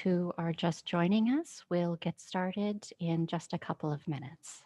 who are just joining us, we'll get started in just a couple of minutes.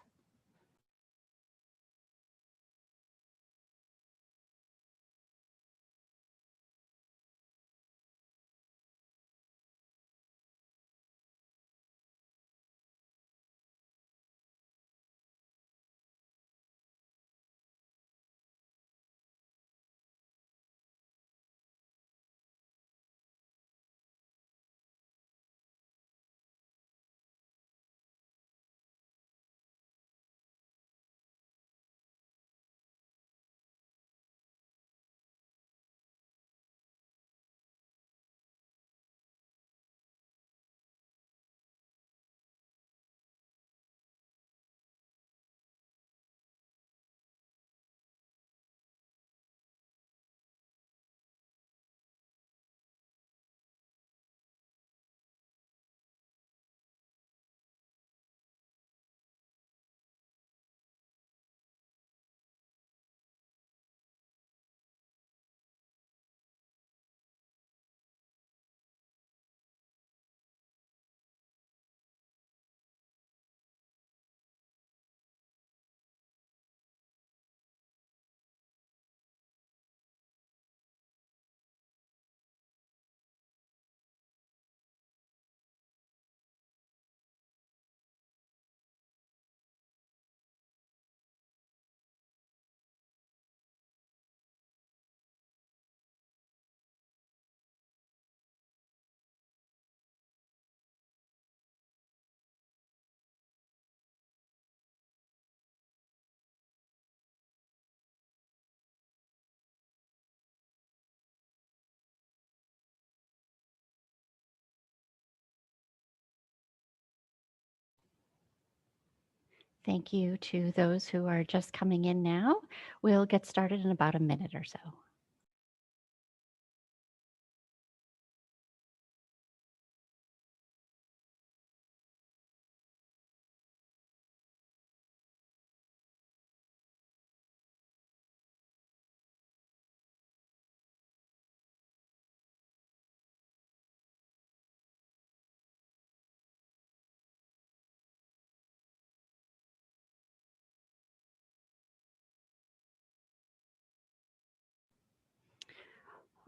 Thank you to those who are just coming in now. We'll get started in about a minute or so.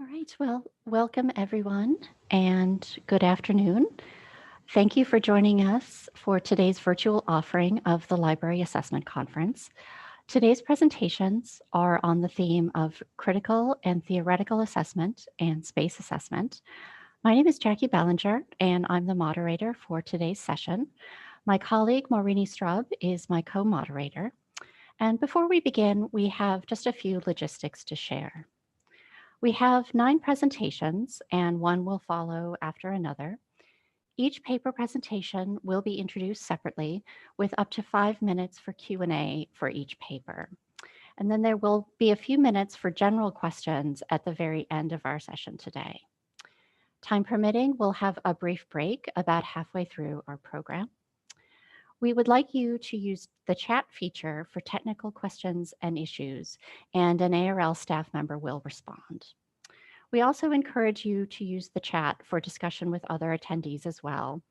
All right, well, welcome everyone and good afternoon. Thank you for joining us for today's virtual offering of the Library Assessment Conference. Today's presentations are on the theme of critical and theoretical assessment and space assessment. My name is Jackie Ballinger, and I'm the moderator for today's session. My colleague Maurini Straub is my co-moderator. And before we begin, we have just a few logistics to share. We have 9 presentations, and one will follow after another. Each paper presentation will be introduced separately with up to 5 minutes for Q&A for each paper. And then there will be a few minutes for general questions at the very end of our session today. Time permitting, we'll have a brief break about halfway through our program. We would like you to use the chat feature for technical questions and issues, and an ARL staff member will respond. We also encourage you to use the chat for discussion with other attendees as well.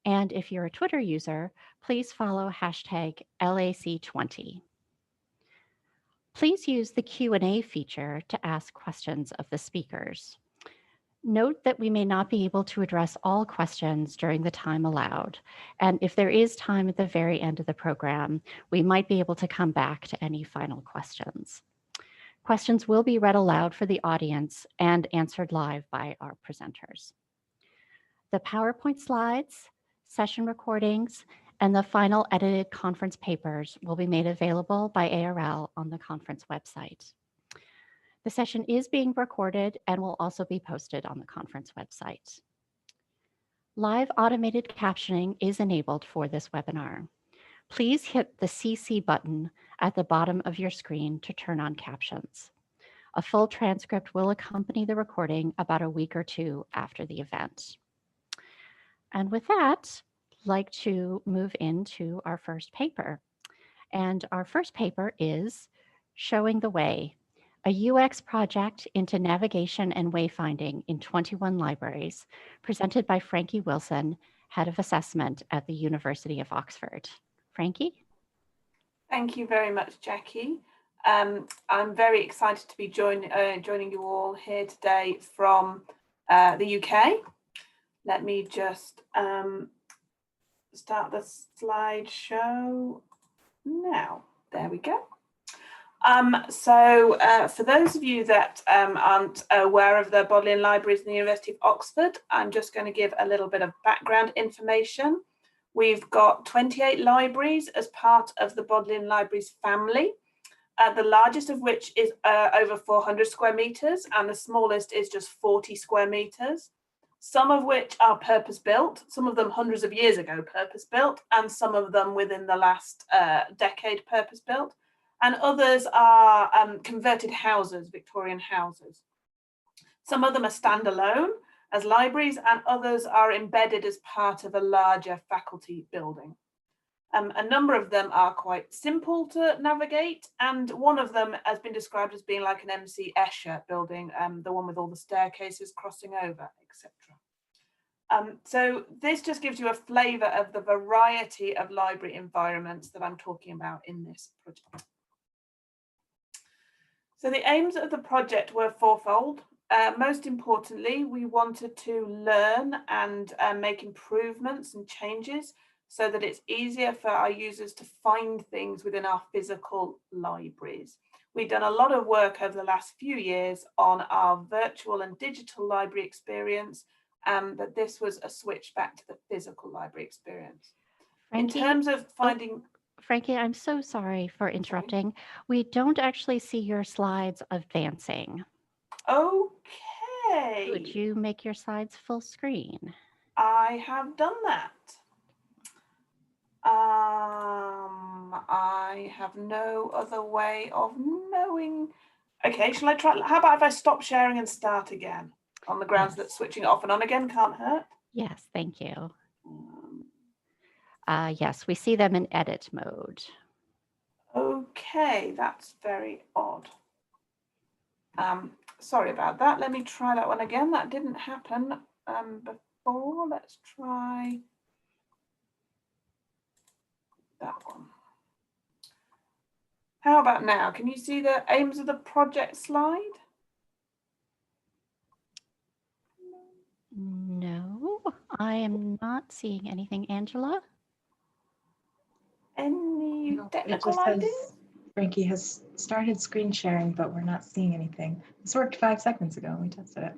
And if you're a Twitter user, please follow hashtag LAC20. Please use the Q&A feature to ask questions of the speakers. Note that we may not be able to address all questions during the time allowed. And if there is time at the very end of the program, we might be able to come back to any final questions. Questions will be read aloud for the audience and answered live by our presenters. The PowerPoint slides, session recordings, and the final edited conference papers will be made available by ARL on the conference website. The session is being recorded and will also be posted on the conference website. Live automated captioning is enabled for this webinar. Please hit the CC button at the bottom of your screen to turn on captions. A full transcript will accompany the recording about a week or 2 after the event. And with that, I'd like to move into our first paper. And our first paper is Showing the Way, a UX project into navigation and wayfinding in 21 libraries, presented by Frankie Wilson, Head of Assessment at the University of Oxford. Frankie? Thank you very much, Jackie. I'm very excited to be joining you all here today from the UK. Let me just start the slideshow now. There we go. For those of you that aren't aware of the Bodleian Libraries in the University of Oxford, I'm just going to give a little bit of background information. We've got 28 libraries as part of the Bodleian Libraries family, the largest of which is over 400 square meters, and the smallest is just 40 square meters, some of which are purpose-built, some of them hundreds of years ago purpose-built, and some of them within the last decade purpose-built, and others are converted houses, Victorian houses. Some of them are standalone as libraries, and others are embedded as part of a larger faculty building. A number of them are quite simple to navigate, and one of them has been described as being like an MC Escher building, the one with all the staircases crossing over, etc. So this just gives you a flavour of the variety of library environments that I'm talking about in this project. So the aims of the project were fourfold. Most importantly, we wanted to learn and make improvements and changes so that it's easier for our users to find things within our physical libraries. We've done a lot of work over the last few years on our virtual and digital library experience, but this was a switch back to the physical library experience. Frankie, in terms of finding... Frankie, I'm so sorry for interrupting. We don't actually see your slides advancing. Okay. Would you make your slides full screen? I have done that. I have no other way of knowing. Okay, shall I try? How about if I stop sharing and start again on the grounds that switching off and on again can't hurt? Yes, thank you. Yes, we see them in edit mode. Okay, that's very odd. Sorry about that. Let me try that one again. That didn't happen before. Let's try that one. How about now? Can you see the aims of the project slide? No, I am not seeing anything. Angela? Any technical ideas? Frankie has started screen sharing, but we're not seeing anything. This worked 5 seconds ago. We tested it.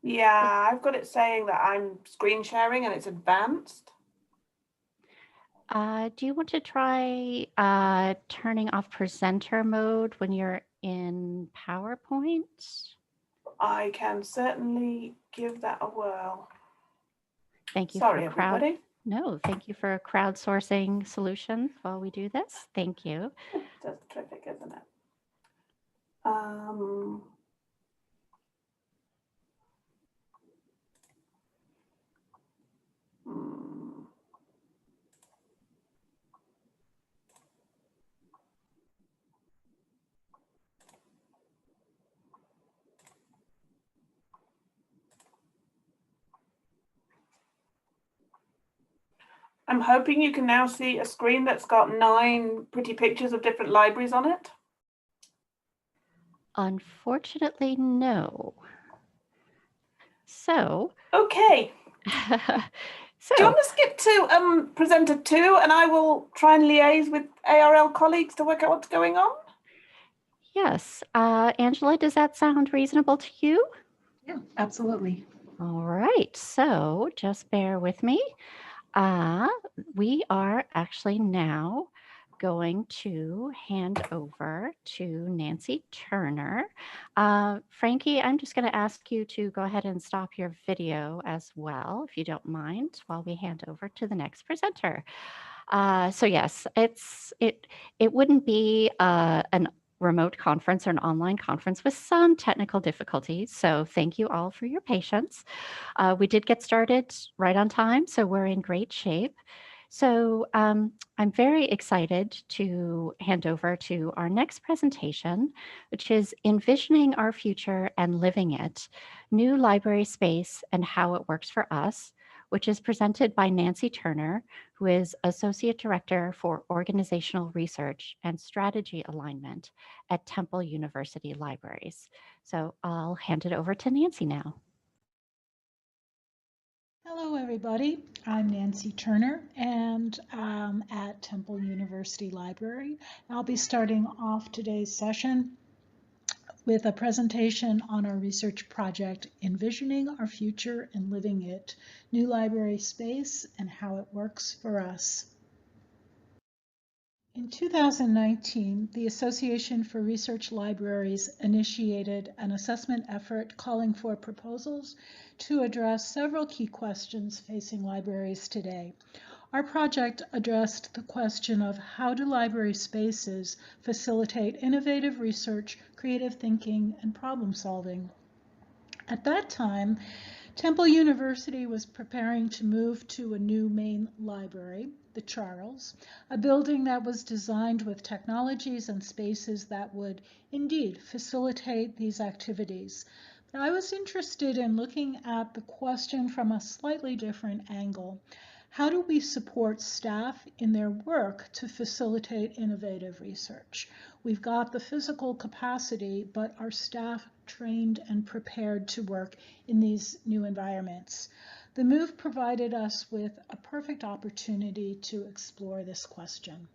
Yeah, I've got it saying that I'm screen sharing and it's advanced. Do you want to try turning off presenter mode when you're in PowerPoint? I can certainly give that a whirl. Thank you. Sorry, everybody. No, thank you for crowdsourcing solutions while we do this. Thank you. That's terrific, isn't it? I'm hoping you can now see a screen that's got 9 pretty pictures of different libraries on it. Unfortunately, no. So. Okay. So, do you want to skip to presenter 2 and I will try and liaise with ARL colleagues to work out what's going on? Yes. Angela, does that sound reasonable to you? Yeah, absolutely. All right. So just bear with me. We are actually now going to hand over to Nancy Turner. Frankie, I'm just going to ask you to go ahead and stop your video as well, if you don't mind, while we hand over to the next presenter. So yes, it wouldn't be an remote conference or an online conference with some technical difficulties. So thank you all for your patience. We did get started right on time, so we're in great shape. So I'm very excited to hand over to our next presentation, which is Envisioning Our Future and Living It, New Library Space and How It Works for Us, which is presented by Nancy Turner, who is Associate Director for Organizational Research and Strategy Alignment at Temple University Libraries. So I'll hand it over to Nancy now. Hello, everybody. I'm Nancy Turner, and I'm at Temple University Library. I'll be starting off today's session with a presentation on our research project, Envisioning Our Future and Living It, New Library Space and How It Works for Us. In 2019, the Association for Research Libraries initiated an assessment effort calling for proposals to address several key questions facing libraries today. Our project addressed the question of how do library spaces facilitate innovative research, creative thinking, and problem solving. At that time, Temple University was preparing to move to a new main library, the Charles, a building that was designed with technologies and spaces that would indeed facilitate these activities. But I was interested in looking at the question from a slightly different angle. How do we support staff in their work to facilitate innovative research? We've got the physical capacity, but are staff trained and prepared to work in these new environments? The move provided us with a perfect opportunity to explore this question.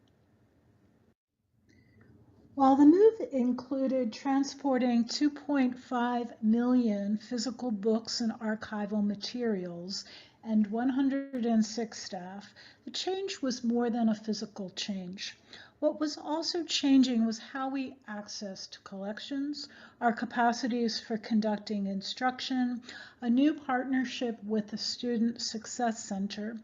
While the move included transporting 2.5 million physical books and archival materials and 106 staff, the change was more than a physical change. What was also changing was how we accessed collections, our capacities for conducting instruction, a new partnership with the Student Success Center,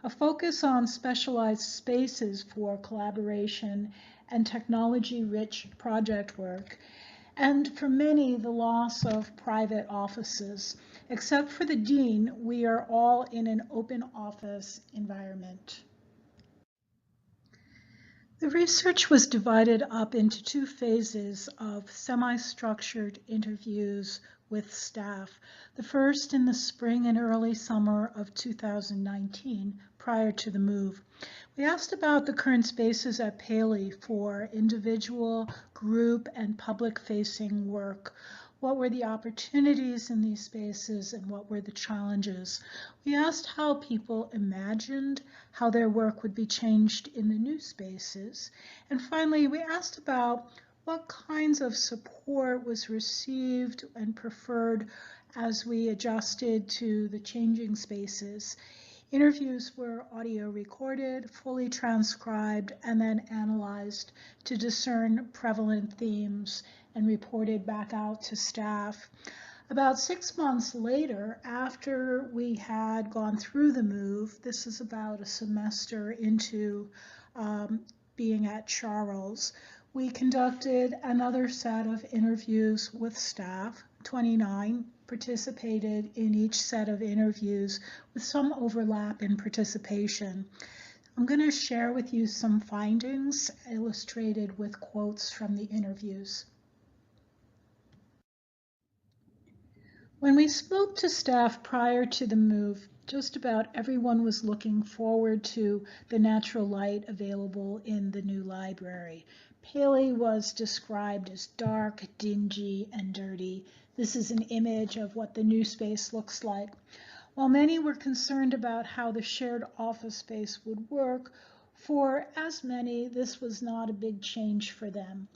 a focus on specialized spaces for collaboration and technology-rich project work, and for many, the loss of private offices. Except for the dean, we are all in an open office environment. The research was divided up into two phases of semi-structured interviews with staff. The first in the spring and early summer of 2019, prior to the move. We asked about the current spaces at Payne for individual, group, and public-facing work. What were the opportunities in these spaces and what were the challenges? We asked how people imagined how their work would be changed in the new spaces. And finally, we asked about what kinds of support was received and preferred as we adjusted to the changing spaces. Interviews were audio recorded, fully transcribed, and then analyzed to discern prevalent themes and reported back out to staff. About 6 months later, after we had gone through the move, this is about a semester into being at Charles, we conducted another set of interviews with staff. 29 participated in each set of interviews with some overlap in participation. I'm going to share with you some findings illustrated with quotes from the interviews. When we spoke to staff prior to the move, just about everyone was looking forward to the natural light available in the new library. Payne was described as dark, dingy, and dirty. This is an image of what the new space looks like. While many were concerned about how the shared office space would work, for as many, this was not a big change for them.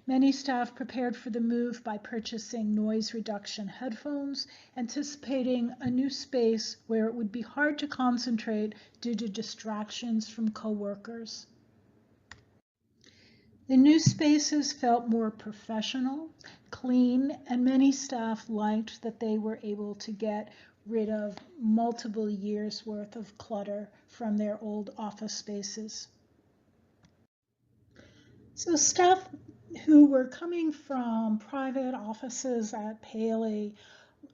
Many staff prepared for the move by purchasing noise reduction headphones, anticipating a new space where it would be hard to concentrate due to distractions from coworkers. The new spaces felt more professional, clean, and many staff liked that they were able to get rid of multiple years' worth of clutter from their old office spaces. So staff who were coming from private offices at Payne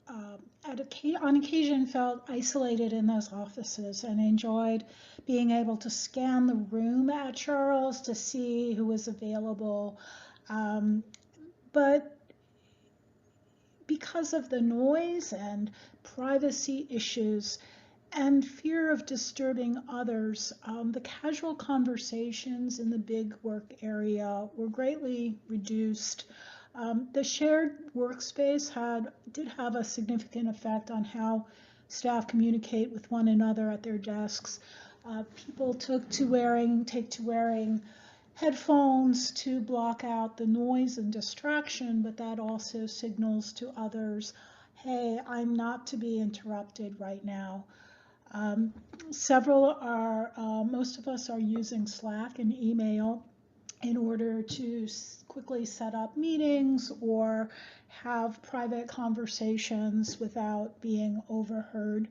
on occasion felt isolated in those offices and enjoyed being able to scan the room at Charles to see who was available. But because of the noise and privacy issues and fear of disturbing others, the casual conversations in the big work area were greatly reduced. The shared workspace did have a significant effect on how staff communicate with one another at their desks. People take to wearing headphones to block out the noise and distraction, but that also signals to others, hey, I'm not to be interrupted right now. Most of us are using Slack and email in order to quickly set up meetings or have private conversations without being overheard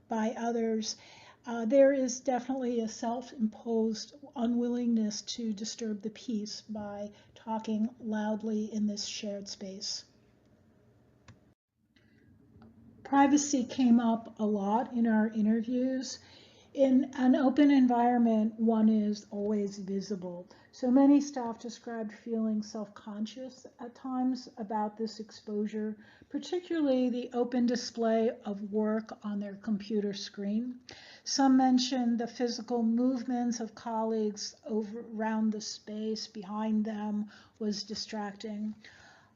by others. There is definitely a self-imposed unwillingness to disturb the peace by talking loudly in this shared space. Privacy came up a lot in our interviews. In an open environment, one is always visible. So many staff described feeling self-conscious at times about this exposure, particularly the open display of work on their computer screen. Some mentioned the physical movements of colleagues around the space behind them was distracting.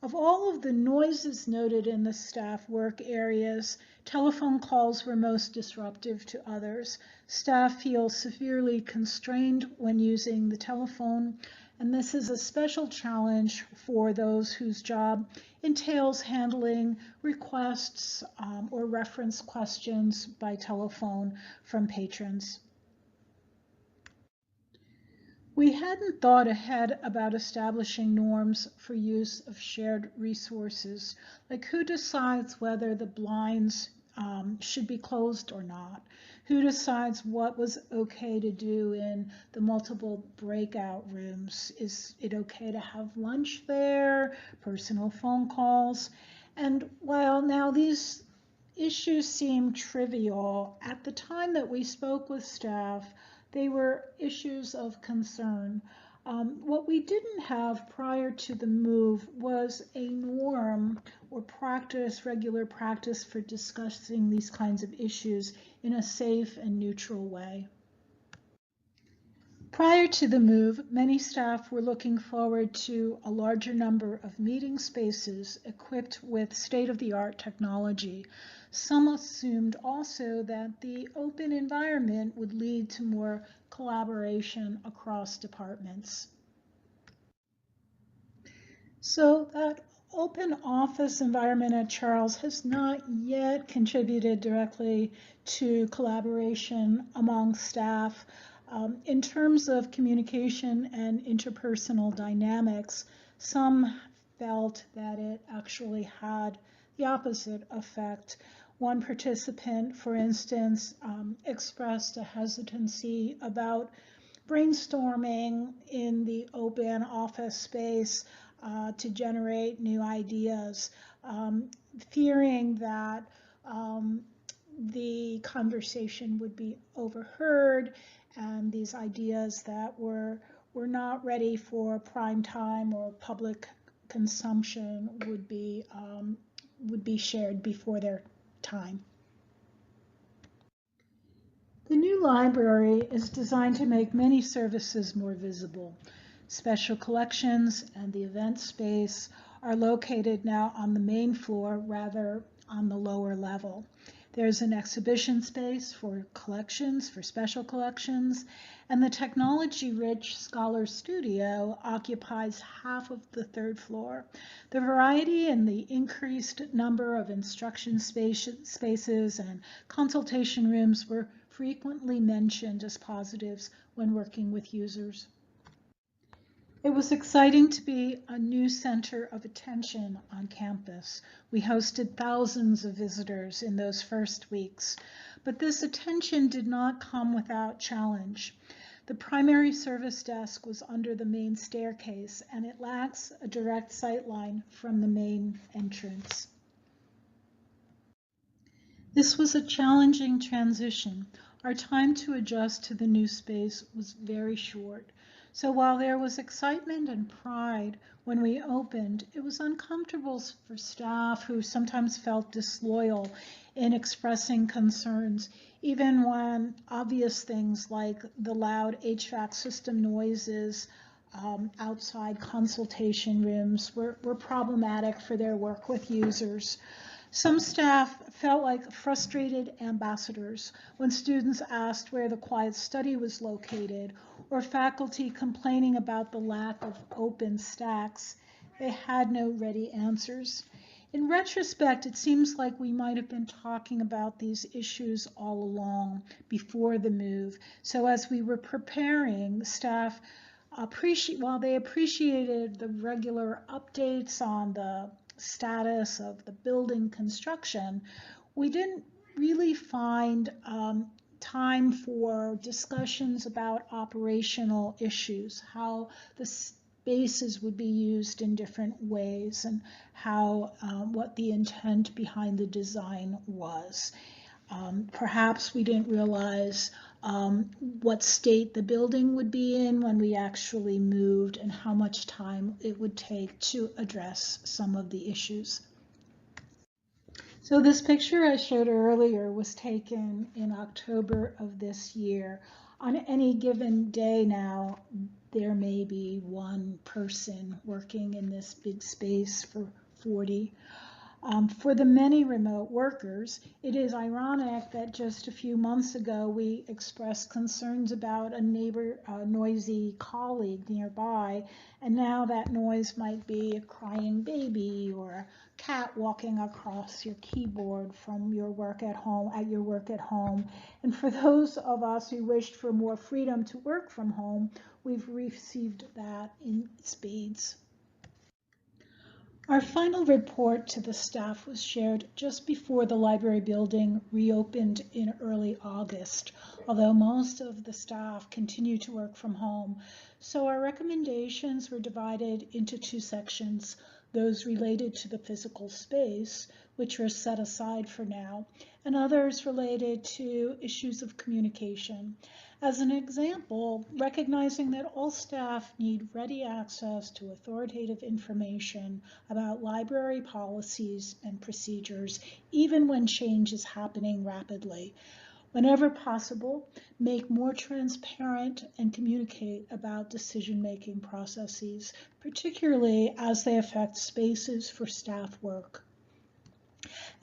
Of all of the noises noted in the staff work areas, telephone calls were most disruptive to others. Staff feel severely constrained when using the telephone, and this is a special challenge for those whose job entails handling requests or reference questions by telephone from patrons. We hadn't thought ahead about establishing norms for use of shared resources, like who decides whether the blinds should be closed or not, who decides what was okay to do in the multiple breakout rooms. Is it okay to have lunch there, personal phone calls? And while now these issues seem trivial, at the time that we spoke with staff, they were issues of concern. What we didn't have prior to the move was a norm or regular practice for discussing these kinds of issues in a safe and neutral way. Prior to the move, many staff were looking forward to a larger number of meeting spaces equipped with state-of-the-art technology. Some assumed also that the open environment would lead to more collaboration across departments. So that open office environment at Charles has not yet contributed directly to collaboration among staff. In terms of communication and interpersonal dynamics, some felt that it actually had the opposite effect. One participant, for instance, expressed a hesitancy about brainstorming in the open office space to generate new ideas, fearing that the conversation would be overheard and these ideas that were not ready for prime time or public consumption would be shared before their time. The new library is designed to make many services more visible. Special collections and the event space are located now on the main floor rather on the lower level. There's an exhibition space for collections, for special collections, and the technology-rich Scholar Studio occupies half of the third floor. The variety and the increased number of instruction spaces and consultation rooms were frequently mentioned as positives when working with users. It was exciting to be a new center of attention on campus. We hosted thousands of visitors in those first weeks, but this attention did not come without challenge. The primary service desk was under the main staircase, and it lacks a direct sight line from the main entrance. This was a challenging transition. Our time to adjust to the new space was very short. So while there was excitement and pride when we opened, it was uncomfortable for staff who sometimes felt disloyal in expressing concerns, even when obvious things like the loud HVAC system noises outside consultation rooms were problematic for their work with users. Some staff felt like frustrated ambassadors when students asked where the quiet study was located, or faculty complaining about the lack of open stacks. They had no ready answers. In retrospect, it seems like we might have been talking about these issues all along before the move. So as we were preparing, staff while they appreciated the regular updates on the status of the building construction, we didn't really find time for discussions about operational issues, how the spaces would be used in different ways, and how what the intent behind the design was. Perhaps we didn't realize what state the building would be in when we actually moved and how much time it would take to address some of the issues. So this picture I showed earlier was taken in October of this year. On any given day now, there may be one person working in this big space for 40. For the many remote workers, it is ironic that just a few months ago we expressed concerns about a noisy colleague nearby, and now that noise might be a crying baby or a cat walking across your keyboard from your work at home, And for those of us who wished for more freedom to work from home, we've received that in spades. Our final report to the staff was shared just before the library building reopened in early August, although most of the staff continue to work from home. So our recommendations were divided into two sections, those related to the physical space, which were set aside for now, and others related to issues of communication. As an example, recognizing that all staff need ready access to authoritative information about library policies and procedures, even when change is happening rapidly. Whenever possible, make more transparent and communicate about decision-making processes, particularly as they affect spaces for staff work.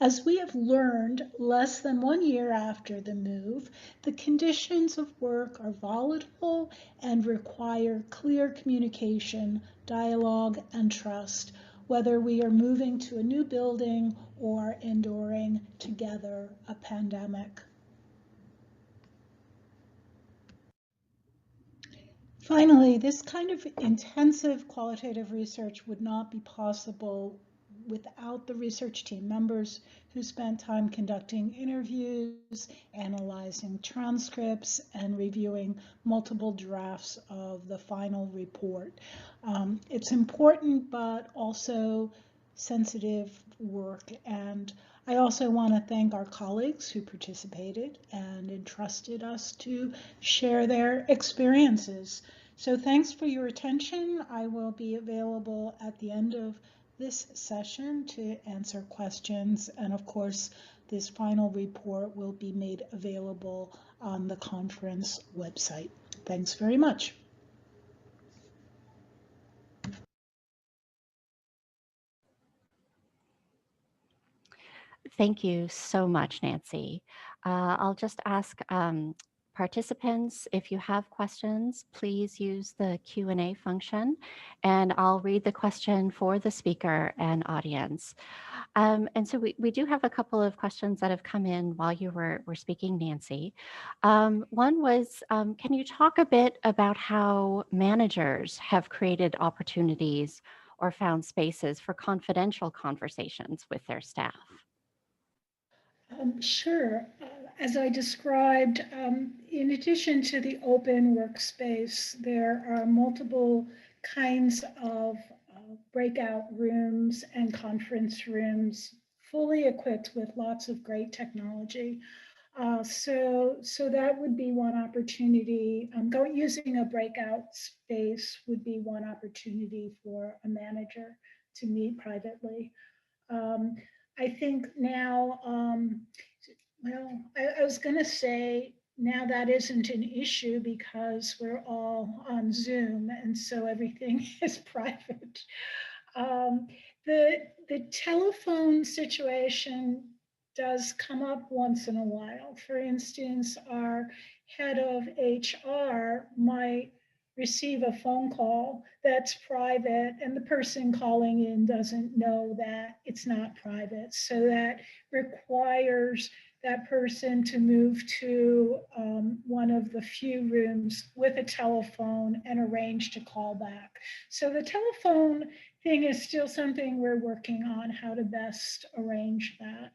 As we have learned less than 1 year after the move, the conditions of work are volatile and require clear communication, dialogue, and trust, whether we are moving to a new building or enduring together a pandemic. Finally, this kind of intensive qualitative research would not be possible without the research team members who spent time conducting interviews, analyzing transcripts, and reviewing multiple drafts of the final report. It's important, but also sensitive work. And I also want to thank our colleagues who participated and entrusted us to share their experiences. So thanks for your attention. I will be available at the end of this session to answer questions. And of course, this final report will be made available on the conference website. Thanks very much. Thank you so much, Nancy. I'll just ask participants, if you have questions, please use the Q&A function, and I'll read the question for the speaker and audience. And so we do have a couple of questions that have come in while you were speaking, Nancy. One was, can you talk a bit about how managers have created opportunities or found spaces for confidential conversations with their staff? Sure. As I described, in addition to the open workspace, there are multiple kinds of breakout rooms and conference rooms fully equipped with lots of great technology. So that would be one opportunity. Using a breakout space would be one opportunity for a manager to meet privately. I think now, well, I was going to say now that isn't an issue because we're all on Zoom, and so everything is private. The telephone situation does come up once in a while. For instance, our head of HR might receive a phone call that's private and the person calling in doesn't know that it's not private. So that requires that person to move to one of the few rooms with a telephone and arrange to call back. So the telephone thing is still something we're working on, how to best arrange that.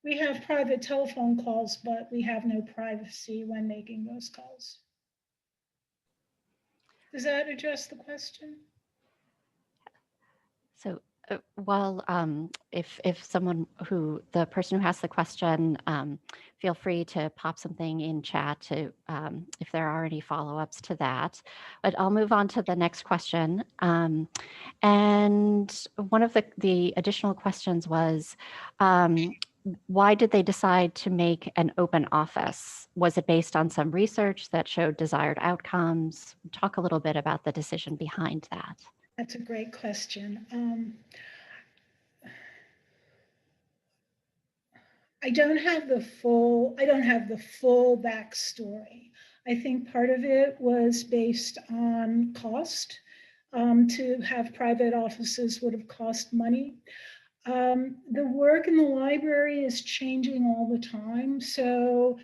We have private telephone calls, but we have no privacy when making those calls. Does that address the question? So while if someone the person who asked the question, feel free to pop something in chat to if there are any follow-ups to that. But I'll move on to the next question. And one of the additional questions was, why did they decide to make an open office? Was it based on some research that showed desired outcomes? Talk a little bit about the decision behind that. That's a great question. I don't have the full backstory. I think part of it was based on cost. To have private offices would have cost money. The work in the library is changing all the time. So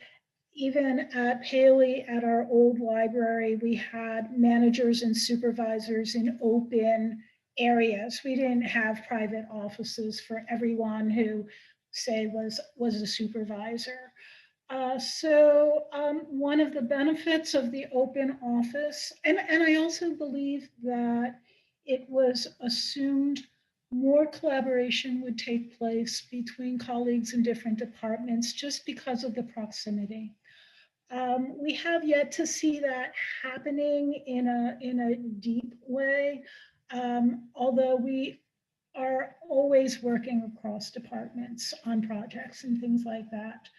even at Paley, at our old library, we had managers and supervisors in open areas. We didn't have private offices for everyone who, say, was a supervisor. One of the benefits of the open office, and I also believe that it was assumed more collaboration would take place between colleagues in different departments just because of the proximity. We have yet to see that happening in a deep way, although we are always working across departments on projects and things like that.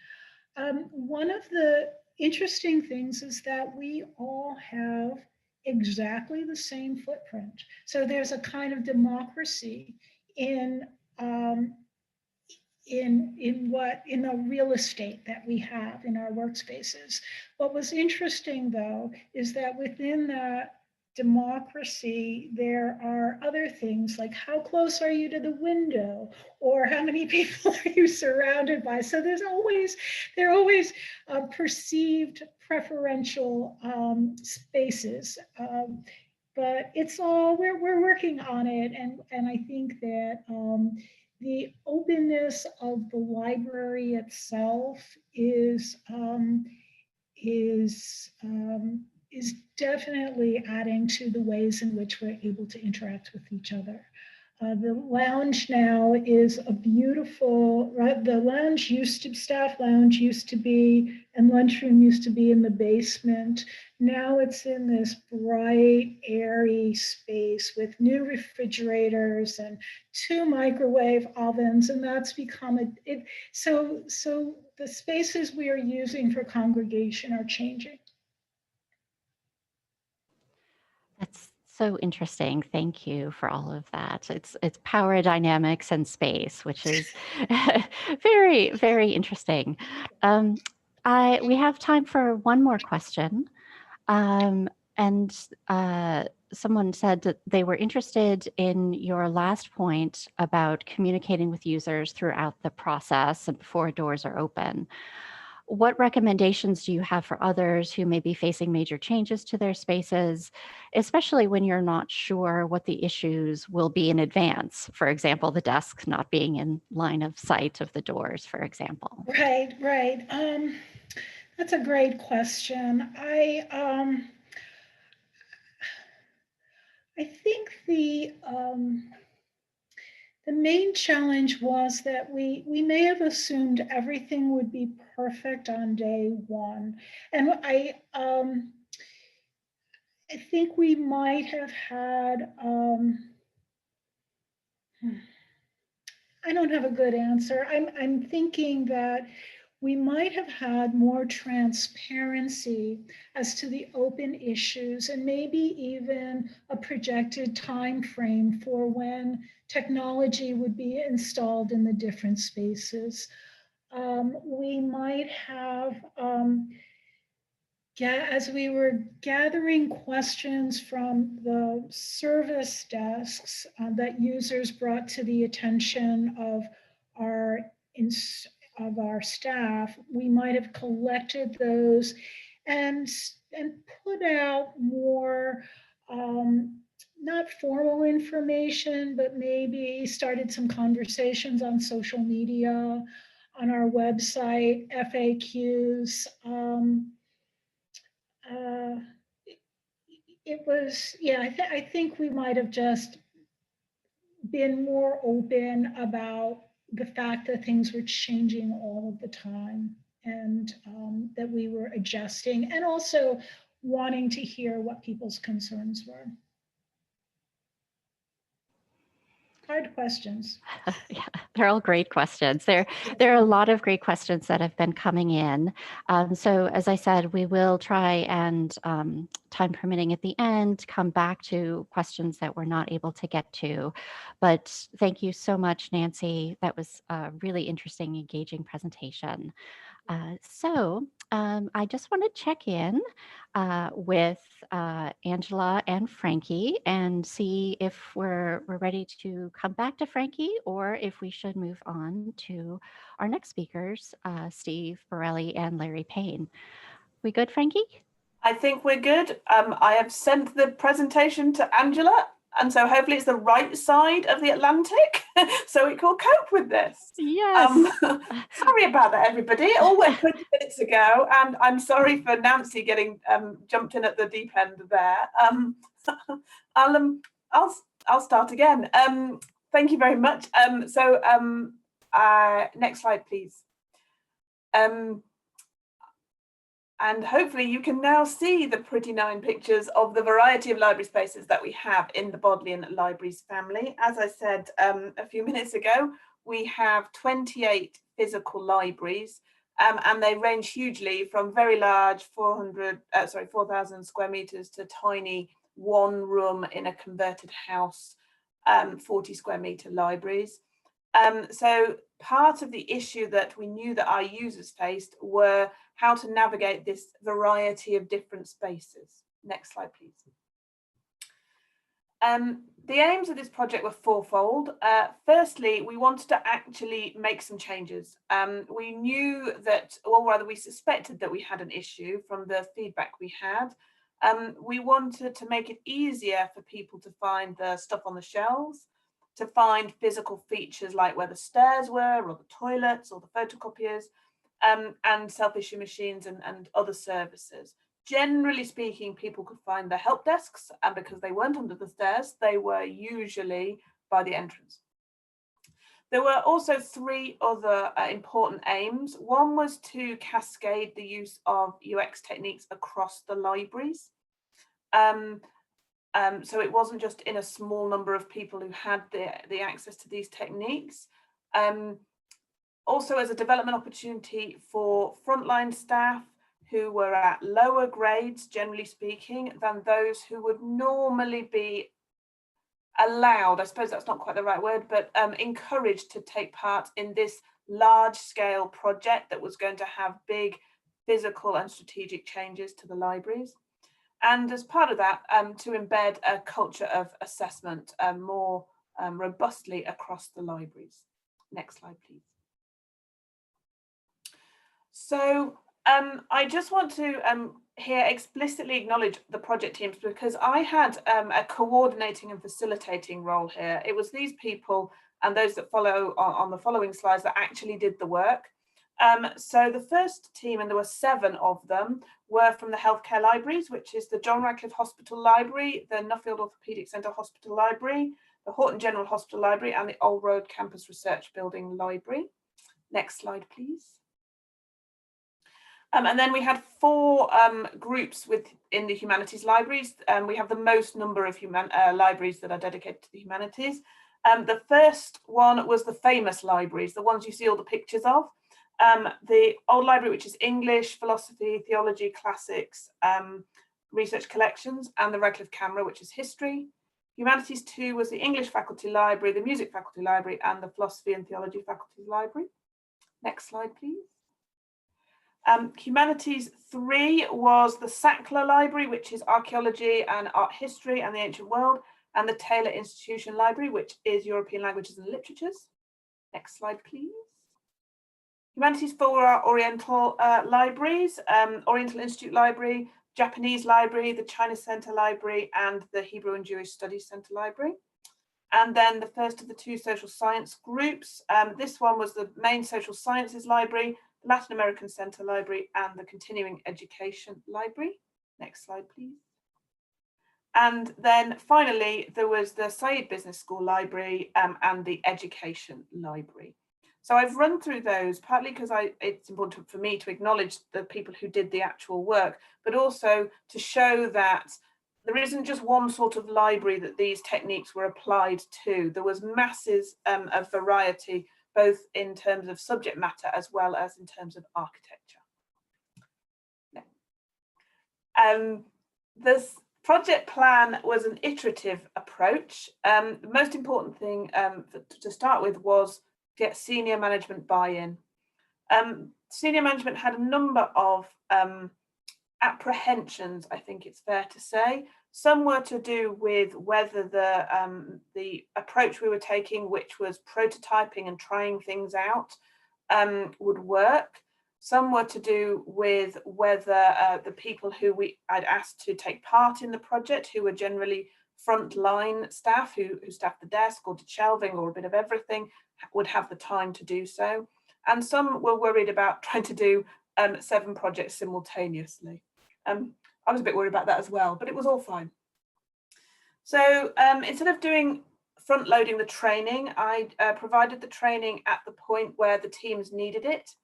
One of the interesting things is that we all have exactly the same footprint. So there's a kind of democracy in the real estate that we have in our workspaces. What was interesting, though, is that within that democracy, there are other things like how close are you to the window, or how many people are you surrounded by? So there are always perceived preferential spaces. But it's all, we're working on it, and I think that the openness of the library itself is definitely adding to the ways in which we're able to interact with each other. The lounge now is a beautiful, right? The lounge staff lounge used to be, and lunchroom used to be in the basement. Now it's in this bright, airy space with new refrigerators and 2 microwave ovens, and that's become so the spaces we are using for congregation are changing. That's so interesting. Thank you for all of that. It's power dynamics and space, which is very, very interesting. We have time for one more question. And someone said that they were interested in your last point about communicating with users throughout the process and before doors are open. What recommendations do you have for others who may be facing major changes to their spaces, especially when you're not sure what the issues will be in advance? For example, the desk not being in line of sight of the doors, for example. Right. That's a great question. I think the The main challenge was that we may have assumed everything would be perfect on day one. And I think we might have had, I don't have a good answer. I'm thinking that we might have had more transparency as to the open issues and maybe even a projected time frame for when technology would be installed in the different spaces. We might have, as we were gathering questions from the service desks that users brought to the attention of our of our staff, we might have collected those and put out more not formal information, but maybe started some conversations on social media, on our website, FAQs. Uh, it was, yeah, I think we might have just been more open about the fact that things were changing all of the time and that we were adjusting and also wanting to hear what people's concerns were. Hard questions. Yeah, they're all great questions. There are a lot of great questions that have been coming in. So as I said, we will try and, time permitting at the end, come back to questions that we're not able to get to. But thank you so much, Nancy. That was a really interesting, engaging presentation. I just want to check in with Angela and Frankie and see if we're ready to come back to Frankie or if we should move on to our next speakers, Steve Borrelli and Larry Payne. We good, Frankie? I think we're good. I have sent the presentation to Angela, and so hopefully it's the right side of the Atlantic, so it will cope with this. Yes. Sorry about that, everybody. It all went 20 minutes ago, and I'm sorry for Nancy getting jumped in at the deep end there. I'll start again. Thank you very much. Next slide, please. And hopefully you can now see the pretty 9 pictures of the variety of library spaces that we have in the Bodleian Libraries family. As I said a few minutes ago, we have 28 physical libraries, and they range hugely from very large 4,000 square meters to tiny 1 room in a converted house, 40 square meter libraries. So part of the issue that we knew that our users faced were how to navigate this variety of different spaces. Next slide, please. The aims of this project were fourfold. Firstly, we wanted to actually make some changes. We knew that, or rather we suspected that we had an issue from the feedback we had. We wanted to make it easier for people to find the stuff on the shelves, to find physical features like where the stairs were or the toilets or the photocopiers, and self-issue machines and other services. Generally speaking, people could find the help desks, and because they weren't under the stairs, they were usually by the entrance. There were also 3 other important aims. One was to cascade the use of UX techniques across the libraries. So it wasn't just in a small number of people who had the access to these techniques. Also as a development opportunity for frontline staff who were at lower grades, generally speaking, than those who would normally be allowed, I suppose that's not quite the right word, but encouraged to take part in this large scale project that was going to have big physical and strategic changes to the libraries. And as part of that, to embed a culture of assessment more robustly across the libraries. Next slide, please. So I just want to here explicitly acknowledge the project teams, because I had a coordinating and facilitating role here. It was these people and those that follow on the following slides that actually did the work. So the first team, and there were 7 of them, were from the healthcare libraries, which is the John Radcliffe Hospital Library, the Nuffield Orthopaedic Centre Hospital Library, the Horton General Hospital Library and the Old Road Campus Research Building Library. Next slide, please. And then we had 4 groups within the humanities libraries. We have the most number of libraries that are dedicated to the humanities. The first one was the famous libraries, the ones you see all the pictures of. The old library, which is English, philosophy, theology, classics, research collections, and the Radcliffe Camera, which is history. Humanities 2 was the English Faculty Library, the Music Faculty Library, and the Philosophy and Theology Faculty Library. Next slide, please. Humanities 3 was the Sackler Library, which is archaeology and art history and the ancient world, and the Taylor Institution Library, which is European languages and literatures. Next slide, please. Humanities 4 are Oriental libraries, Oriental Institute Library, Japanese Library, the China Center Library, and the Hebrew and Jewish Studies Center Library. And then the first of the 2 social science groups. This one was the main social sciences library, the Latin American Center Library, and the Continuing Education Library. Next slide, please. And then finally, there was the Said Business School Library and the Education Library. So I've run through those partly because it's important for me to acknowledge the people who did the actual work, but also to show that there isn't just one sort of library that these techniques were applied to. There was masses of variety, both in terms of subject matter as well as in terms of architecture. This project plan was an iterative approach. The most important thing to start with was get senior management buy-in. Senior management had a number of apprehensions, I think it's fair to say. Some were to do with whether the approach we were taking, which was prototyping and trying things out, would work. Some were to do with whether the people who I'd asked to take part in the project, who were generally frontline staff who staffed the desk or did shelving or a bit of everything, would have the time to do so. And some were worried about trying to do 7 projects simultaneously. I was a bit worried about that as well, but it was all fine. So instead of doing front loading the training, I provided the training at the point where the teams needed it.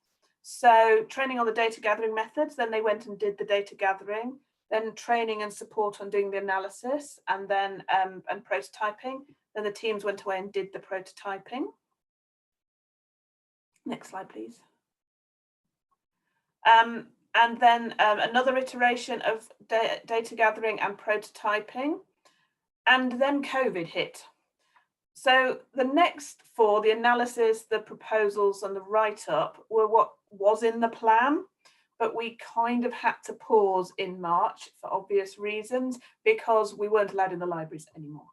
So training on the data gathering methods, then they went and did the data gathering, then training and support on doing the analysis, and then and prototyping. Then the teams went away and did the prototyping. Next slide, please. And then another iteration of data gathering and prototyping. And then COVID hit. So the next 4, the analysis, the proposals, and the write-up were what was in the plan, but we kind of had to pause in March for obvious reasons because we weren't allowed in the libraries anymore.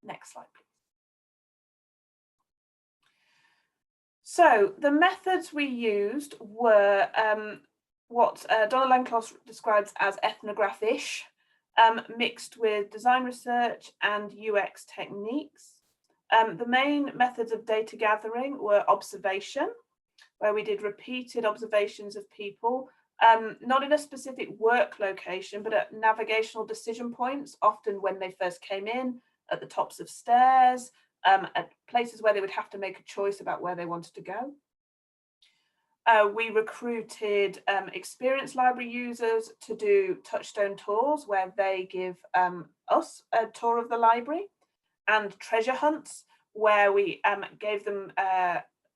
Next slide, please. So the methods we used were what Donna Langcloss describes as ethnograph-ish, mixed with design research and UX techniques. The main methods of data gathering were observation, where we did repeated observations of people, not in a specific work location, but at navigational decision points, often when they first came in, at the tops of stairs, at places where they would have to make a choice about where they wanted to go. We recruited experienced library users to do touchstone tours where they give us a tour of the library, and treasure hunts where we gave them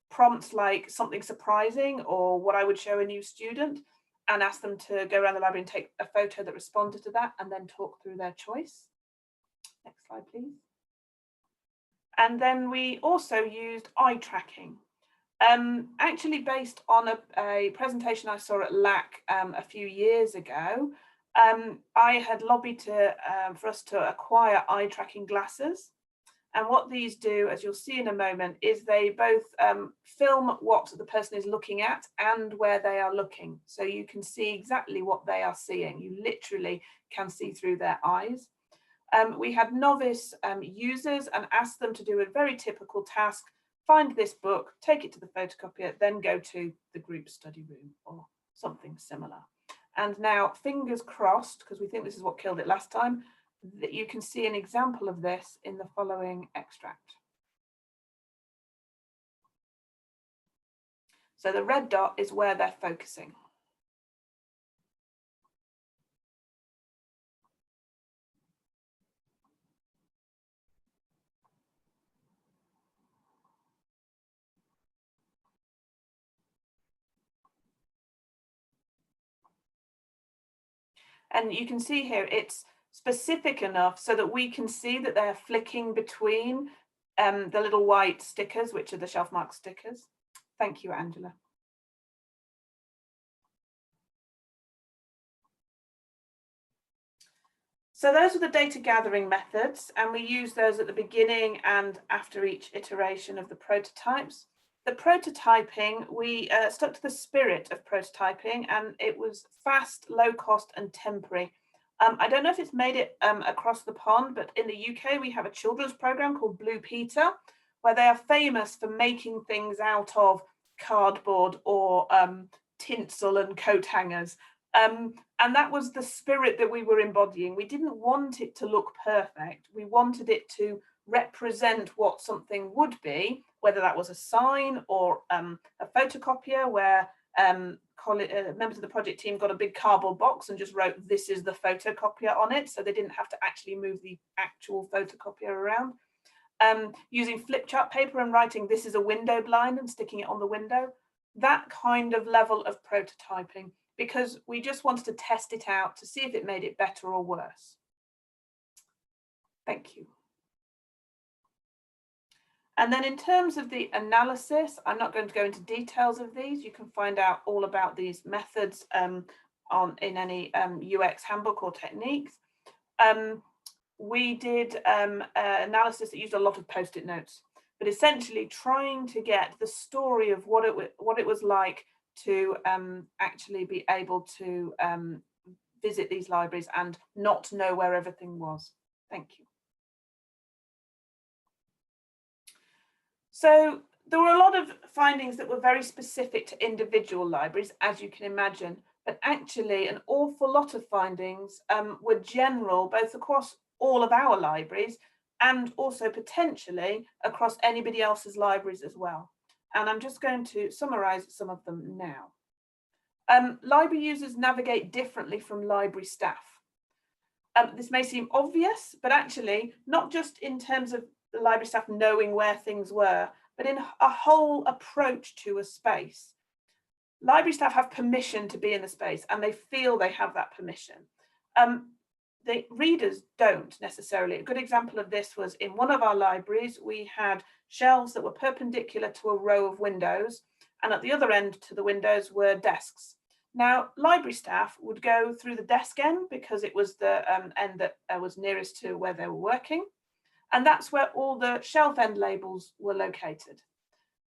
prompts like something surprising or what I would show a new student, and asked them to go around the library and take a photo that responded to that and then talk through their choice. Next slide, please. And then we also used eye tracking. Actually based on a presentation I saw at LAC a few years ago. I had lobbied for us to acquire eye tracking glasses. And what these do, as you'll see in a moment, is they both film what the person is looking at and where they are looking. So you can see exactly what they are seeing. You literally can see through their eyes. We had novice users and asked them to do a very typical task: find this book, take it to the photocopier, then go to the group study room or something similar. And now, fingers crossed, because we think this is what killed it last time, that you can see an example of this in the following extract. So the red dot is where they're focusing. And you can see here, it's specific enough so that we can see that they're flicking between the little white stickers, which are the shelf mark stickers. Thank you, Angela. So those are the data gathering methods, and we use those at the beginning and after each iteration of the prototypes. The prototyping, we stuck to the spirit of prototyping, and it was fast, low cost and temporary. I don't know if it's made it across the pond, but in the UK, we have a children's program called Blue Peter, where they are famous for making things out of cardboard or tinsel and coat hangers. And that was the spirit that we were embodying. We didn't want it to look perfect. We wanted it to represent what something would be, whether that was a sign or a photocopier where members of the project team got a big cardboard box and just wrote, "This is the photocopier" on it. So they didn't have to actually move the actual photocopier around. Using flip chart paper and writing, "This is a window blind," and sticking it on the window. That kind of level of prototyping, because we just wanted to test it out to see if it made it better or worse. Thank you. And then in terms of the analysis, I'm not going to go into details of these. You can find out all about these methods in any UX handbook or techniques. We did analysis that used a lot of Post-it notes, but essentially trying to get the story of what it was like to actually be able to visit these libraries and not know where everything was. Thank you. So there were a lot of findings that were very specific to individual libraries, as you can imagine, but actually an awful lot of findings were general, both across all of our libraries and also potentially across anybody else's libraries as well. And I'm just going to summarize some of them now. Library users navigate differently from library staff. This may seem obvious, but actually not just in terms of the library staff knowing where things were, but in a whole approach to a space. Library staff have permission to be in the space and they feel they have that permission. The readers don't necessarily. A good example of this was in one of our libraries, we had shelves that were perpendicular to a row of windows, and at the other end to the windows were desks. Now, library staff would go through the desk end because it was the end that was nearest to where they were working. And that's where all the shelf end labels were located.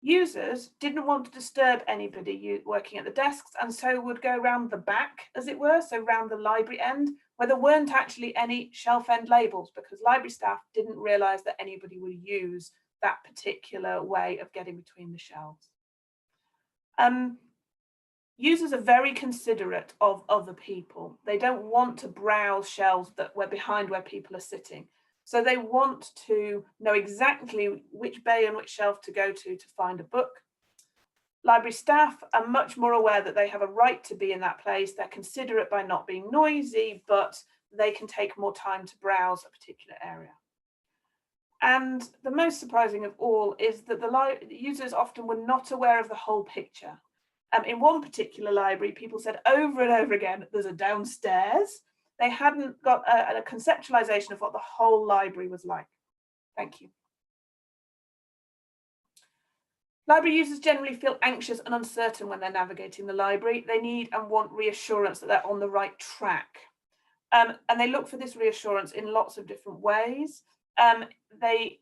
Users didn't want to disturb anybody working at the desks, and so would go around the back, as it were, so around the library end, where there weren't actually any shelf end labels, because library staff didn't realise that anybody would use that particular way of getting between the shelves. Users are very considerate of other people. They don't want to browse shelves that were behind where people are sitting. So they want to know exactly which bay and which shelf to go to find a book. Library staff are much more aware that they have a right to be in that place. They're considerate by not being noisy, but they can take more time to browse a particular area. And the most surprising of all is that the users often were not aware of the whole picture. In one particular library, people said over and over again, "There's a downstairs." They hadn't got a conceptualization of what the whole library was like. Thank you. Library users generally feel anxious and uncertain when they're navigating the library. They need and want reassurance that they're on the right track. And they look for this reassurance in lots of different ways. They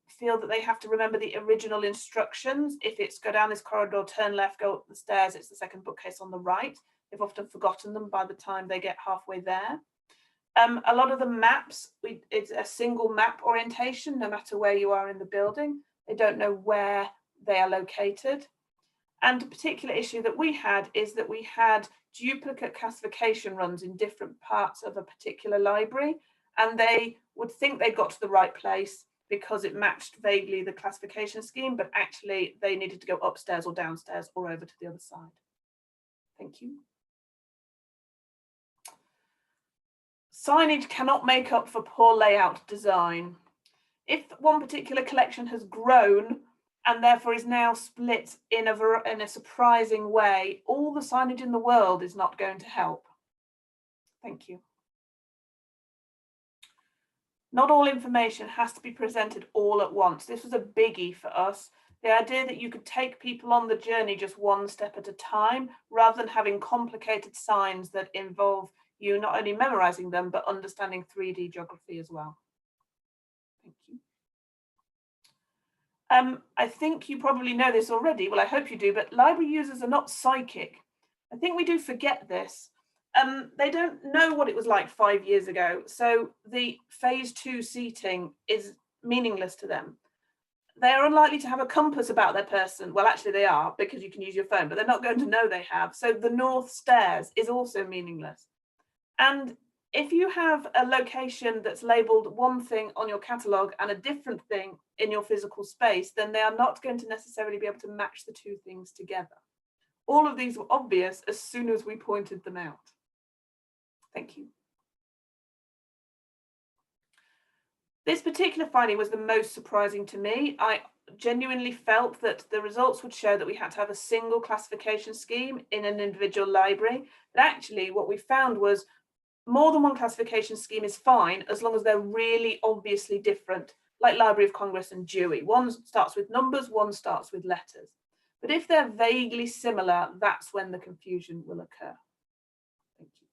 feel that they have to remember the original instructions. If it's go down this corridor, turn left, go up the stairs, it's the second bookcase on the right. They've often forgotten them by the time they get halfway there. A lot of the maps, it's a single map orientation, no matter where you are in the building. They don't know where they are located. And a particular issue that we had is that we had duplicate classification runs in different parts of a particular library. and they would think they got to the right place because it matched vaguely the classification scheme, but actually they needed to go upstairs or downstairs or over to the other side. Thank you. Signage cannot make up for poor layout design. If one particular collection has grown and therefore is now split in a surprising way, all the signage in the world is not going to help. Thank you. Not all information has to be presented all at once. This was a biggie for us. The idea that you could take people on the journey just one step at a time, rather than having complicated signs that involve you not only memorizing them, but understanding 3D geography as well. Thank you. I think you probably know this already. Well, I hope you do, but library users are not psychic. I think we do forget this. They don't know what it was like 5 years ago. So the phase 2 seating is meaningless to them. They are unlikely to have a compass about their person. Well, actually they are, because you can use your phone, but they're not going to know they have. So the north stairs is also meaningless. And if you have a location that's labeled one thing on your catalogue and a different thing in your physical space, then they are not going to necessarily be able to match the two things together. All of these were obvious as soon as we pointed them out. Thank you. This particular finding was the most surprising to me. I genuinely felt that the results would show that we had to have a single classification scheme in an individual library. But actually what we found was more than one classification scheme is fine as long as they're really obviously different, like Library of Congress and Dewey. One starts with numbers, one starts with letters. But if they're vaguely similar, that's when the confusion will occur. Thank you.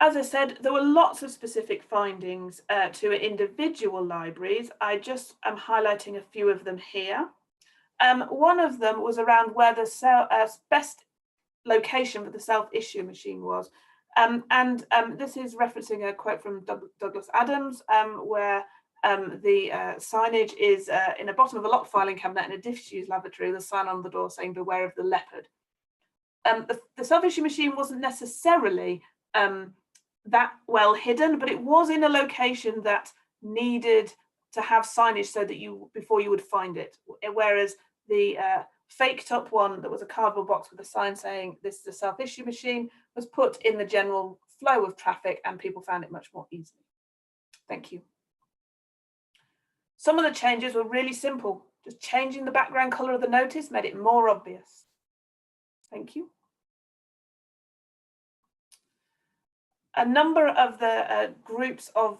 As I said, there were lots of specific findings to individual libraries. I just am highlighting a few of them here. One of them was around where the best location for the self-issue machine was. This is referencing a quote from Douglas Adams, where the signage is in the bottom of a locked filing cabinet in a disused lavatory with a sign on the door saying beware of the leopard. The self-issue machine wasn't necessarily that well hidden, but it was in a location that needed to have signage so that before you would find it. Whereas the faked up one that was a cardboard box with a sign saying this is a self-issue machine was put in the general flow of traffic and people found it much more easily. Thank you. Some of the changes were really simple. Just changing the background color of the notice made it more obvious. Thank you. A number of the groups of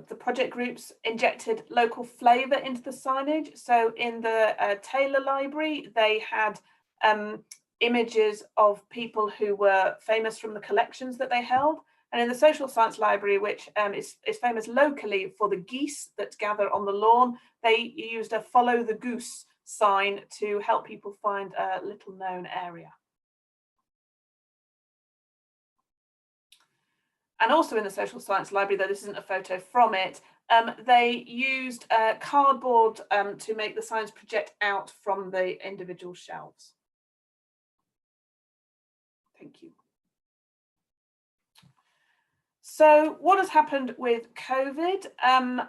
the project groups injected local flavour into the signage. So in the Taylor Library, they had images of people who were famous from the collections that they held. And in the Social Science Library, which is famous locally for the geese that gather on the lawn, they used a follow the goose sign to help people find a little known area. And also in the Social Science Library, though this isn't a photo from it, they used cardboard to make the signs project out from the individual shelves. Thank you. So what has happened with COVID?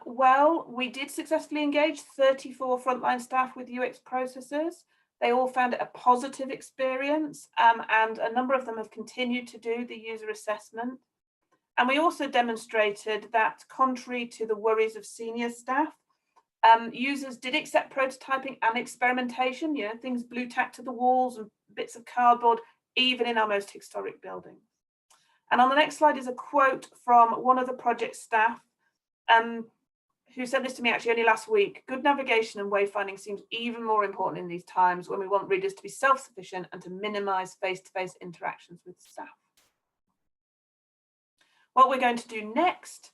Well, we did successfully engage 34 frontline staff with UX processors. They all found it a positive experience, and a number of them have continued to do the user assessment. And we also demonstrated that, contrary to the worries of senior staff, users did accept prototyping and experimentation, things blue tacked to the walls and bits of cardboard, even in our most historic buildings. And on the next slide is a quote from one of the project staff who said this to me actually only last week. Good navigation and wayfinding seems even more important in these times when we want readers to be self-sufficient and to minimize face-to-face interactions with staff. What we're going to do next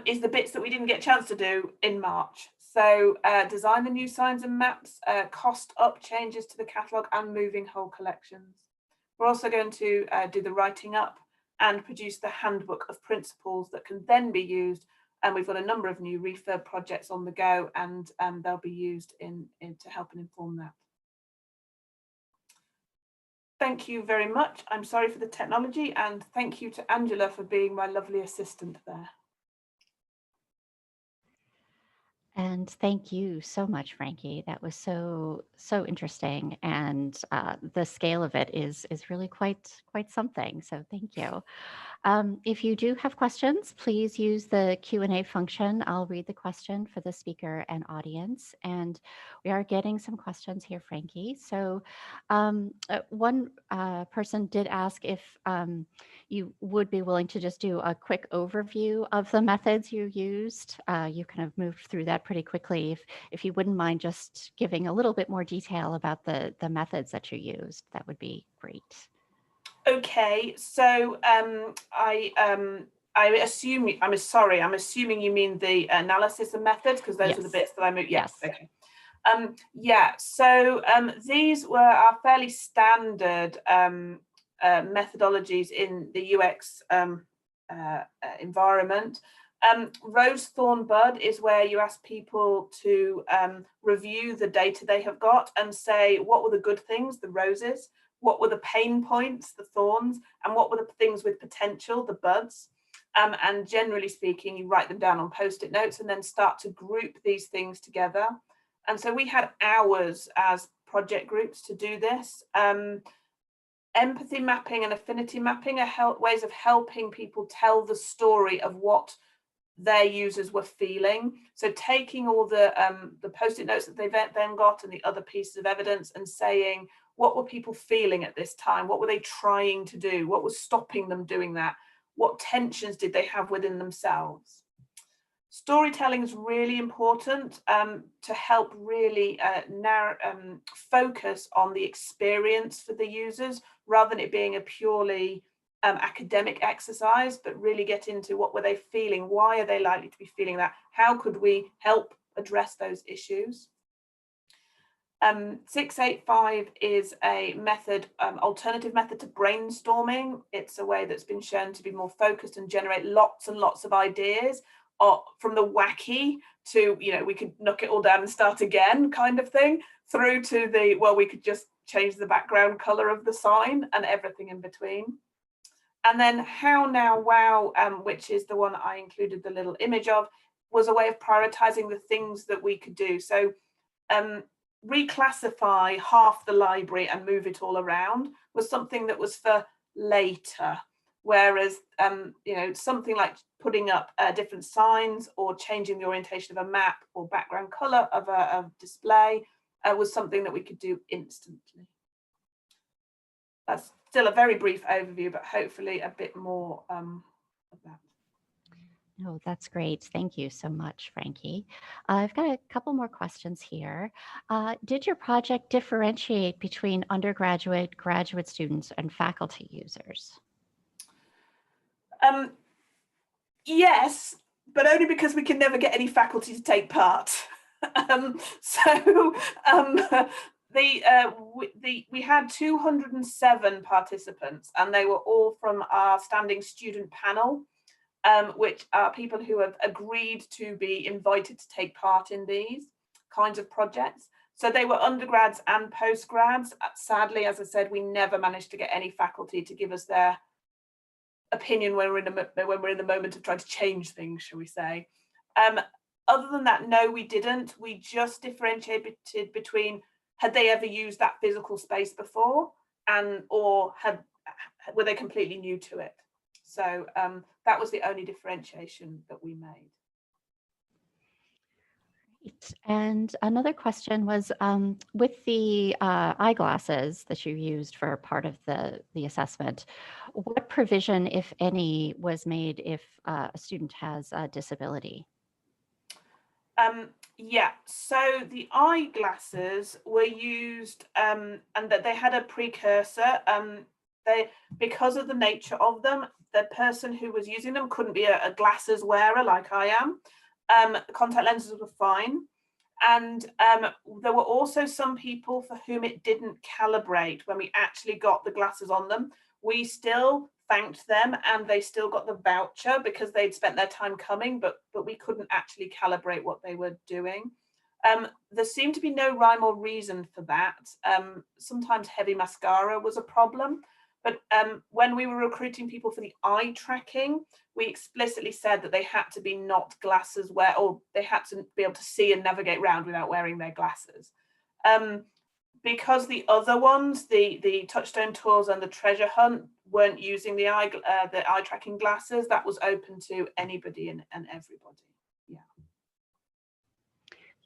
is the bits that we didn't get a chance to do in March. So design the new signs and maps, cost up changes to the catalogue and moving whole collections. We're also going to do the writing up and produce the handbook of principles that can then be used. And we've got a number of new refurb projects on the go, and they'll be used to help and inform that. Thank you very much. I'm sorry for the technology, and thank you to Angela for being my lovely assistant there. And thank you so much, Frankie. That was so interesting, and the scale of it is really quite something. So thank you. If you do have questions, please use the Q&A function. I'll read the question for the speaker and audience. And we are getting some questions here, Frankie. So one person did ask if you would be willing to just do a quick overview of the methods you used. You kind of moved through that pretty quickly. If you wouldn't mind just giving a little bit more detail about the methods that you used, that would be great. Okay, so I assume, I'm assuming you mean the analysis and methods, because those are the bits that I moved. Yes. Okay. Yeah, so these were our fairly standard methodologies in the UX environment. Rose, thorn, bud is where you ask people to review the data they have got and say, what were the good things, the roses? What were the pain points, the thorns, and what were the things with potential, the buds? And generally speaking, you write them down on Post-it notes and then start to group these things together. And so we had hours as project groups to do this. Empathy mapping and affinity mapping are ways of helping people tell the story of what their users were feeling. So taking all the Post-it notes that they've then got and the other pieces of evidence and saying, what were people feeling at this time? What were they trying to do? What was stopping them doing that? What tensions did they have within themselves? Storytelling is really important to help really focus on the experience for the users, rather than it being a purely academic exercise, but really get into what were they feeling? Why are they likely to be feeling that? How could we help address those issues? 685 is a method, alternative method to brainstorming. It's a way that's been shown to be more focused and generate lots and lots of ideas, from the wacky to, you know, we could knock it all down and start again kind of thing, through to the, well, we could just change the background color of the sign and everything in between. And then How, Now, Wow, which is the one I included the little image of, was a way of prioritizing the things that we could do. So reclassify half the library and move it all around was something that was for later, whereas you know, something like putting up different signs or changing the orientation of a map or background color of a display was something that we could do instantly. That's still a very brief overview, but hopefully a bit more of that. No, that's great. Thank you so much, Frankie. I've got a couple more questions here. Did your project differentiate between undergraduate, graduate students, and faculty users? Yes, but only because we can never get any faculty to take part. We had 207 participants, and they were all from our standing student panel, which are people who have agreed to be invited to take part in these kinds of projects. So they were undergrads and postgrads. Sadly, as I said, we never managed to get any faculty to give us their opinion when we're in the moment of trying to change things, shall we say. Other than that, no, we didn't. We just differentiated between, had they ever used that physical space before, or were they completely new to it? So that was the only differentiation that we made. Great. And another question was, with the eyeglasses that you used for part of the assessment, what provision, if any, was made if a student has a disability? Yeah, so the eyeglasses were used, and that they had a precursor. Because of the nature of them, the person who was using them couldn't be a glasses wearer like I am. Contact lenses were fine. And there were also some people for whom it didn't calibrate when we actually got the glasses on them. We still thanked them and they still got the voucher because they'd spent their time coming, but we couldn't actually calibrate what they were doing. There seemed to be no rhyme or reason for that. Sometimes heavy mascara was a problem, but when we were recruiting people for the eye tracking, we explicitly said that they had to be not glasses or they had to be able to see and navigate around without wearing their glasses. Because the other ones, the touchstone tours and the treasure hunt, weren't using the eye tracking glasses, that was open to anybody and everybody. Yeah.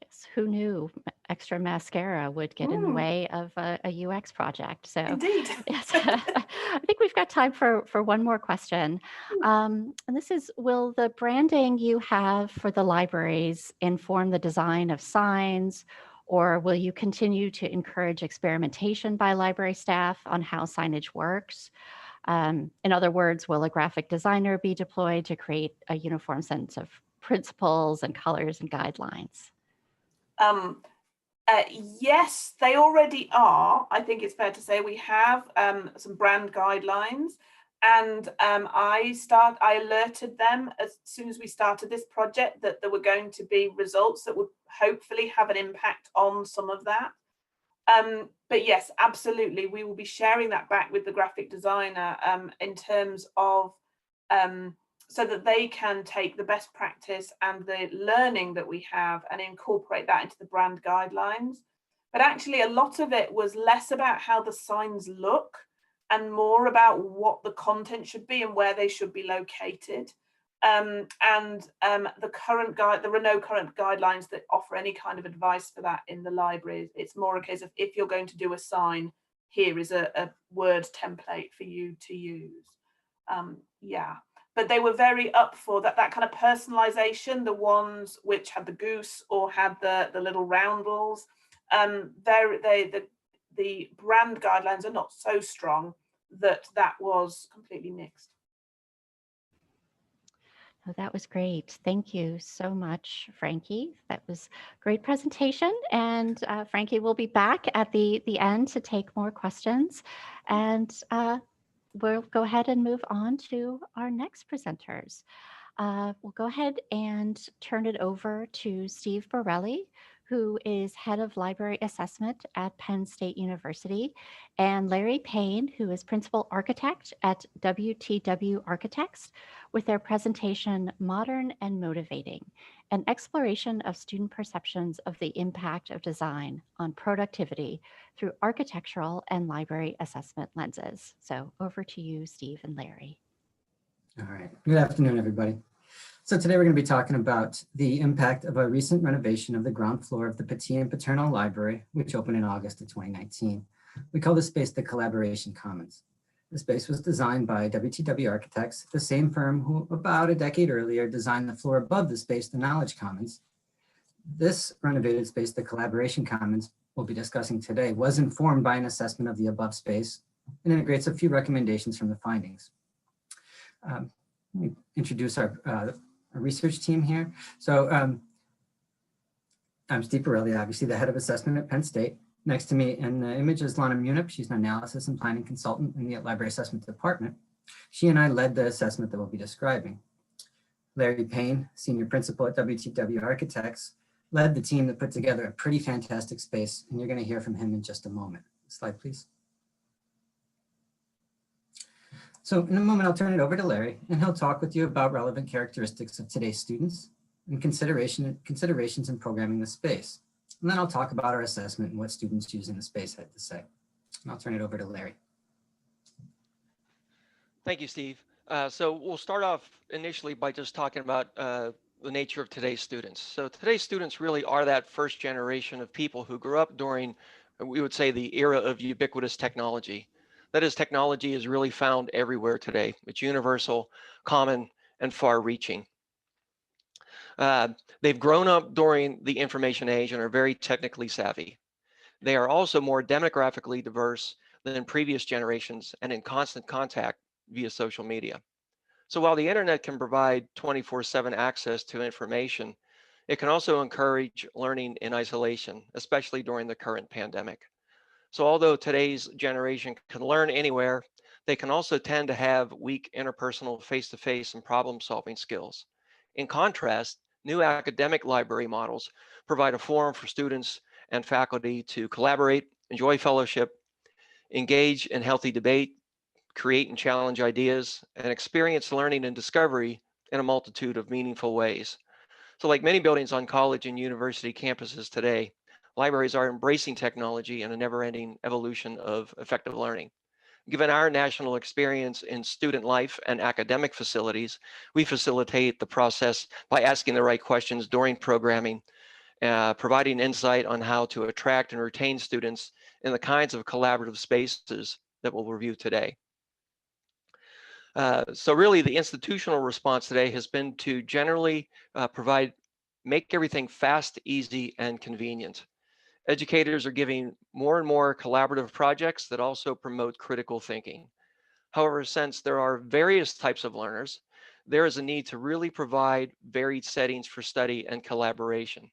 Yes, who knew extra mascara would get in the way of a UX project? So, Indeed. yes, I think we've got time for one more question. And this is, will the branding you have for the libraries inform the design of signs, or will you continue to encourage experimentation by library staff on how signage works? In other words, will a graphic designer be deployed to create a uniform sense of principles and colors and guidelines? Yes, they already are. I think it's fair to say we have some brand guidelines, and I alerted them as soon as we started this project that there were going to be results that would hopefully have an impact on some of that. But yes, absolutely, we will be sharing that back with the graphic designer in terms of so that they can take the best practice and the learning that we have and incorporate that into the brand guidelines. But actually, a lot of it was less about how the signs look and more about what the content should be and where they should be located. The there are no current guidelines that offer any kind of advice for that in the libraries. It's more a case of, if you're going to do a sign, here is a word template for you to use. Yeah. But they were very up for that kind of personalization, the ones which had the goose or had the little roundels. The brand guidelines are not so strong that was completely nixed. Oh, that was great. Thank you so much, Frankie. That was a great presentation. And Frankie will be back at the end to take more questions. And we'll go ahead and move on to our next presenters. We'll go ahead and turn it over to Steve Borrelli, who is head of library assessment at Penn State University, and Larry Payne, who is principal architect at WTW Architects, with their presentation, Modern and Motivating, an exploration of student perceptions of the impact of design on productivity through architectural and library assessment lenses. So over to you, Steve and Larry. All right, good afternoon, everybody. So today we're going to be talking about the impact of a recent renovation of the ground floor of the Petit and Paternal Library, which opened in August of 2019. We call this space the Collaboration Commons. The space was designed by WTW Architects, the same firm who about a decade earlier designed the floor above the space, the Knowledge Commons. This renovated space, the Collaboration Commons, we'll be discussing today, was informed by an assessment of the above space and integrates a few recommendations from the findings. Let me introduce our research team here. So I'm Steve Borrelli, obviously the head of assessment at Penn State. Next to me in the image is Lana Munipp. She's an analysis and planning consultant in the library assessment department. She and I led the assessment that we'll be describing. Larry Payne, senior principal at WTW Architects, led the team that put together a pretty fantastic space, and you're going to hear from him in just a moment. Slide, please. So in a moment, I'll turn it over to Larry, and he'll talk with you about relevant characteristics of today's students and considerations in programming the space. And then I'll talk about our assessment and what students using the space had to say. And I'll turn it over to Larry. Thank you, Steve. So we'll start off initially by just talking about the nature of today's students. So today's students really are that first generation of people who grew up during, we would say, the era of ubiquitous technology. That is, technology is really found everywhere today. It's universal, common, and far-reaching. They've grown up during the information age and are very technically savvy. They are also more demographically diverse than previous generations and in constant contact via social media. So while the internet can provide 24/7 access to information, it can also encourage learning in isolation, especially during the current pandemic. So although today's generation can learn anywhere, they can also tend to have weak interpersonal face-to-face and problem-solving skills. In contrast, new academic library models provide a forum for students and faculty to collaborate, enjoy fellowship, engage in healthy debate, create and challenge ideas, and experience learning and discovery in a multitude of meaningful ways. So like many buildings on college and university campuses today, libraries are embracing technology and a never-ending evolution of effective learning. Given our national experience in student life and academic facilities, we facilitate the process by asking the right questions during programming, providing insight on how to attract and retain students in the kinds of collaborative spaces that we'll review today. So really the institutional response today has been to generally make everything fast, easy, and convenient. Educators are giving more and more collaborative projects that also promote critical thinking. However, since there are various types of learners, there is a need to really provide varied settings for study and collaboration.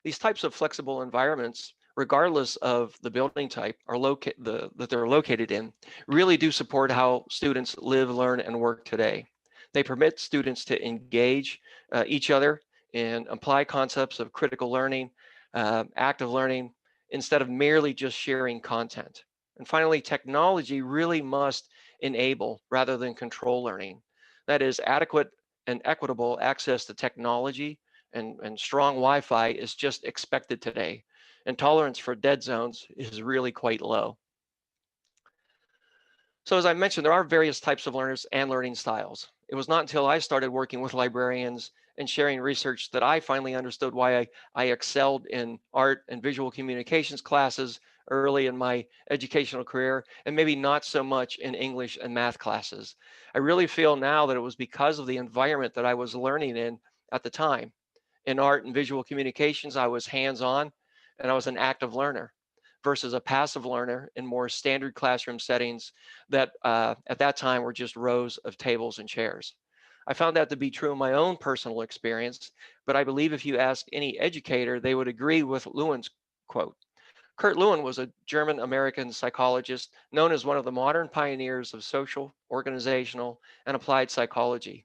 These types of flexible environments, regardless of the building type that they're located in, really do support how students live, learn, and work today. They permit students to engage each other and apply concepts of critical learning, active learning, instead of merely just sharing content. And finally, technology really must enable rather than control learning. That is, adequate and equitable access to technology and strong Wi-Fi is just expected today, and tolerance for dead zones is really quite low. So as I mentioned, there are various types of learners and learning styles. It was not until I started working with librarians and sharing research that I finally understood why I excelled in art and visual communications classes early in my educational career, and maybe not so much in English and math classes. I really feel now that it was because of the environment that I was learning in at the time. In art and visual communications, I was hands-on and I was an active learner versus a passive learner in more standard classroom settings that at that time were just rows of tables and chairs. I found that to be true in my own personal experience, but I believe if you ask any educator, they would agree with Lewin's quote. Kurt Lewin was a German-American psychologist known as one of the modern pioneers of social, organizational, and applied psychology.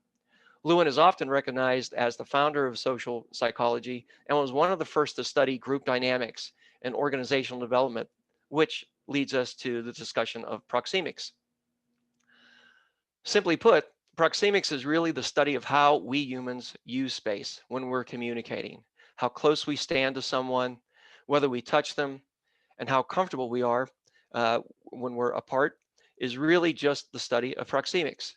Lewin is often recognized as the founder of social psychology and was one of the first to study group dynamics and organizational development, which leads us to the discussion of proxemics. Simply put, proxemics is really the study of how we humans use space when we're communicating, how close we stand to someone, whether we touch them, and how comfortable we are when we're apart is really just the study of proxemics.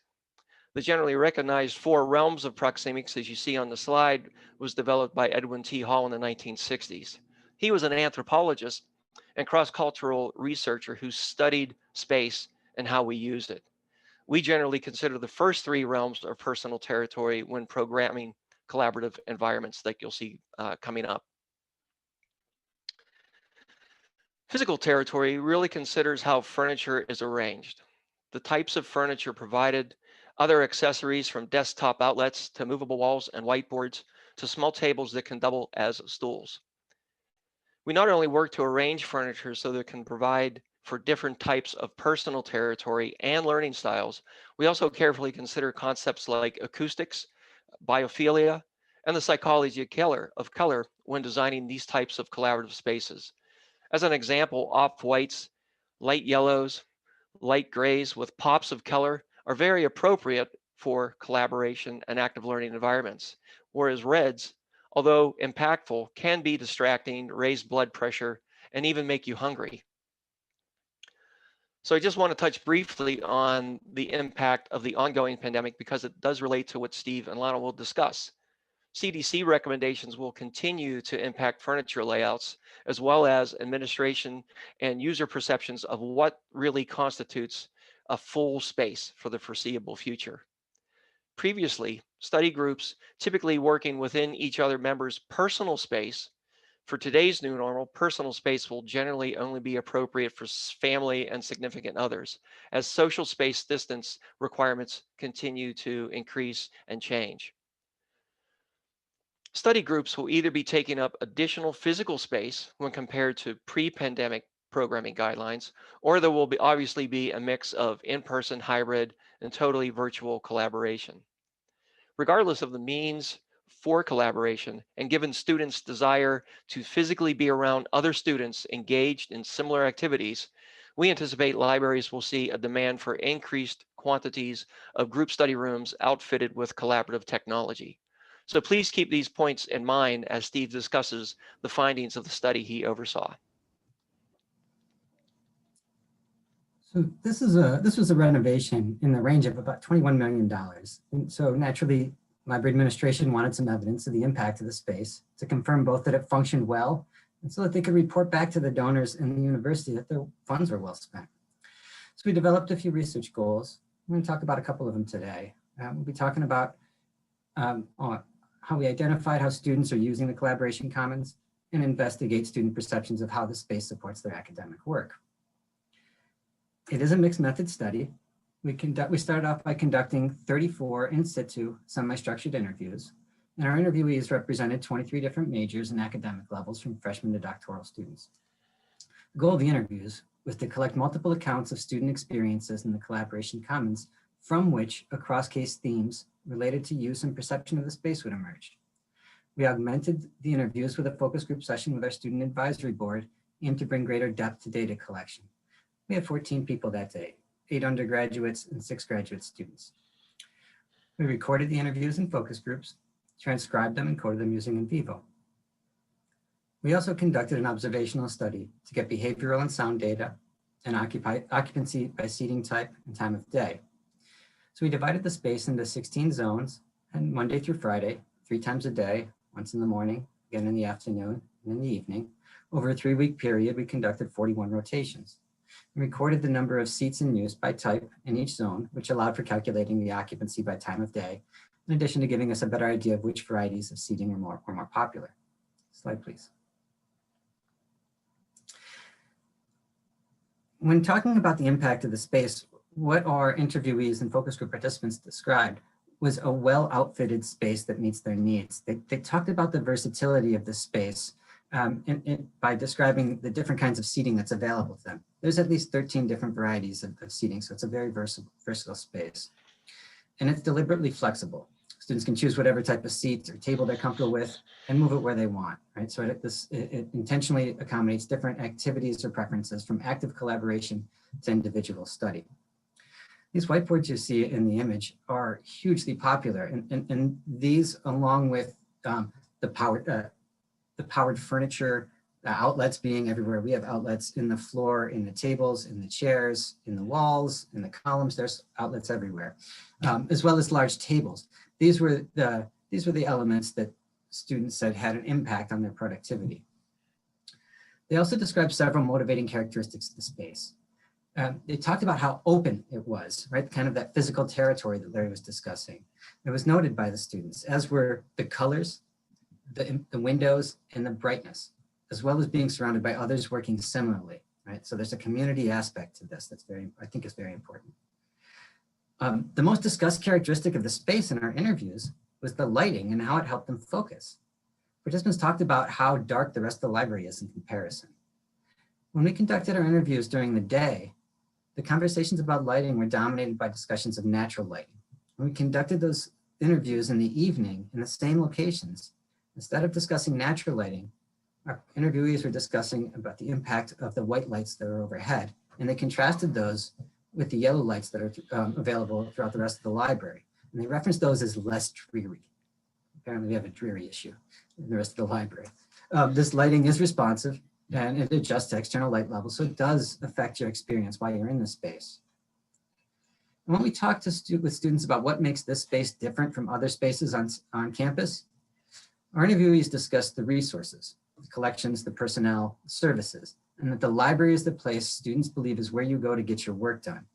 The generally recognized four realms of proxemics, as you see on the slide, was developed by Edwin T. Hall in the 1960s. He was an anthropologist and cross-cultural researcher who studied space and how we use it. We generally consider the first three realms of personal territory when programming collaborative environments that you'll see coming up. Physical territory really considers how furniture is arranged, the types of furniture provided, other accessories from desktop outlets to movable walls and whiteboards to small tables that can double as stools. We not only work to arrange furniture so that it can provide for different types of personal territory and learning styles, we also carefully consider concepts like acoustics, biophilia, and the psychology of color when designing these types of collaborative spaces. As an example, off-whites, light yellows, light grays with pops of color are very appropriate for collaboration and active learning environments, whereas reds, although impactful, can be distracting, raise blood pressure, and even make you hungry. So I just want to touch briefly on the impact of the ongoing pandemic because it does relate to what Steve and Lana will discuss. CDC recommendations will continue to impact furniture layouts, as well as administration and user perceptions of what really constitutes a full space for the foreseeable future. Previously, study groups typically working within each other members' personal space. For today's new normal, personal space will generally only be appropriate for family and significant others, as social space distance requirements continue to increase and change. Study groups will either be taking up additional physical space when compared to pre-pandemic programming guidelines, or there will obviously be a mix of in-person, hybrid, and totally virtual collaboration. Regardless of the means for collaboration, and given students' desire to physically be around other students engaged in similar activities, we anticipate libraries will see a demand for increased quantities of group study rooms outfitted with collaborative technology. So please keep these points in mind as Steve discusses the findings of the study he oversaw. So this was a renovation in the range of about $21 million. And so naturally, library administration wanted some evidence of the impact of the space to confirm both that it functioned well and so that they could report back to the donors and the university that their funds were well spent. So we developed a few research goals. I'm going to talk about a couple of them today. We'll be talking about how we identified how students are using the Collaboration Commons and investigate student perceptions of how the space supports their academic work. It is a mixed method study. We started off by conducting 34 in situ semi-structured interviews, and our interviewees represented 23 different majors and academic levels from freshmen to doctoral students. The goal of the interviews was to collect multiple accounts of student experiences in the Collaboration Commons from which across-case themes related to use and perception of the space would emerge. We augmented the interviews with a focus group session with our student advisory board aimed to bring greater depth to data collection. We had 14 people that day, 8 undergraduates and 6 graduate students. We recorded the interviews in focus groups, transcribed them and coded them using in vivo. We also conducted an observational study to get behavioral and sound data and occupancy by seating type and time of day. So we divided the space into 16 zones, and Monday through Friday, 3 times a day, once in the morning, again in the afternoon, and in the evening. Over a 3-week period, we conducted 41 rotations. We recorded the number of seats in use by type in each zone, which allowed for calculating the occupancy by time of day, in addition to giving us a better idea of which varieties of seating were more popular. Slide, please. When talking about the impact of the space, what our interviewees and focus group participants described was a well-outfitted space that meets their needs. They talked about the versatility of the space by describing the different kinds of seating that's available to them. There's at least 13 different varieties of seating, so it's a very versatile space. And it's deliberately flexible. Students can choose whatever type of seat or table they're comfortable with and move it where they want, right? So it intentionally accommodates different activities or preferences from active collaboration to individual study. These whiteboards you see in the image are hugely popular, and these, along with the powered furniture, the outlets being everywhere. We have outlets in the floor, in the tables, in the chairs, in the walls, in the columns. There's outlets everywhere, as well as large tables. These were the elements that students said had an impact on their productivity. They also described several motivating characteristics of the space. They talked about how open it was, right? Kind of that physical territory that Larry was discussing. It was noted by the students, as were the colors, the windows, and the brightness, as well as being surrounded by others working similarly, right? So there's a community aspect to this that's I think is very important. The most discussed characteristic of the space in our interviews was the lighting and how it helped them focus. Participants talked about how dark the rest of the library is in comparison. When we conducted our interviews during the day, the conversations about lighting were dominated by discussions of natural lighting. When we conducted those interviews in the evening in the same locations, instead of discussing natural lighting, our interviewees were discussing about the impact of the white lights that are overhead, and they contrasted those with the yellow lights that are available throughout the rest of the library. And they referenced those as less dreary. Apparently we have a dreary issue in the rest of the library. This lighting is responsive and it adjusts to external light levels, so it does affect your experience while you're in the space. And when we talk with students about what makes this space different from other spaces on campus, our interviewees discussed the resources, the collections, the personnel, the services, and that the library is the place students believe is where you go to get your work done.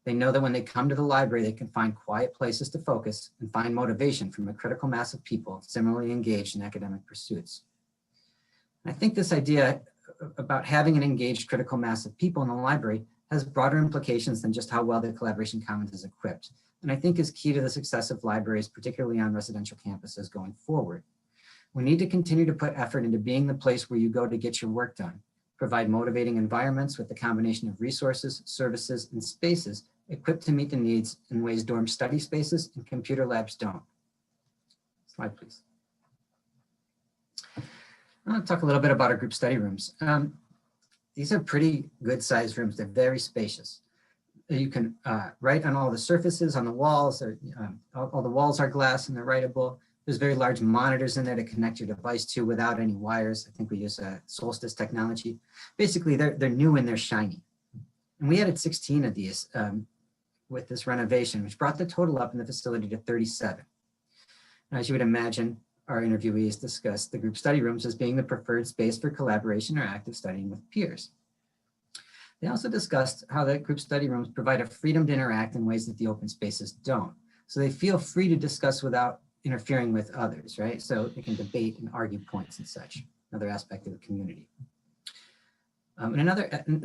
They know that when they come to the library, they can find quiet places to focus and find motivation from a critical mass of people similarly engaged in academic pursuits. And I think this idea about having an engaged critical mass of people in the library has broader implications than just how well the Collaboration Commons is equipped, and I think is key to the success of libraries, particularly on residential campuses going forward. We need to continue to put effort into being the place where you go to get your work done, provide motivating environments with the combination of resources, services, and spaces equipped to meet the needs in ways dorm study spaces and computer labs don't. Slide, please. I'll talk a little bit about our group study rooms. These are pretty good sized rooms. They're very spacious. You can write on all the surfaces on the walls. All the walls are glass and they're writable. There's very large monitors in there to connect your device to without any wires. I think we use Solstice technology. Basically, they're new and they're shiny. And we added 16 of these with this renovation, which brought the total up in the facility to 37. Now, as you would imagine, our interviewees discussed the group study rooms as being the preferred space for collaboration or active studying with peers. They also discussed how the group study rooms provide a freedom to interact in ways that the open spaces don't. So they feel free to discuss without interfering with others, right? So they can debate and argue points and such, another aspect of the community.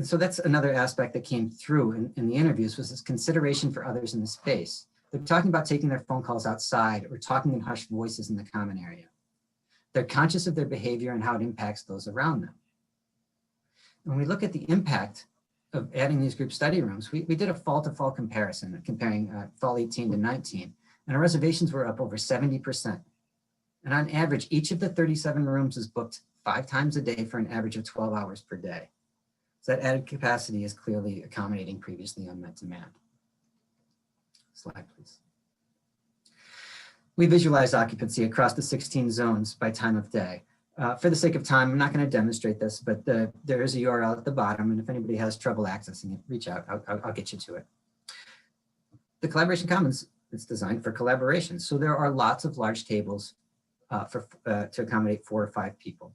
So that's another aspect that came through in the interviews was this consideration for others in the space. They're talking about taking their phone calls outside or talking in hushed voices in the common area. They're conscious of their behavior and how it impacts those around them. When we look at the impact of adding these group study rooms, we did a fall to fall comparison, comparing fall 18 to 19, and our reservations were up over 70%. And on average, each of the 37 rooms is booked 5 times a day for an average of 12 hours per day. So that added capacity is clearly accommodating previously unmet demand. Slide, please. We visualized occupancy across the 16 zones by time of day. For the sake of time, I'm not going to demonstrate this, but there is a URL at the bottom, and if anybody has trouble accessing it, reach out. I'll get you to it. The Collaboration Commons is designed for collaboration, so there are lots of large tables to accommodate 4 or 5 people.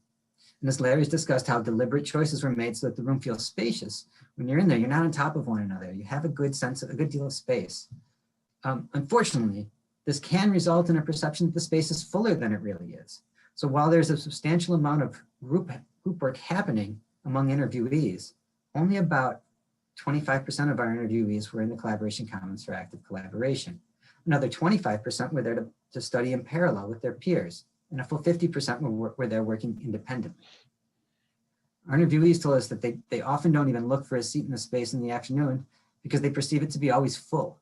And as Larry's discussed, how deliberate choices were made so that the room feels spacious. When you're in there, you're not on top of one another. You have a good deal of space. Unfortunately, this can result in a perception that the space is fuller than it really is. So while there's a substantial amount of group work happening among interviewees, only about 25% of our interviewees were in the Collaboration Commons for active collaboration. Another 25% were there to study in parallel with their peers, and a full 50% were there working independently. Our interviewees told us that they often don't even look for a seat in the space in the afternoon because they perceive it to be always full.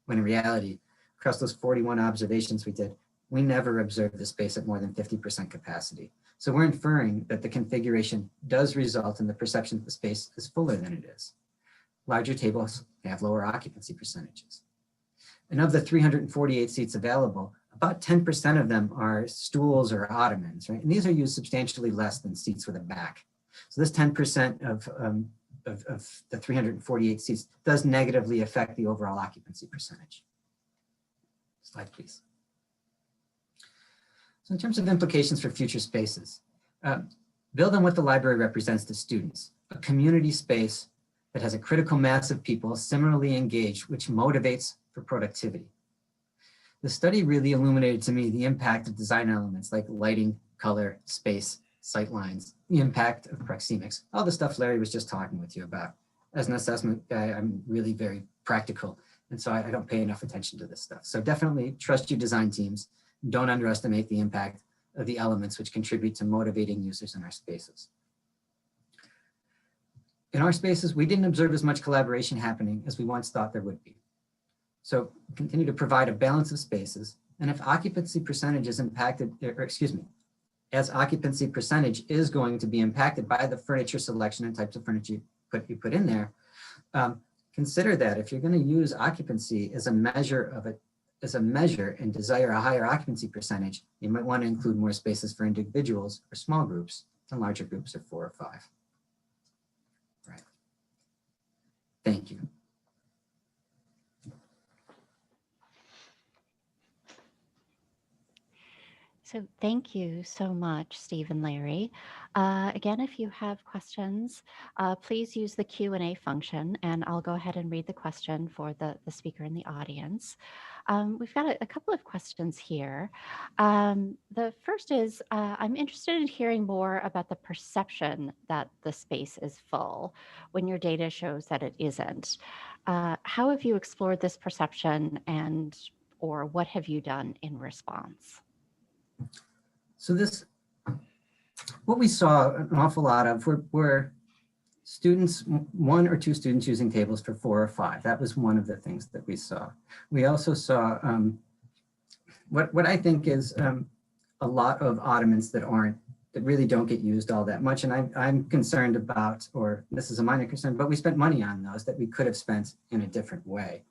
When in reality, across those 41 observations we did, we never observed the space at more than 50% capacity. So we're inferring that the configuration does result in the perception that the space is fuller than it is. Larger tables have lower occupancy percentages. And of the 348 seats available, about 10% of them are stools or ottomans, right? And these are used substantially less than seats with a back. So this 10% of the 348 seats does negatively affect the overall occupancy percentage. Slide, please. So in terms of implications for future spaces, build on what the library represents to students, a community space that has a critical mass of people similarly engaged, which motivates for productivity. The study really illuminated to me the impact of design elements like lighting, color, space, sight lines, the impact of proxemics, all the stuff Larry was just talking with you about. As an assessment guy, I'm really very practical, and so I don't pay enough attention to this stuff. So definitely trust your design teams. Don't underestimate the impact of the elements which contribute to motivating users in our spaces. In our spaces, we didn't observe as much collaboration happening as we once thought there would be. So continue to provide a balance of spaces. And if occupancy percentage is impacted, as occupancy percentage is going to be impacted by the furniture selection and types of furniture you put in there, consider that if you're going to use occupancy as a measure and desire a higher occupancy percentage, you might want to include more spaces for individuals or small groups than larger groups of 4 or 5. Right. Thank you. So thank you so much, Steve and Larry. Again, if you have questions, please use the Q&A function, and I'll go ahead and read the question for the speaker in the audience. We've got a couple of questions here. The first is, I'm interested in hearing more about the perception that the space is full when your data shows that it isn't. How have you explored this perception, or what have you done in response? So what we saw an awful lot of were students, 1 or 2 students using tables for 4 or 5. That was one of the things that we saw. We also saw what I think is a lot of ottomans that that really don't get used all that much. And I'm concerned about, or this is a minor concern, but we spent money on those that we could have spent in a different way.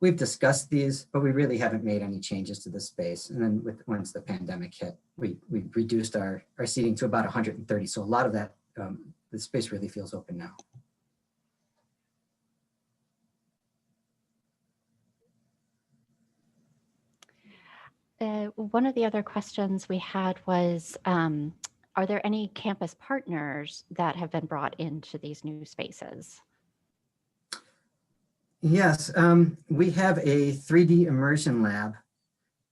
We've discussed these, but we really haven't made any changes to the space. And then once the pandemic hit, we reduced our seating to about 130. So a lot of that, the space really feels open now. One of the other questions we had was, are there any campus partners that have been brought into these new spaces? Yes, we have a 3D immersion lab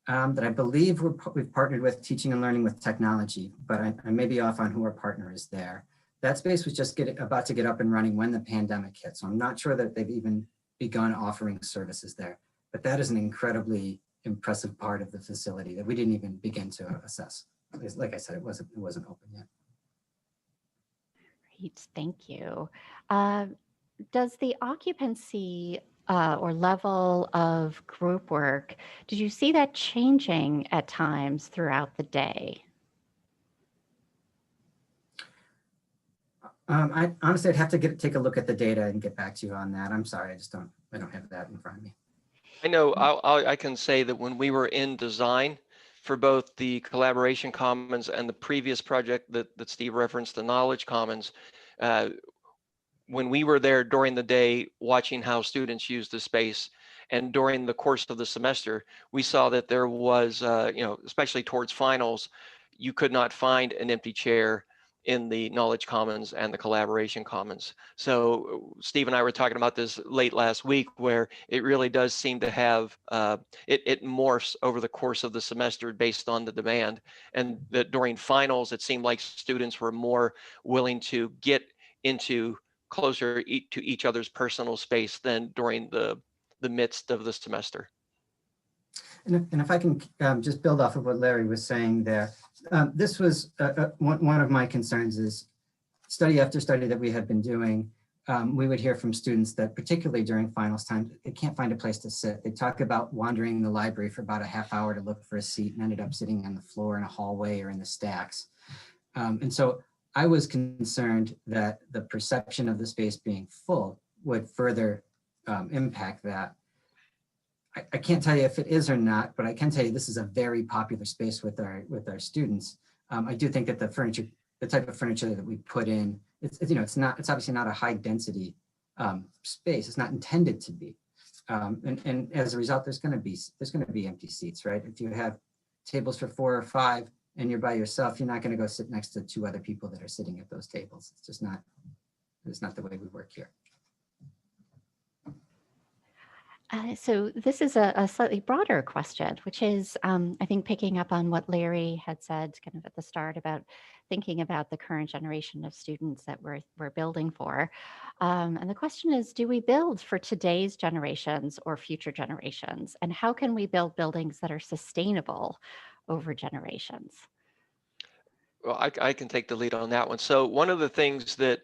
that I believe we've partnered with Teaching and Learning with Technology, but I may be off on who our partner is there. That space was just about to get up and running when the pandemic hit, so I'm not sure that they've even begun offering services there. But that is an incredibly impressive part of the facility that we didn't even begin to assess. Like I said, it wasn't open yet. Great, thank you. Does the occupancy or level of group work, did you see that changing at times throughout the day? I honestly, I'd have to take a look at the data and get back to you on that. I'm sorry, I don't have that in front of me. I know I can say that when we were in design for both the collaboration commons and the previous project that Steve referenced, the knowledge commons, when we were there during the day watching how students use the space, and during the course of the semester, we saw that there was, especially towards finals, you could not find an empty chair in the knowledge commons and the collaboration commons. So Steve and I were talking about this late last week, where it really does seem to have, it morphs over the course of the semester based on the demand. And that during finals, it seemed like students were more willing to get into closer to each other's personal space than during the midst of the semester. And if I can just build off of what Larry was saying there, this was one of my concerns is study after study that we had been doing. We would hear from students that particularly during finals time, they can't find a place to sit. They talk about wandering the library for about a half hour to look for a seat and ended up sitting on the floor in a hallway or in the stacks. And so I was concerned that the perception of the space being full would further impact that. I can't tell you if it is or not, but I can tell you this is a very popular space with our students. I do think that the type of furniture that we put in, it's obviously not a high density space. It's not intended to be, and as a result, there's going to be empty seats, right? If you have tables for 4 or 5 and you're by yourself, you're not going to go sit next to 2 other people that are sitting at those tables. It's just not. It's not the way we work here. So this is a slightly broader question, which is, I think, picking up on what Larry had said kind of at the start about thinking about the current generation of students that we're building for. And the question is, do we build for today's generations or future generations? And how can we build buildings that are sustainable over generations? Well, I can take the lead on that one. So one of the things that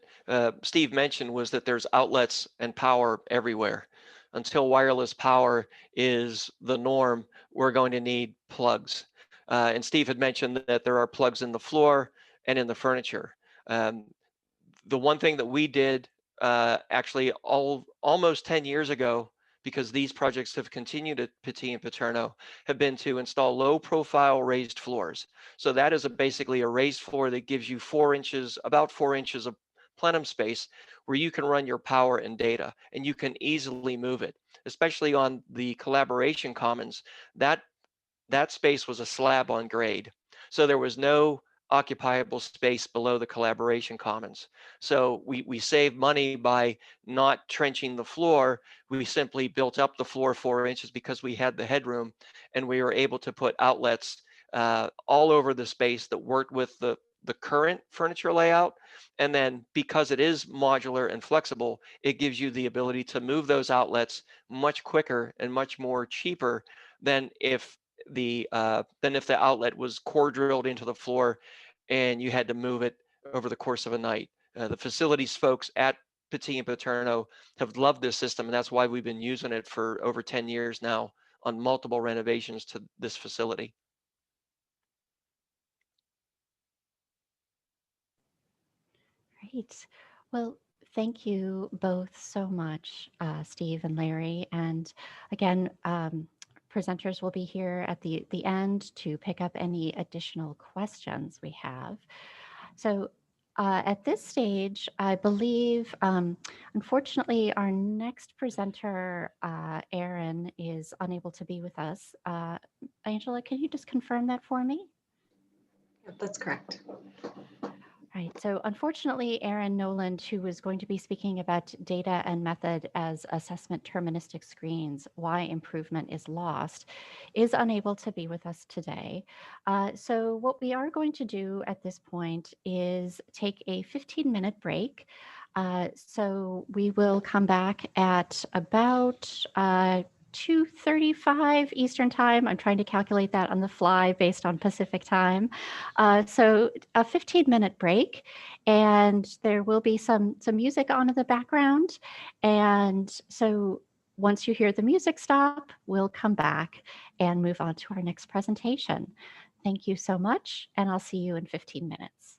Steve mentioned was that there's outlets and power everywhere. Until wireless power is the norm, we're going to need plugs. And Steve had mentioned that there are plugs in the floor and in the furniture. The one thing that we did actually almost 10 years ago, because these projects have continued at Beatty and Paterno, have been to install low profile raised floors. So that is basically a raised floor that gives you about 4 inches of plenum space where you can run your power and data, and you can easily move it, especially on the collaboration commons. That space was a slab on grade. So there was no occupiable space below the collaboration commons. So we saved money by not trenching the floor. We simply built up the floor 4 inches because we had the headroom, and we were able to put outlets all over the space that worked with the current furniture layout. And then because it is modular and flexible, it gives you the ability to move those outlets much quicker and much more cheaper than if the outlet was core drilled into the floor and you had to move it over the course of a night. The facilities folks at Beatty and Paterno have loved this system, and that's why we've been using it for over 10 years now on multiple renovations to this facility. Great. Well, thank you both so much, Steve and Larry. And again, presenters will be here at the end to pick up any additional questions we have. So at this stage, I believe, unfortunately, our next presenter, Aaron, is unable to be with us. Angela, can you just confirm that for me? Yep, that's correct. Right. So unfortunately, Aaron Noland, who was going to be speaking about data and method as assessment deterministic screens, why improvement is lost, is unable to be with us today. So what we are going to do at this point is take a 15-minute break. So we will come back at about 2:35 Eastern time. I'm trying to calculate that on the fly based on Pacific time. So a 15-minute break, and there will be some music on in the background. And so once you hear the music stop, we'll come back and move on to our next presentation. Thank you so much, and I'll see you in 15 minutes.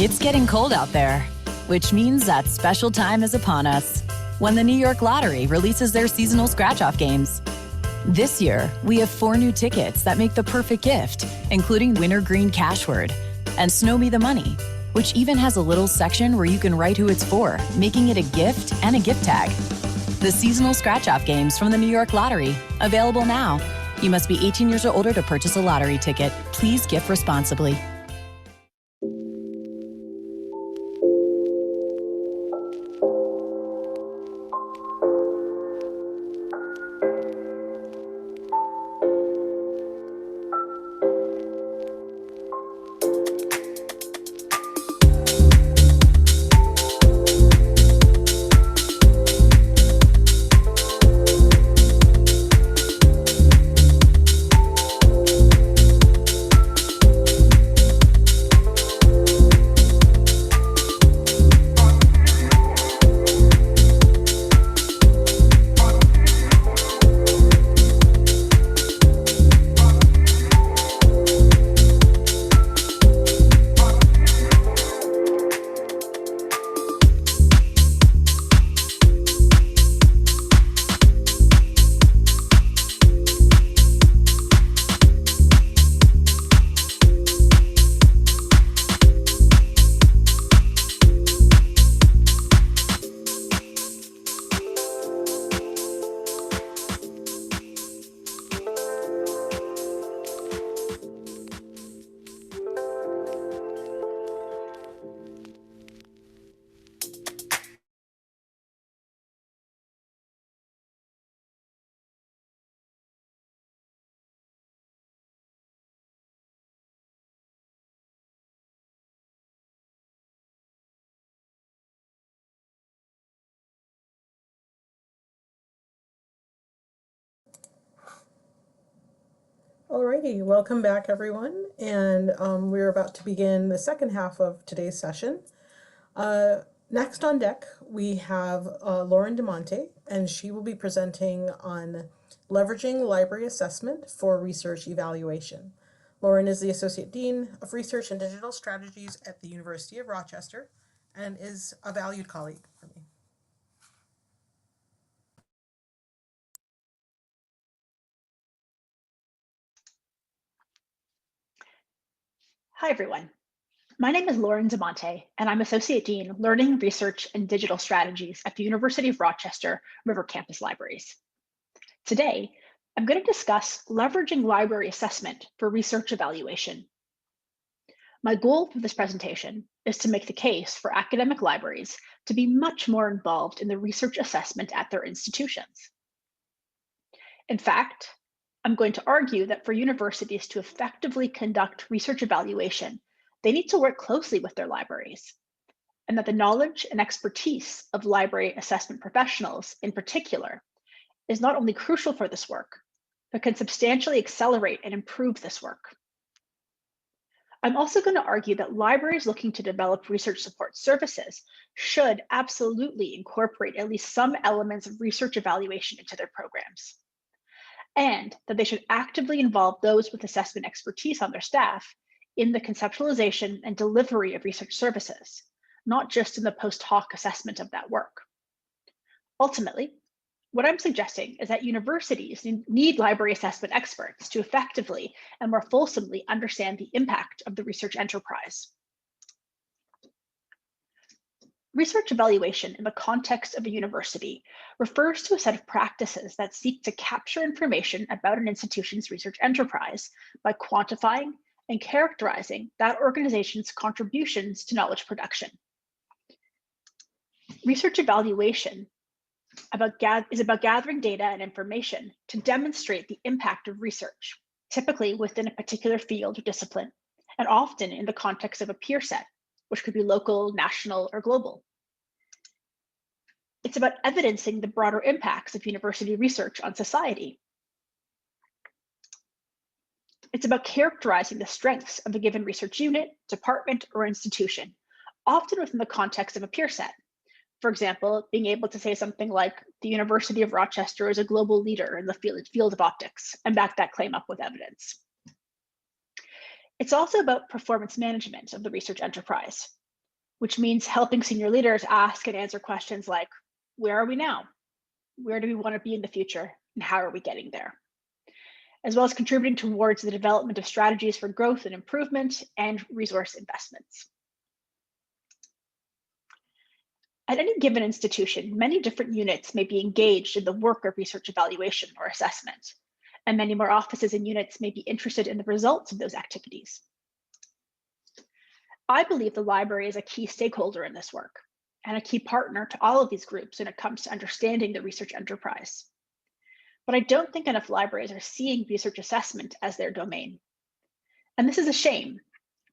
It's getting cold out there, which means that special time is upon us when the New York Lottery releases their seasonal scratch-off games. This year, we have 4 new tickets that make the perfect gift, including Winter Green Cashword and Snow Me the Money, which even has a little section where you can write who it's for, making it a gift and a gift tag. The seasonal scratch-off games from the New York Lottery, available now. You must be 18 years or older to purchase a lottery ticket. Please gift responsibly. Alrighty, welcome back everyone, and we're about to begin the second half of today's session. Next on deck we have Lauren DeMonte, and she will be presenting on leveraging library assessment for research evaluation. Lauren is the Associate Dean of Research and Digital Strategies at the University of Rochester and is a valued colleague for me. Hi, everyone. My name is Lauren DeMonte, and I'm Associate Dean, Learning, Research, and Digital Strategies at the University of Rochester River Campus Libraries. Today, I'm going to discuss leveraging library assessment for research evaluation. My goal for this presentation is to make the case for academic libraries to be much more involved in the research assessment at their institutions. In fact, I'm going to argue that for universities to effectively conduct research evaluation, they need to work closely with their libraries, and that the knowledge and expertise of library assessment professionals in particular is not only crucial for this work, but can substantially accelerate and improve this work. I'm also going to argue that libraries looking to develop research support services should absolutely incorporate at least some elements of research evaluation into their programs, and that they should actively involve those with assessment expertise on their staff in the conceptualization and delivery of research services, not just in the post hoc assessment of that work. Ultimately, what I'm suggesting is that universities need library assessment experts to effectively and more fulsomely understand the impact of the research enterprise. Research evaluation in the context of a university refers to a set of practices that seek to capture information about an institution's research enterprise by quantifying and characterizing that organization's contributions to knowledge production. Research evaluation is about gathering data and information to demonstrate the impact of research, typically within a particular field or discipline, and often in the context of a peer set, which could be local, national, or global. It's about evidencing the broader impacts of university research on society. It's about characterizing the strengths of a given research unit, department, or institution, often within the context of a peer set. For example, being able to say something like the University of Rochester is a global leader in the field of optics and back that claim up with evidence. It's also about performance management of the research enterprise, which means helping senior leaders ask and answer questions like, where are we now? Where do we want to be in the future? And how are we getting there? As well as contributing towards the development of strategies for growth and improvement and resource investments. At any given institution, many different units may be engaged in the work of research evaluation or assessment, and many more offices and units may be interested in the results of those activities. I believe the library is a key stakeholder in this work and a key partner to all of these groups when it comes to understanding the research enterprise. But I don't think enough libraries are seeing research assessment as their domain. And this is a shame,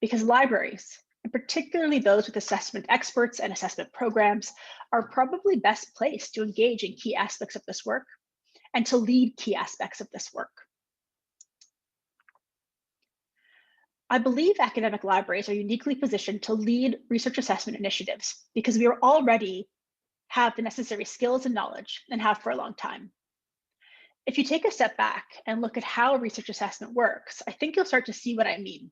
because libraries, and particularly those with assessment experts and assessment programs, are probably best placed to engage in key aspects of this work and to lead key aspects of this work. I believe academic libraries are uniquely positioned to lead research assessment initiatives because we already have the necessary skills and knowledge and have for a long time. If you take a step back and look at how research assessment works, I think you'll start to see what I mean.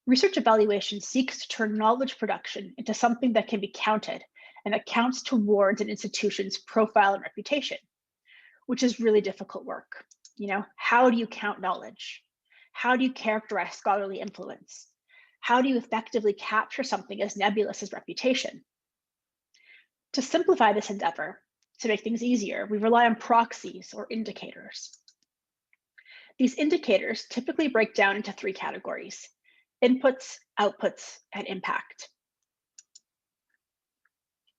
Research evaluation seeks to turn knowledge production into something that can be counted and that counts towards an institution's profile and reputation, which is really difficult work. You know, how do you count knowledge? How do you characterize scholarly influence? How do you effectively capture something as nebulous as reputation? To simplify this endeavor, to make things easier, we rely on proxies or indicators. These indicators typically break down into three categories: inputs, outputs, and impact.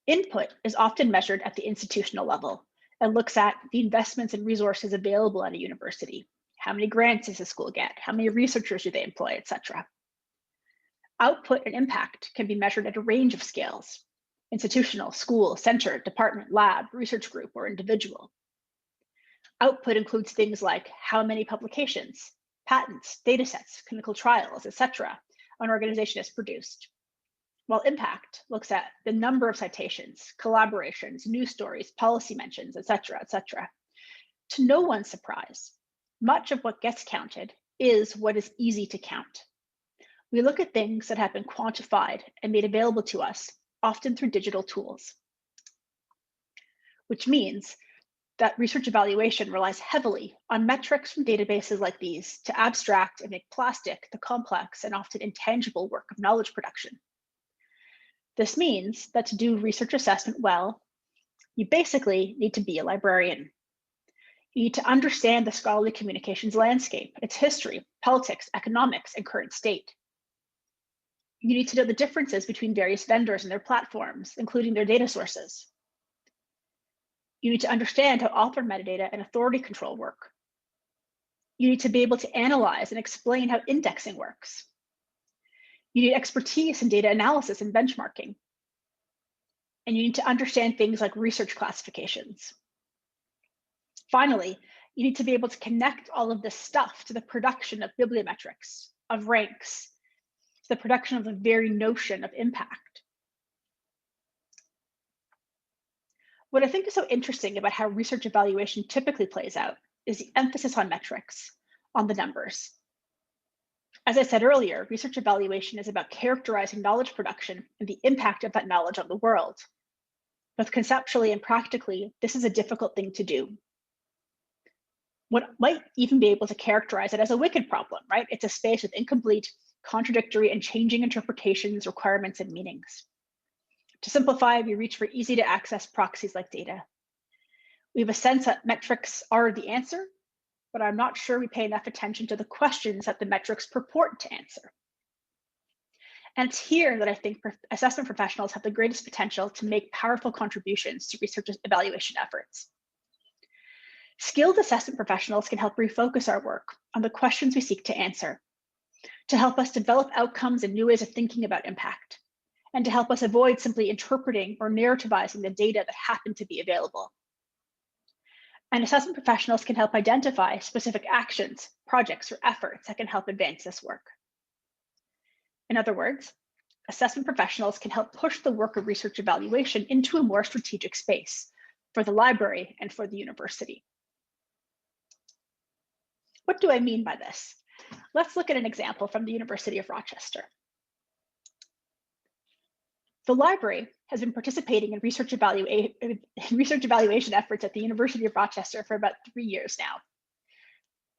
Input is often measured at the institutional level and looks at the investments and resources available at a university. How many grants does the school get? How many researchers do they employ, etc. Output and impact can be measured at a range of scales: institutional, school, center, department, lab, research group, or individual. Output includes things like how many publications, patents, data sets, clinical trials, etc. an organization has produced, while impact looks at the number of citations, collaborations, news stories, policy mentions, etc., etc. To no one's surprise, much of what gets counted is what is easy to count. We look at things that have been quantified and made available to us, often through digital tools, which means that research evaluation relies heavily on metrics from databases like these to abstract and make plastic the complex and often intangible work of knowledge production. This means that to do research assessment well, you basically need to be a librarian. You need to understand the scholarly communications landscape, its history, politics, economics, and current state. You need to know the differences between various vendors and their platforms, including their data sources. You need to understand how author metadata and authority control work. You need to be able to analyze and explain how indexing works. You need expertise in data analysis and benchmarking. And you need to understand things like research classifications. Finally, you need to be able to connect all of this stuff to the production of bibliometrics, of ranks, to the production of the very notion of impact. What I think is so interesting about how research evaluation typically plays out is the emphasis on metrics, on the numbers. As I said earlier, research evaluation is about characterizing knowledge production and the impact of that knowledge on the world. Both conceptually and practically, this is a difficult thing to do. One might even be able to characterize it as a wicked problem, right? It's a space with incomplete, contradictory, and changing interpretations, requirements, and meanings. To simplify, we reach for easy to access proxies like data. We have a sense that metrics are the answer, but I'm not sure we pay enough attention to the questions that the metrics purport to answer. And it's here that I think assessment professionals have the greatest potential to make powerful contributions to research evaluation efforts. Skilled assessment professionals can help refocus our work on the questions we seek to answer, to help us develop outcomes and new ways of thinking about impact, and to help us avoid simply interpreting or narrativizing the data that happen to be available. And assessment professionals can help identify specific actions, projects, or efforts that can help advance this work. In other words, assessment professionals can help push the work of research evaluation into a more strategic space for the library and for the university. What do I mean by this? Let's look at an example from the University of Rochester. The library has been participating in research evaluation efforts at the University of Rochester for about 3 years now.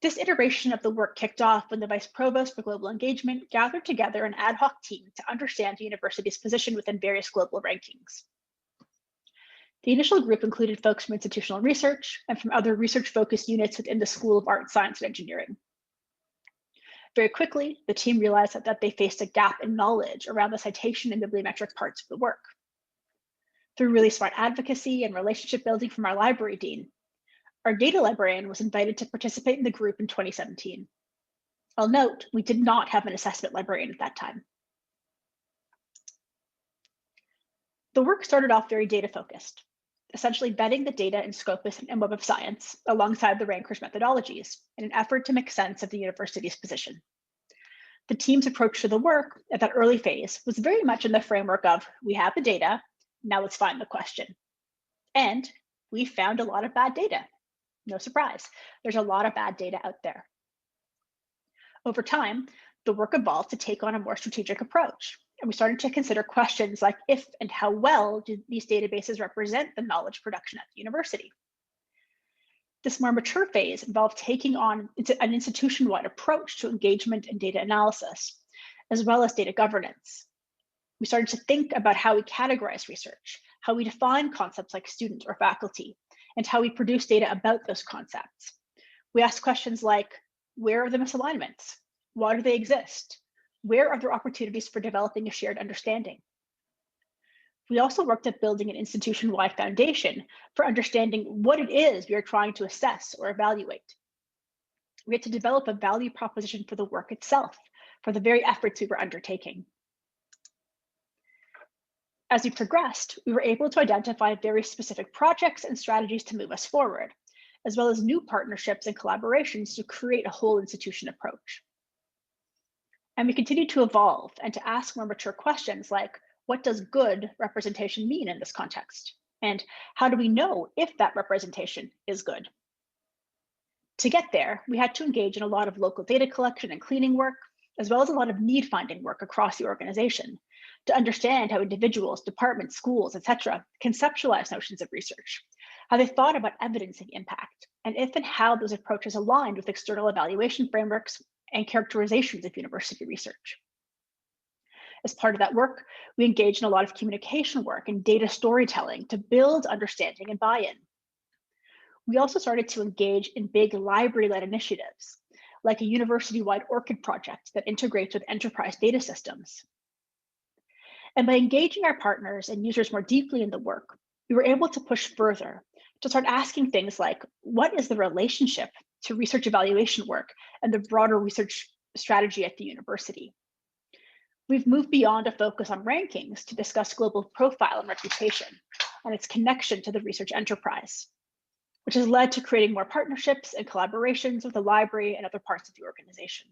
This iteration of the work kicked off when the Vice Provost for Global Engagement gathered together an ad hoc team to understand the university's position within various global rankings. The initial group included folks from institutional research and from other research-focused units within the School of Art, Science, and Engineering. Very quickly, the team realized that they faced a gap in knowledge around the citation and bibliometric parts of the work. Through really smart advocacy and relationship building from our library dean, our data librarian was invited to participate in the group in 2017. I'll note, we did not have an assessment librarian at that time. The work started off very data-focused, essentially vetting the data in Scopus and Web of Science alongside the rankers' methodologies in an effort to make sense of the university's position. The team's approach to the work at that early phase was very much in the framework of, we have the data, now let's find the question. And we found a lot of bad data. No surprise, there's a lot of bad data out there. Over time, the work evolved to take on a more strategic approach. And we started to consider questions like if and how well do these databases represent the knowledge production at the university. This more mature phase involved taking on an institution-wide approach to engagement and data analysis, as well as data governance. We started to think about how we categorize research, how we define concepts like student or faculty, and how we produce data about those concepts. We asked questions like, where are the misalignments? Why do they exist? Where are there opportunities for developing a shared understanding? We also worked at building an institution-wide foundation for understanding what it is we are trying to assess or evaluate. We had to develop a value proposition for the work itself, for the very efforts we were undertaking. As we progressed, we were able to identify very specific projects and strategies to move us forward, as well as new partnerships and collaborations to create a whole institution approach. And we continue to evolve and to ask more mature questions like, what does good representation mean in this context? And how do we know if that representation is good? To get there, we had to engage in a lot of local data collection and cleaning work, as well as a lot of need finding work across the organization to understand how individuals, departments, schools, etc., conceptualize notions of research, how they thought about evidencing impact, and if and how those approaches aligned with external evaluation frameworks and characterizations of university research. As part of that work, we engaged in a lot of communication work and data storytelling to build understanding and buy-in. We also started to engage in big library-led initiatives, like a university-wide ORCID project that integrates with enterprise data systems. And by engaging our partners and users more deeply in the work, we were able to push further to start asking things like, what is the relationship to research evaluation work and the broader research strategy at the university? We've moved beyond a focus on rankings to discuss global profile and reputation and its connection to the research enterprise, which has led to creating more partnerships and collaborations with the library and other parts of the organization.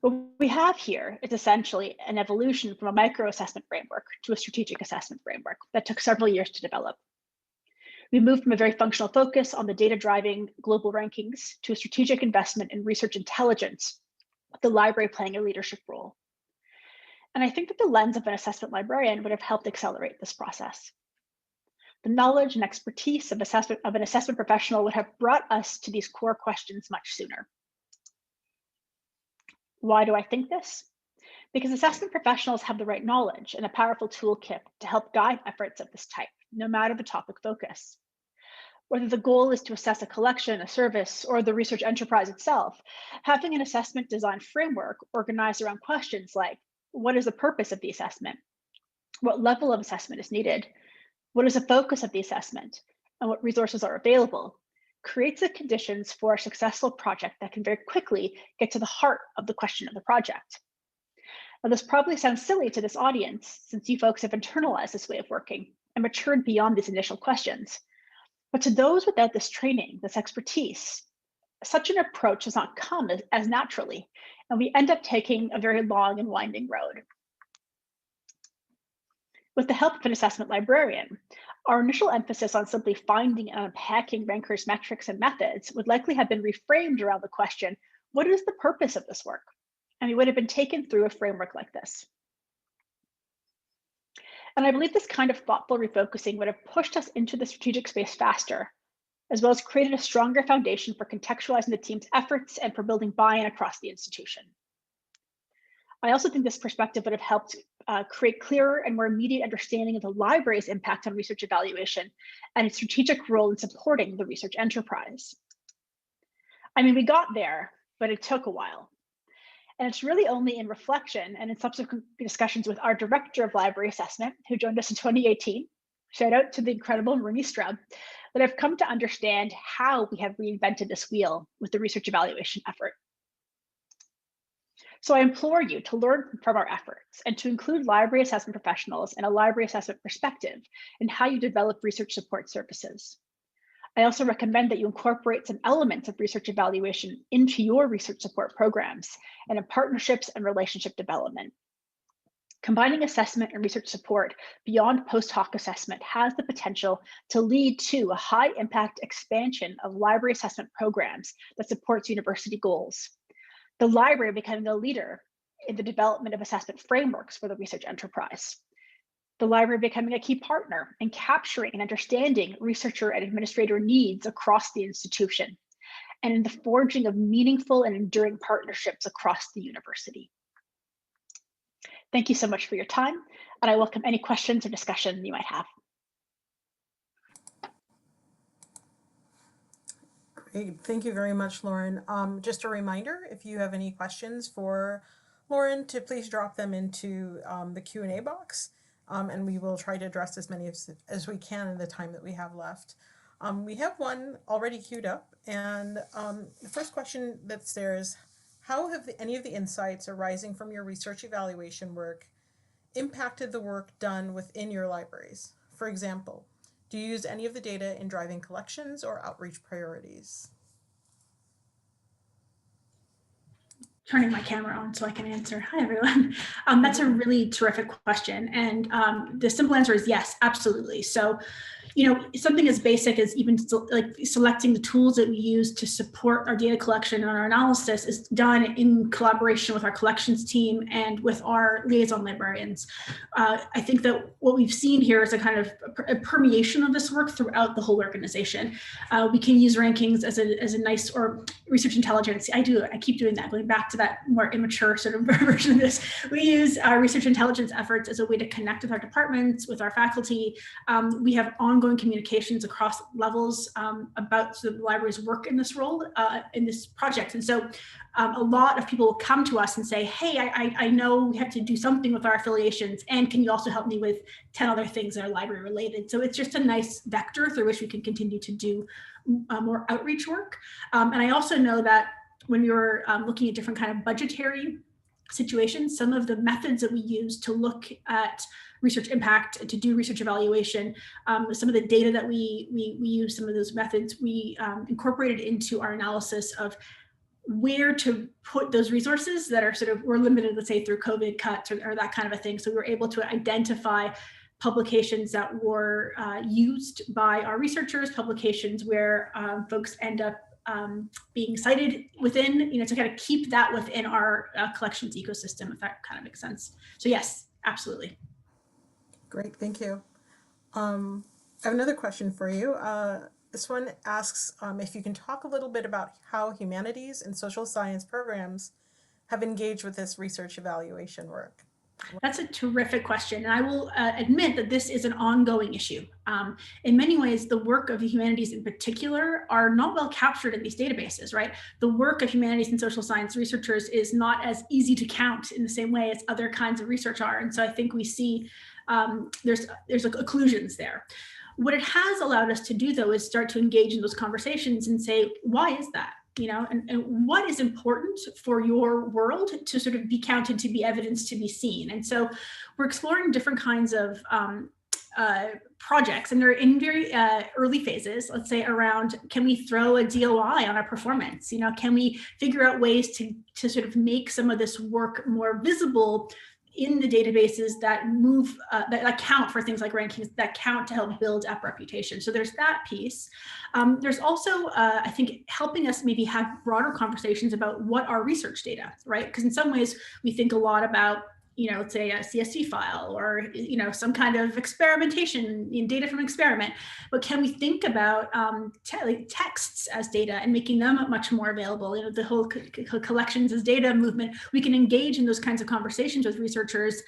What we have here is essentially an evolution from a micro-assessment framework to a strategic assessment framework that took several years to develop. We moved from a very functional focus on the data-driving global rankings to a strategic investment in research intelligence, with the library playing a leadership role. And I think that the lens of an assessment librarian would have helped accelerate this process. The knowledge and expertise of an assessment professional would have brought us to these core questions much sooner. Why do I think this? Because assessment professionals have the right knowledge and a powerful toolkit to help guide efforts of this type, no matter the topic focus. Whether the goal is to assess a collection, a service, or the research enterprise itself, having an assessment design framework organized around questions like, what is the purpose of the assessment? What level of assessment is needed? What is the focus of the assessment? And what resources are available? Creates the conditions for a successful project that can very quickly get to the heart of the question of the project. Now, this probably sounds silly to this audience, since you folks have internalized this way of working and matured beyond these initial questions. But to those without this training, this expertise, such an approach does not come as naturally, and we end up taking a very long and winding road. With the help of an assessment librarian, our initial emphasis on simply finding and unpacking rankers' metrics and methods would likely have been reframed around the question, what is the purpose of this work? And we would have been taken through a framework like this. And I believe this kind of thoughtful refocusing would have pushed us into the strategic space faster, as well as created a stronger foundation for contextualizing the team's efforts and for building buy-in across the institution. I also think this perspective would have helped create clearer and more immediate understanding of the library's impact on research evaluation and its strategic role in supporting the research enterprise. I mean, we got there, but it took a while. And it's really only in reflection and in subsequent discussions with our director of library assessment, who joined us in 2018, shout out to the incredible Marie Strub, that I've come to understand how we have reinvented this wheel with the research evaluation effort. So I implore you to learn from our efforts and to include library assessment professionals and a library assessment perspective in how you develop research support services. I also recommend that you incorporate some elements of research evaluation into your research support programs and in partnerships and relationship development. Combining assessment and research support beyond post hoc assessment has the potential to lead to a high impact expansion of library assessment programs that supports university goals. The library becoming a leader in the development of assessment frameworks for the research enterprise. The library becoming a key partner in capturing and understanding researcher and administrator needs across the institution, and in the forging of meaningful and enduring partnerships across the university. Thank you so much for your time, and I welcome any questions or discussion you might have. Great, thank you very much, Lauren. Just a reminder, if you have any questions for Lauren, to please drop them into the Q&A box, and we will try to address as many as we can in the time that we have left. We have one already queued up, and the first question that's there is, how have any of the insights arising from your research evaluation work impacted the work done within your libraries? For example, do you use any of the data in driving collections or outreach priorities? Turning my camera on so I can answer. Hi, everyone. That's a really terrific question. And the simple answer is yes, absolutely. So, you know, something as basic as even like selecting the tools that we use to support our data collection and our analysis is done in collaboration with our collections team and with our liaison librarians. I think that what we've seen here is a kind of a permeation of this work throughout the whole organization. We can use rankings as a nice, or research intelligence. I keep doing that, going back to that more immature sort of version of this. We use our research intelligence efforts as a way to connect with our departments, with our faculty. We have ongoing ongoing communications across levels about the library's work in this role, in this project. And so a lot of people will come to us and say, hey, I know we have to do something with our affiliations, and can you also help me with 10 other things that are library related? So it's just a nice vector through which we can continue to do more outreach work. And I also know that when we were looking at different kind of budgetary situations, some of the methods that we use to look at research impact, to do research evaluation, some of the data that we use, some of those methods we incorporated into our analysis of where to put those resources that are sort of, were limited, let's say through COVID cuts or that kind of a thing. So we were able to identify publications that were used by our researchers, publications where folks end up being cited within, to kind of keep that within our collections ecosystem, if that kind of makes sense. So yes, absolutely. Great, thank you. I have another question for you. This one asks if you can talk a little bit about how humanities and social science programs have engaged with this research evaluation work. That's a terrific question. And I will admit that this is an ongoing issue. In many ways, the work of the humanities in particular are not well captured in these databases, right? The work of humanities and social science researchers is not as easy to count in the same way as other kinds of research are. And so I think we see there's like occlusions there. What it has allowed us to do, though, is start to engage in those conversations and say, why is that? And what is important for your world to sort of be counted, to be evidence, to be seen. And so we're exploring different kinds of projects, and they're in very early phases, let's say around, can we throw a DOI on our performance? Can we figure out ways to sort of make some of this work more visible in the databases that move, that account for things like rankings, that count to help build up reputation. So there's that piece. There's also, I think, helping us maybe have broader conversations about what are research data, right? Because in some ways we think a lot about, let's say a CSV file or, some kind of experimentation, data from experiment, but can we think about texts as data and making them much more available? The whole collections as data movement, we can engage in those kinds of conversations with researchers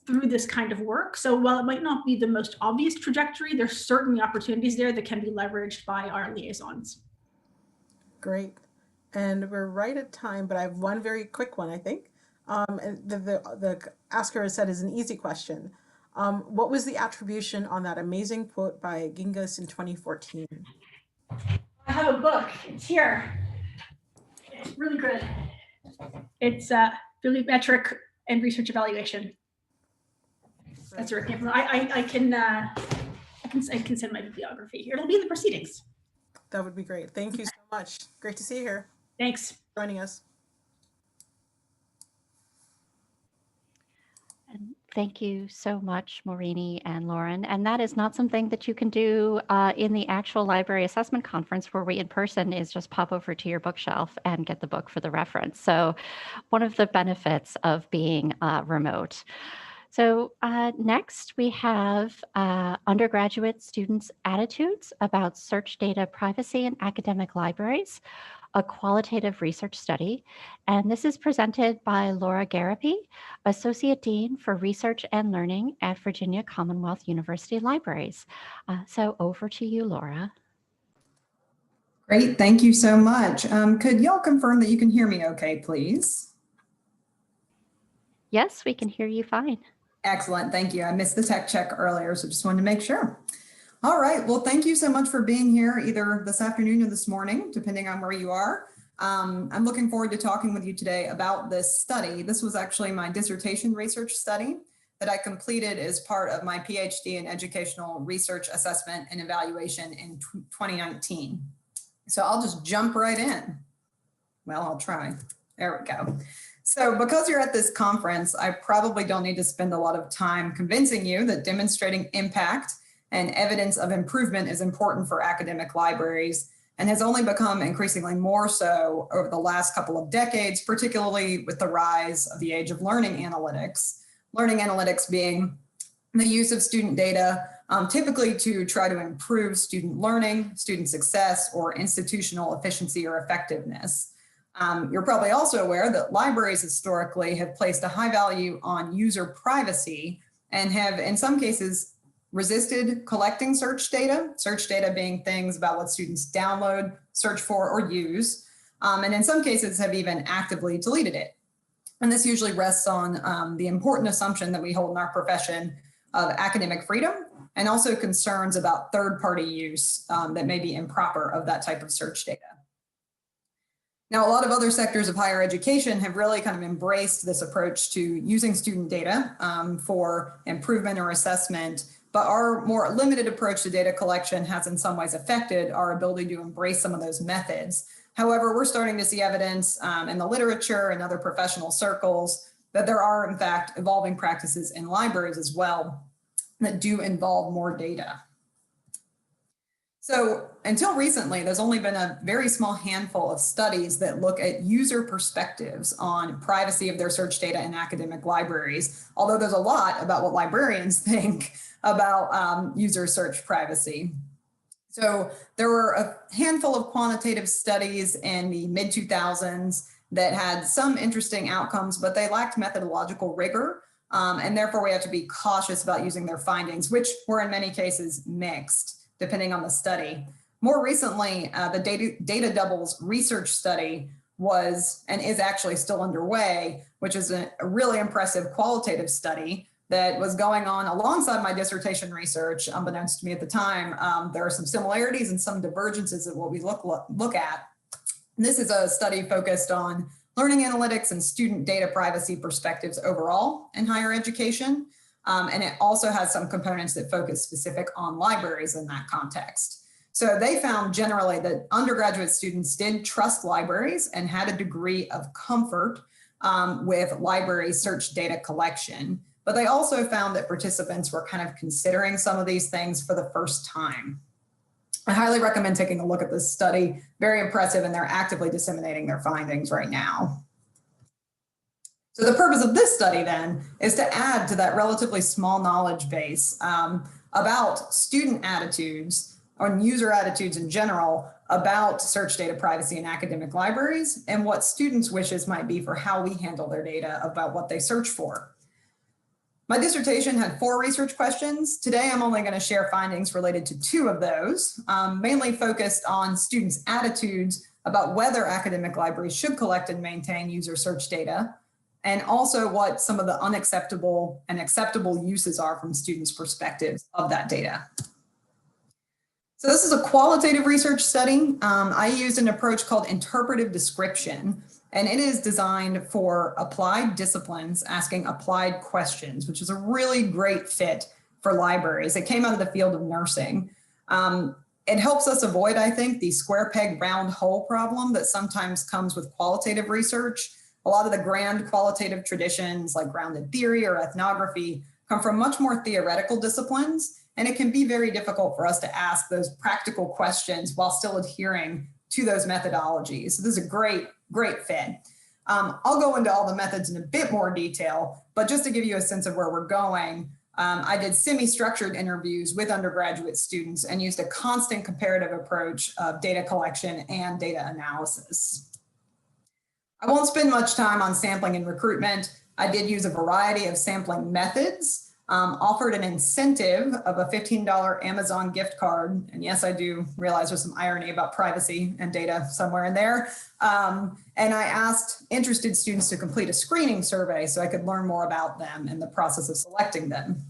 through this kind of work. So while it might not be the most obvious trajectory, there's certainly opportunities there that can be leveraged by our liaisons. Great. And we're right at time, but I have one very quick one, I think. And the asker has said is an easy question. What was the attribution on that amazing quote by Gingas in 2014? I have a book. It's here. It's really good. It's bibliometric and research evaluation. That's where it came from. I can send my bibliography here. It'll be in the proceedings. That would be great. Thank you so much. Great to see you here. Thanks for joining us. And thank you so much, Maureen and Lauren. And that is not something that you can do in the actual library assessment conference where we in person is just pop over to your bookshelf and get the book for the reference. So one of the benefits of being remote. So next we have undergraduate students' attitudes about search data privacy in academic libraries, a qualitative research study. And this is presented by Laura Gariepy, Associate Dean for Research and Learning at Virginia Commonwealth University Libraries. So over to you, Laura. Great, thank you so much. Could y'all confirm that you can hear me okay, please? Yes, we can hear you fine. Excellent, thank you. I missed the tech check earlier, so just wanted to make sure. All right, well, thank you so much for being here either this afternoon or this morning, depending on where you are. I'm looking forward to talking with you today about this study. This was actually my dissertation research study that I completed as part of my PhD in educational research assessment and evaluation in 2019. So I'll just jump right in. Well, I'll try. There we go. So because you're at this conference, I probably don't need to spend a lot of time convincing you that demonstrating impact and evidence of improvement is important for academic libraries and has only become increasingly more so over the last couple of decades, particularly with the rise of the age of learning analytics. Learning analytics being the use of student data, typically to try to improve student learning, student success, or institutional efficiency or effectiveness. You're probably also aware that libraries historically have placed a high value on user privacy and have in some cases resisted collecting search data being things about what students download, search for, or use, and in some cases have even actively deleted it. And this usually rests on the important assumption that we hold in our profession of academic freedom, and also concerns about third-party use that may be improper of that type of search data. Now, a lot of other sectors of higher education have really kind of embraced this approach to using student data for improvement or assessment, but our more limited approach to data collection has in some ways affected our ability to embrace some of those methods. However, we're starting to see evidence in the literature and other professional circles that there are, in fact, evolving practices in libraries as well that do involve more data. So until recently, there's only been a very small handful of studies that look at user perspectives on privacy of their search data in academic libraries, although there's a lot about what librarians think about user search privacy. So there were a handful of quantitative studies in the mid-2000s that had some interesting outcomes, but they lacked methodological rigor. And therefore we have to be cautious about using their findings, which were in many cases mixed, depending on the study. More recently, the Data Doubles research study was and is actually still underway, which is a really impressive qualitative study that was going on alongside my dissertation research. Unbeknownst to me at the time, there are some similarities and some divergences of what we look at. And this is a study focused on learning analytics and student data privacy perspectives overall in higher education. And it also has some components that focus specific on libraries in that context. So they found generally that undergraduate students did trust libraries and had a degree of comfort with library search data collection. But they also found that participants were kind of considering some of these things for the first time. I highly recommend taking a look at this study. Very impressive, and they're actively disseminating their findings right now. So the purpose of this study then is to add to that relatively small knowledge base about student attitudes or user attitudes in general about search data privacy in academic libraries and what students' wishes might be for how we handle their data about what they search for. My dissertation had 4 research questions. Today, I'm only going to share findings related to 2 of those, mainly focused on students' attitudes about whether academic libraries should collect and maintain user search data, and also what some of the unacceptable and acceptable uses are from students' perspectives of that data. So this is a qualitative research study. I used an approach called interpretive description, and it is designed for applied disciplines asking applied questions, which is a really great fit for libraries. It came out of the field of nursing. It helps us avoid, I think, the square peg round hole problem that sometimes comes with qualitative research. A lot of the grand qualitative traditions like grounded theory or ethnography come from much more theoretical disciplines, and it can be very difficult for us to ask those practical questions while still adhering to those methodologies. So this is a great fit. I'll go into all the methods in a bit more detail, but just to give you a sense of where we're going, I did semi-structured interviews with undergraduate students and used a constant comparative approach of data collection and data analysis. I won't spend much time on sampling and recruitment. I did use a variety of sampling methods, offered an incentive of a $15 Amazon gift card. And yes, I do realize there's some irony about privacy and data somewhere in there. And I asked interested students to complete a screening survey so I could learn more about them in the process of selecting them.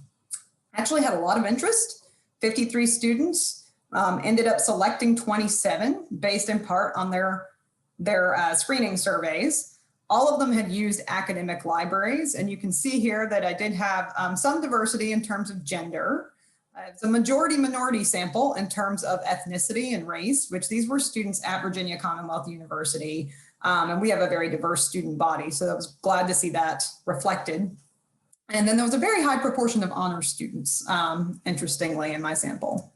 I actually had a lot of interest. 53 students ended up selecting 27 based in part on their screening surveys. All of them had used academic libraries, and you can see here that I did have some diversity in terms of gender. It's a majority-minority sample in terms of ethnicity and race, which these were students at Virginia Commonwealth University, and we have a very diverse student body, so I was glad to see that reflected. And then there was a very high proportion of honor students, interestingly, in my sample.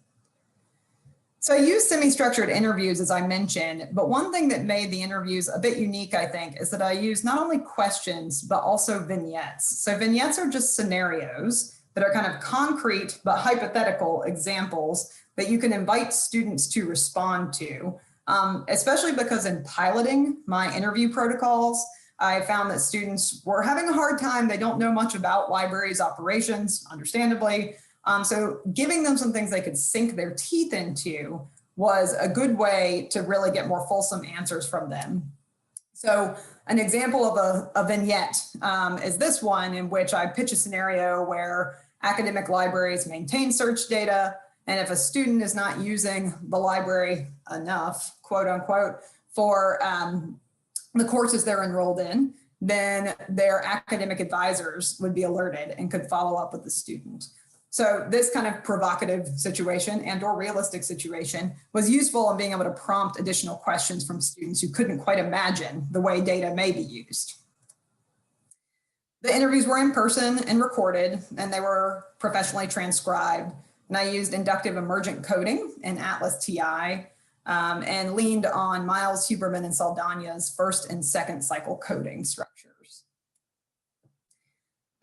So I used semi-structured interviews, as I mentioned, but one thing that made the interviews a bit unique, I think, is that I used not only questions, but also vignettes. So vignettes are just scenarios that are kind of concrete, but hypothetical examples that you can invite students to respond to, especially because in piloting my interview protocols, I found that students were having a hard time. They don't know much about libraries operations, understandably, So giving them some things they could sink their teeth into was a good way to really get more fulsome answers from them. So an example of a vignette is this one, in which I pitch a scenario where academic libraries maintain search data, and if a student is not using the library enough, quote unquote, for the courses they're enrolled in, then their academic advisors would be alerted and could follow up with the student. So this kind of provocative situation and or realistic situation was useful in being able to prompt additional questions from students who couldn't quite imagine the way data may be used. The interviews were in person and recorded, and they were professionally transcribed. And I used inductive emergent coding in Atlas TI and leaned on Miles, Huberman, and Saldana's first and second cycle coding structures.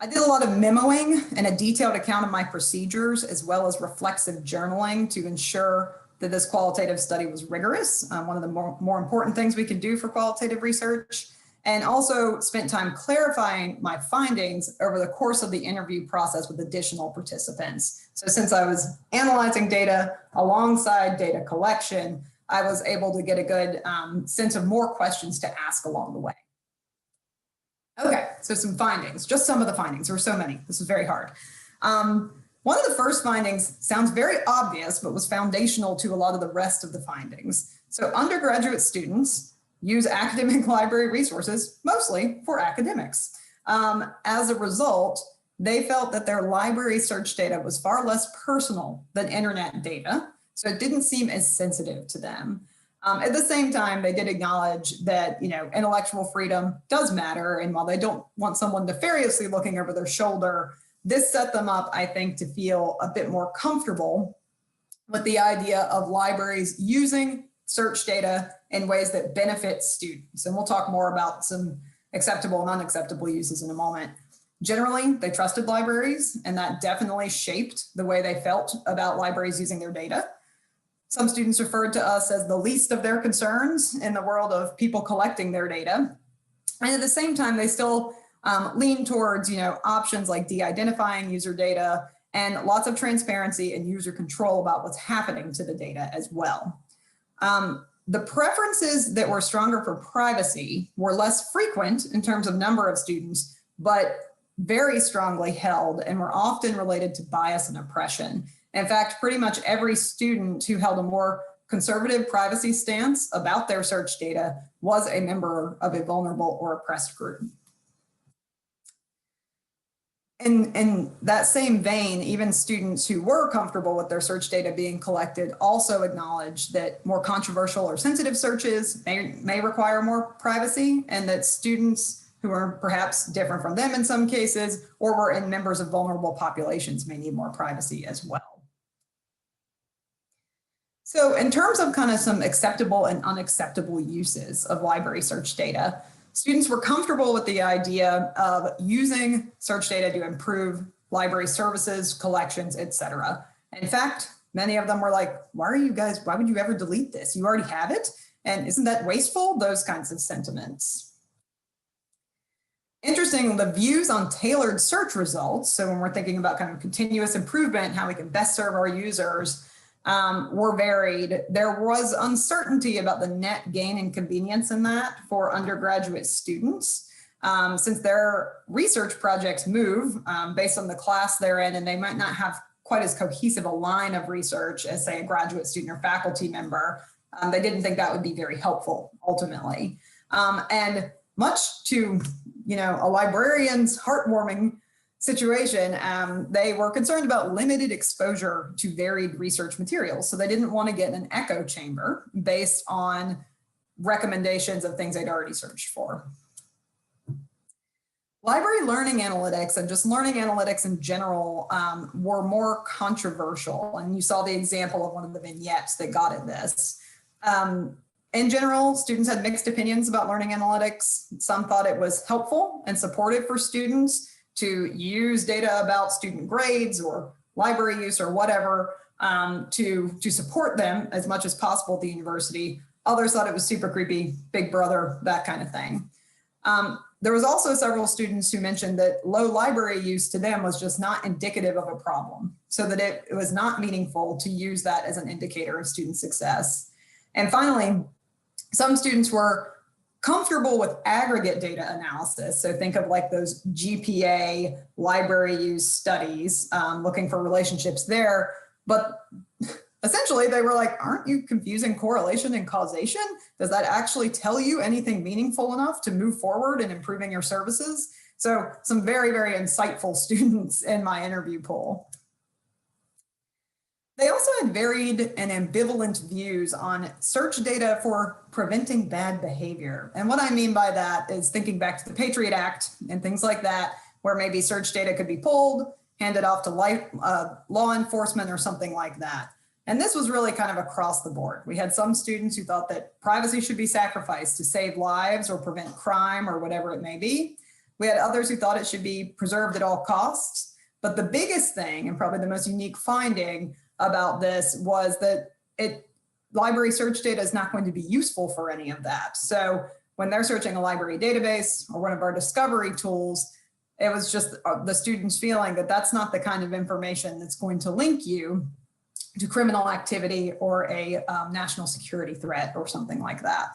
I did a lot of memoing and a detailed account of my procedures, as well as reflexive journaling to ensure that this qualitative study was rigorous, one of the more important things we can do for qualitative research, and also spent time clarifying my findings over the course of the interview process with additional participants. So since I was analyzing data alongside data collection, I was able to get a good sense of more questions to ask along the way. Okay, so some findings, just some of the findings. There were so many. This was very hard. One of the first findings sounds very obvious, but was foundational to a lot of the rest of the findings. So undergraduate students use academic library resources mostly for academics. As a result, they felt that their library search data was far less personal than internet data, so it didn't seem as sensitive to them. At the same time, they did acknowledge that, intellectual freedom does matter. And while they don't want someone nefariously looking over their shoulder, this set them up, I think, to feel a bit more comfortable with the idea of libraries using search data in ways that benefit students. And we'll talk more about some acceptable and unacceptable uses in a moment. Generally, they trusted libraries, and that definitely shaped the way they felt about libraries using their data. Some students referred to us as the least of their concerns in the world of people collecting their data. And at the same time, they still lean towards, options like de-identifying user data and lots of transparency and user control about what's happening to the data as well. The preferences that were stronger for privacy were less frequent in terms of number of students, but very strongly held and were often related to bias and oppression. In fact, pretty much every student who held a more conservative privacy stance about their search data was a member of a vulnerable or oppressed group. In that same vein, even students who were comfortable with their search data being collected also acknowledged that more controversial or sensitive searches may require more privacy, and that students who are perhaps different from them in some cases, or were in members of vulnerable populations, may need more privacy as well. So in terms of kind of some acceptable and unacceptable uses of library search data, students were comfortable with the idea of using search data to improve library services, collections, etc. In fact, many of them were like, why would you ever delete this? You already have it. And isn't that wasteful? Those kinds of sentiments. Interesting, the views on tailored search results, so when we're thinking about kind of continuous improvement, how we can best serve our users, were varied. There was uncertainty about the net gain and convenience in that for undergraduate students, since their research projects move based on the class they're in, and they might not have quite as cohesive a line of research as, say, a graduate student or faculty member. They didn't think that would be very helpful ultimately. And much to a librarian's heartwarming situation, they were concerned about limited exposure to varied research materials. So they didn't want to get an echo chamber based on recommendations of things they'd already searched for. Library learning analytics and just learning analytics in general were more controversial. And you saw the example of one of the vignettes that got at this. In general, students had mixed opinions about learning analytics. Some thought it was helpful and supportive for students to use data about student grades or library use or whatever to support them as much as possible at the university. Others thought it was super creepy, big brother, that kind of thing. There was also several students who mentioned that low library use to them was just not indicative of a problem, so that it was not meaningful to use that as an indicator of student success. And finally, some students were comfortable with aggregate data analysis. So think of like those GPA library use studies, looking for relationships there. But essentially they were like, aren't you confusing correlation and causation? Does that actually tell you anything meaningful enough to move forward in improving your services? So some very, very insightful students in my interview poll. They also had varied and ambivalent views on search data for preventing bad behavior. And what I mean by that is thinking back to the Patriot Act and things like that, where maybe search data could be pulled, handed off to law enforcement or something like that. And this was really kind of across the board. We had some students who thought that privacy should be sacrificed to save lives or prevent crime or whatever it may be. We had others who thought it should be preserved at all costs. But the biggest thing, and probably the most unique finding about this, was that library search data is not going to be useful for any of that. So when they're searching a library database or one of our discovery tools, it was just the students feeling that that's not the kind of information that's going to link you to criminal activity or a national security threat or something like that.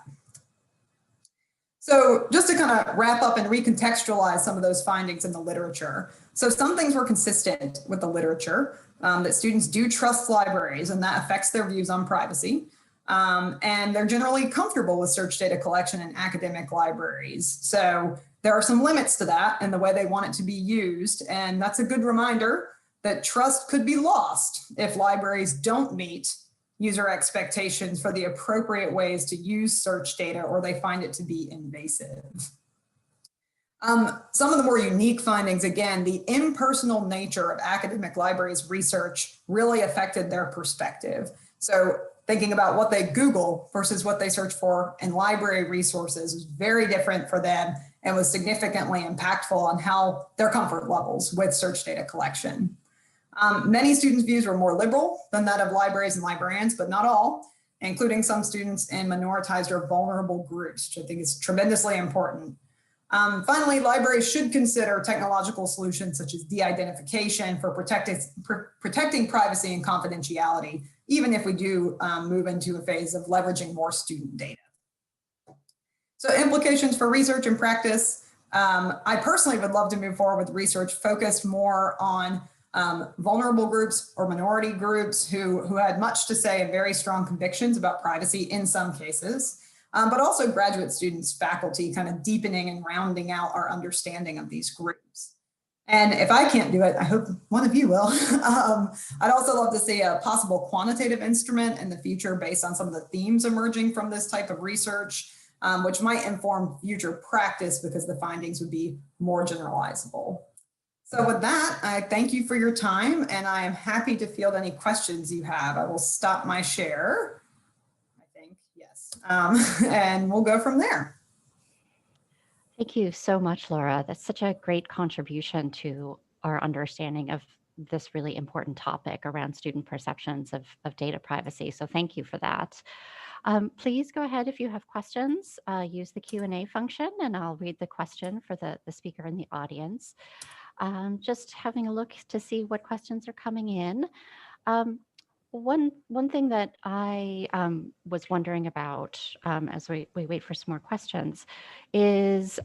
So just to kind of wrap up and recontextualize some of those findings in the literature. So some things were consistent with the literature, that students do trust libraries and that affects their views on privacy. And they're generally comfortable with search data collection in academic libraries. So there are some limits to that and the way they want it to be used. And that's a good reminder that trust could be lost if libraries don't meet user expectations for the appropriate ways to use search data, or they find it to be invasive. Some of the more unique findings, again, the impersonal nature of academic libraries' research really affected their perspective. So thinking about what they Google versus what they search for in library resources is very different for them and was significantly impactful on how their comfort levels with search data collection. Many students' views were more liberal than that of libraries and librarians, but not all, including some students in minoritized or vulnerable groups, which I think is tremendously important. Finally, libraries should consider technological solutions such as de-identification for protecting privacy and confidentiality, even if we do move into a phase of leveraging more student data. So implications for research and practice. I personally would love to move forward with research focused more on vulnerable groups or minority groups who had much to say and very strong convictions about privacy in some cases. But also graduate students, faculty, kind of deepening and rounding out our understanding of these groups. And if I can't do it, I hope one of you will. I'd also love to see a possible quantitative instrument in the future based on some of the themes emerging from this type of research, which might inform future practice because the findings would be more generalizable. So with that, I thank you for your time, and I am happy to field any questions you have. I will stop my share. And we'll go from there. Thank you so much, Laura. That's such a great contribution to our understanding of this really important topic around student perceptions of data privacy. So thank you for that. Please go ahead if you have questions, use the Q&A function, and I'll read the question for the speaker in the audience. Just having a look to see what questions are coming in. One thing that I was wondering about as we wait for some more questions is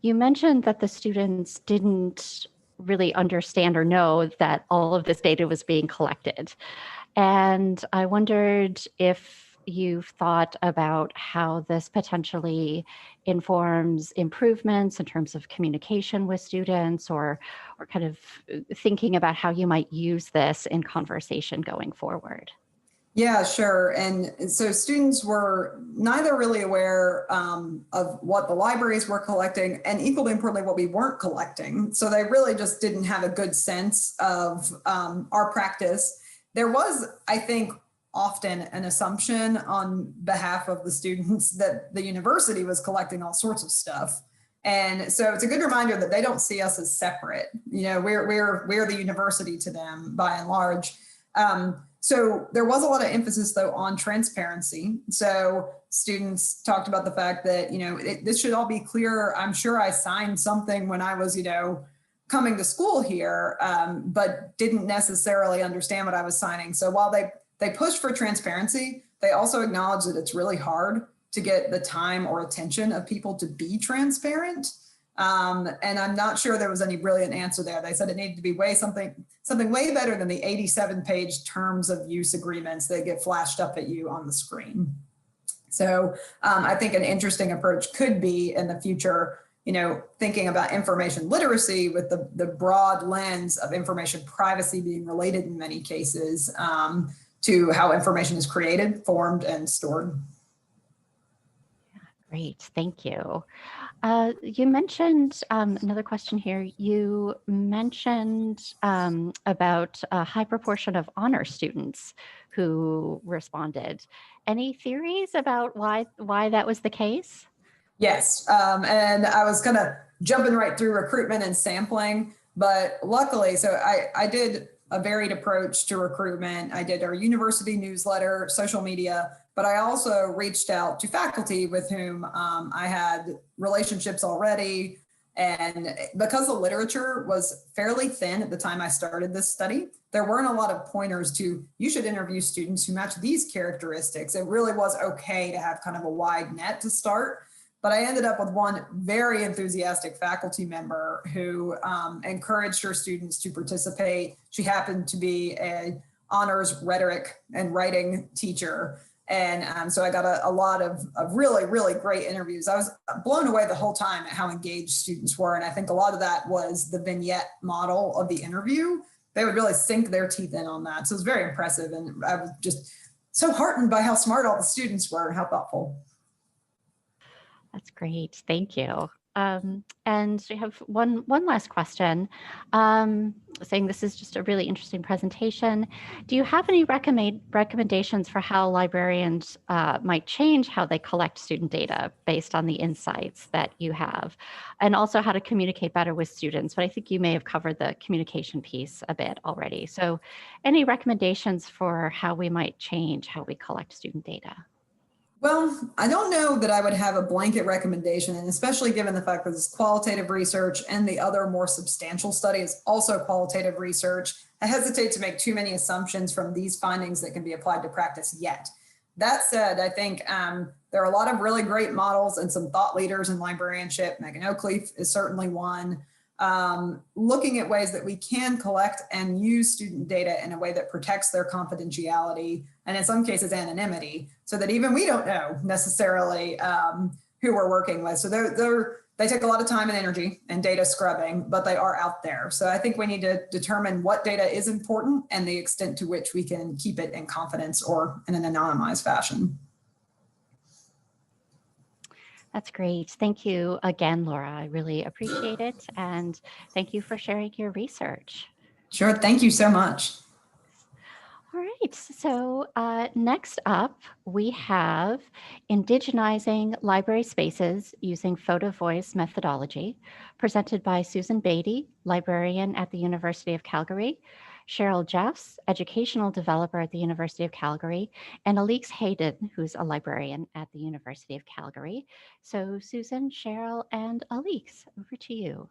you mentioned that the students didn't really understand or know that all of this data was being collected. And I wondered if you've thought about how this potentially informs improvements in terms of communication with students, or kind of thinking about how you might use this in conversation going forward. Yeah, sure. And so students were neither really aware of what the libraries were collecting, and equally importantly, what we weren't collecting. So they really just didn't have a good sense of our practice. There was, I think, often an assumption on behalf of the students that the university was collecting all sorts of stuff. And so it's a good reminder that they don't see us as separate. You know, we're the university to them by and large. So there was a lot of emphasis though on transparency. So students talked about the fact that, this should all be clear. I'm sure I signed something when I was, coming to school here, but didn't necessarily understand what I was signing. So while they push for transparency, they also acknowledge that it's really hard to get the time or attention of people to be transparent. And I'm not sure there was any brilliant answer there. They said it needed to be something way better than the 87-page terms of use agreements that get flashed up at you on the screen. So I think an interesting approach could be in the future, thinking about information literacy with the broad lens of information privacy being related in many cases to how information is created, formed, and stored. Great, thank you. You mentioned another question here. You mentioned about a high proportion of honor students who responded. Any theories about why that was the case? Yes, and I was kind of jumping right through recruitment and sampling, but luckily, so I did a varied approach to recruitment. I did our university newsletter, social media, but I also reached out to faculty with whom I had relationships already. And because the literature was fairly thin at the time I started this study, there weren't a lot of pointers to, you should interview students who match these characteristics. It really was okay to have kind of a wide net to start. But I ended up with one very enthusiastic faculty member who encouraged her students to participate. She happened to be an honors rhetoric and writing teacher. And so I got a lot of really, really great interviews. I was blown away the whole time at how engaged students were. And I think a lot of that was the vignette model of the interview. They would really sink their teeth in on that. So it was very impressive. And I was just so heartened by how smart all the students were and how thoughtful. That's great. Thank you. And we have one last question, saying this is just a really interesting presentation. Do you have any recommendations for how librarians might change how they collect student data based on the insights that you have, and also how to communicate better with students? But I think you may have covered the communication piece a bit already. So any recommendations for how we might change how we collect student data? Well, I don't know that I would have a blanket recommendation, and especially given the fact that it's qualitative research and the other more substantial study is also qualitative research, I hesitate to make too many assumptions from these findings that can be applied to practice yet. That said, I think there are a lot of really great models and some thought leaders in librarianship. Megan Oakleaf is certainly one. Looking at ways that we can collect and use student data in a way that protects their confidentiality and in some cases anonymity, so that even we don't know necessarily who we're working with. So they take a lot of time and energy and data scrubbing, but they are out there. So I think we need to determine what data is important and the extent to which we can keep it in confidence or in an anonymized fashion. That's great. Thank you again, Laura. I really appreciate it. And thank you for sharing your research. Sure. Thank you so much. All right. So next up, we have Indigenizing Library Spaces Using Photo Voice Methodology, presented by Susan Beatty, librarian at the University of Calgary, Cheryl Jeffs, educational developer at the University of Calgary, and Alix Hayden, who's a librarian at the University of Calgary. So Susan, Cheryl, and Alix, over to you.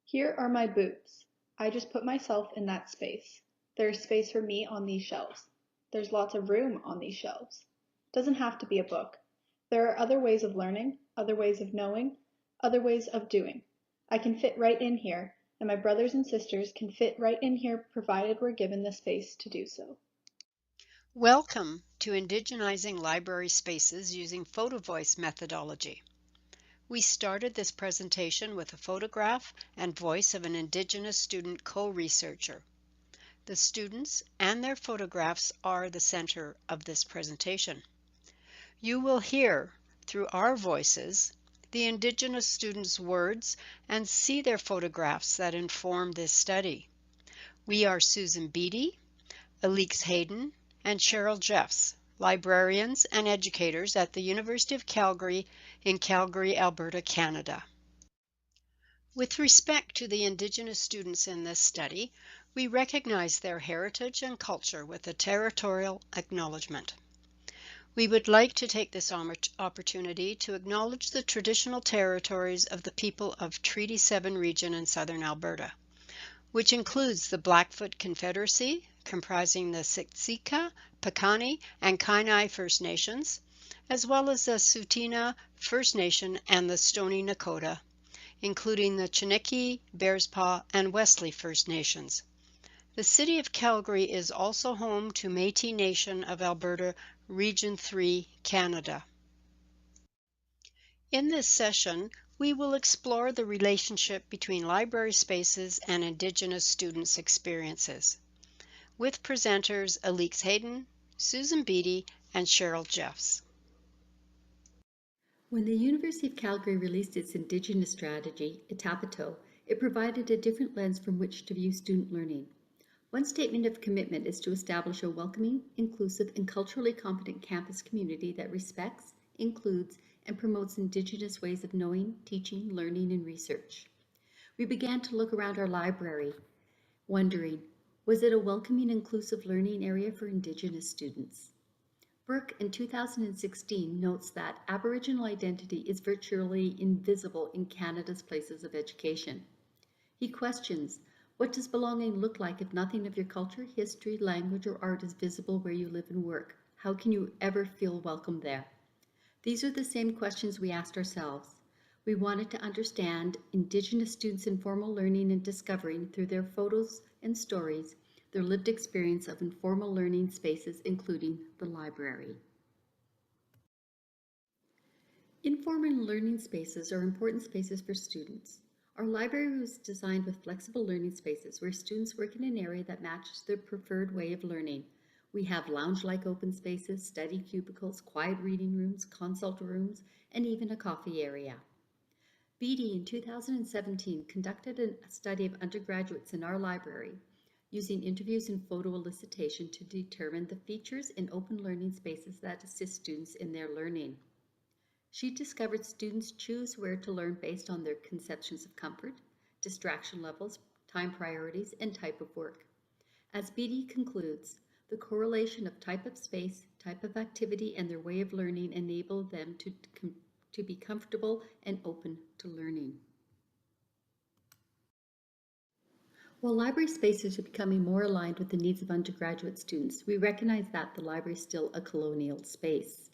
Here are my boots. I just put myself in that space. There's space for me on these shelves. There's lots of room on these shelves. Doesn't have to be a book. There are other ways of learning, other ways of knowing, other ways of doing. I can fit right in here, and my brothers and sisters can fit right in here provided we're given the space to do so. Welcome to Indigenizing Library Spaces Using Photo Voice Methodology. We started this presentation with a photograph and voice of an Indigenous student co-researcher. The students and their photographs are the center of this presentation. You will hear, through our voices, the Indigenous students' words and see their photographs that inform this study. We are Susan Beatty, Alix Hayden, and Cheryl Jeffs, librarians and educators at the University of Calgary in Calgary, Alberta, Canada. With respect to the Indigenous students in this study, We recognize their heritage and culture with a territorial acknowledgement. We would like to take this opportunity to acknowledge the traditional territories of the people of Treaty 7 region in southern Alberta, which includes the Blackfoot Confederacy, comprising the Siksika, Piikani, and Kainai First Nations, as well as the Tsuut'ina First Nation and the Stoney Nakoda, including the Chiniki, Bearspaw, and Wesley First Nations. The city of Calgary is also home to Métis Nation of Alberta, Region 3, Canada. In this session, we will explore the relationship between library spaces and Indigenous students' experiences, with presenters Alix Hayden, Susan Beatty, and Cheryl Jeffs. When the University of Calgary released its Indigenous strategy, Itapito, it provided a different lens from which to view student learning. One statement of commitment is to establish a welcoming, inclusive, and culturally competent campus community that respects, includes, and promotes Indigenous ways of knowing, teaching, learning, and research. We began to look around our library, wondering, was it a welcoming, inclusive learning area for Indigenous students? Burke in 2016 notes that Aboriginal identity is virtually invisible in Canada's places of education. He questions, what does belonging look like if nothing of your culture, history, language, or art is visible where you live and work? How can you ever feel welcome there? These are the same questions we asked ourselves. We wanted to understand Indigenous students' informal learning and discovering through their photos and stories, their lived experience of informal learning spaces, including the library. Informal learning spaces are important spaces for students. Our library was designed with flexible learning spaces where students work in an area that matches their preferred way of learning. We have lounge-like open spaces, study cubicles, quiet reading rooms, consult rooms, and even a coffee area. Beatty in 2017 conducted a study of undergraduates in our library using interviews and photo elicitation to determine the features in open learning spaces that assist students in their learning. She discovered students choose where to learn based on their conceptions of comfort, distraction levels, time priorities, and type of work. As Beatty concludes, the correlation of type of space, type of activity, and their way of learning enable them to be comfortable and open to learning. While library spaces are becoming more aligned with the needs of undergraduate students, we recognize that the library is still a colonial space.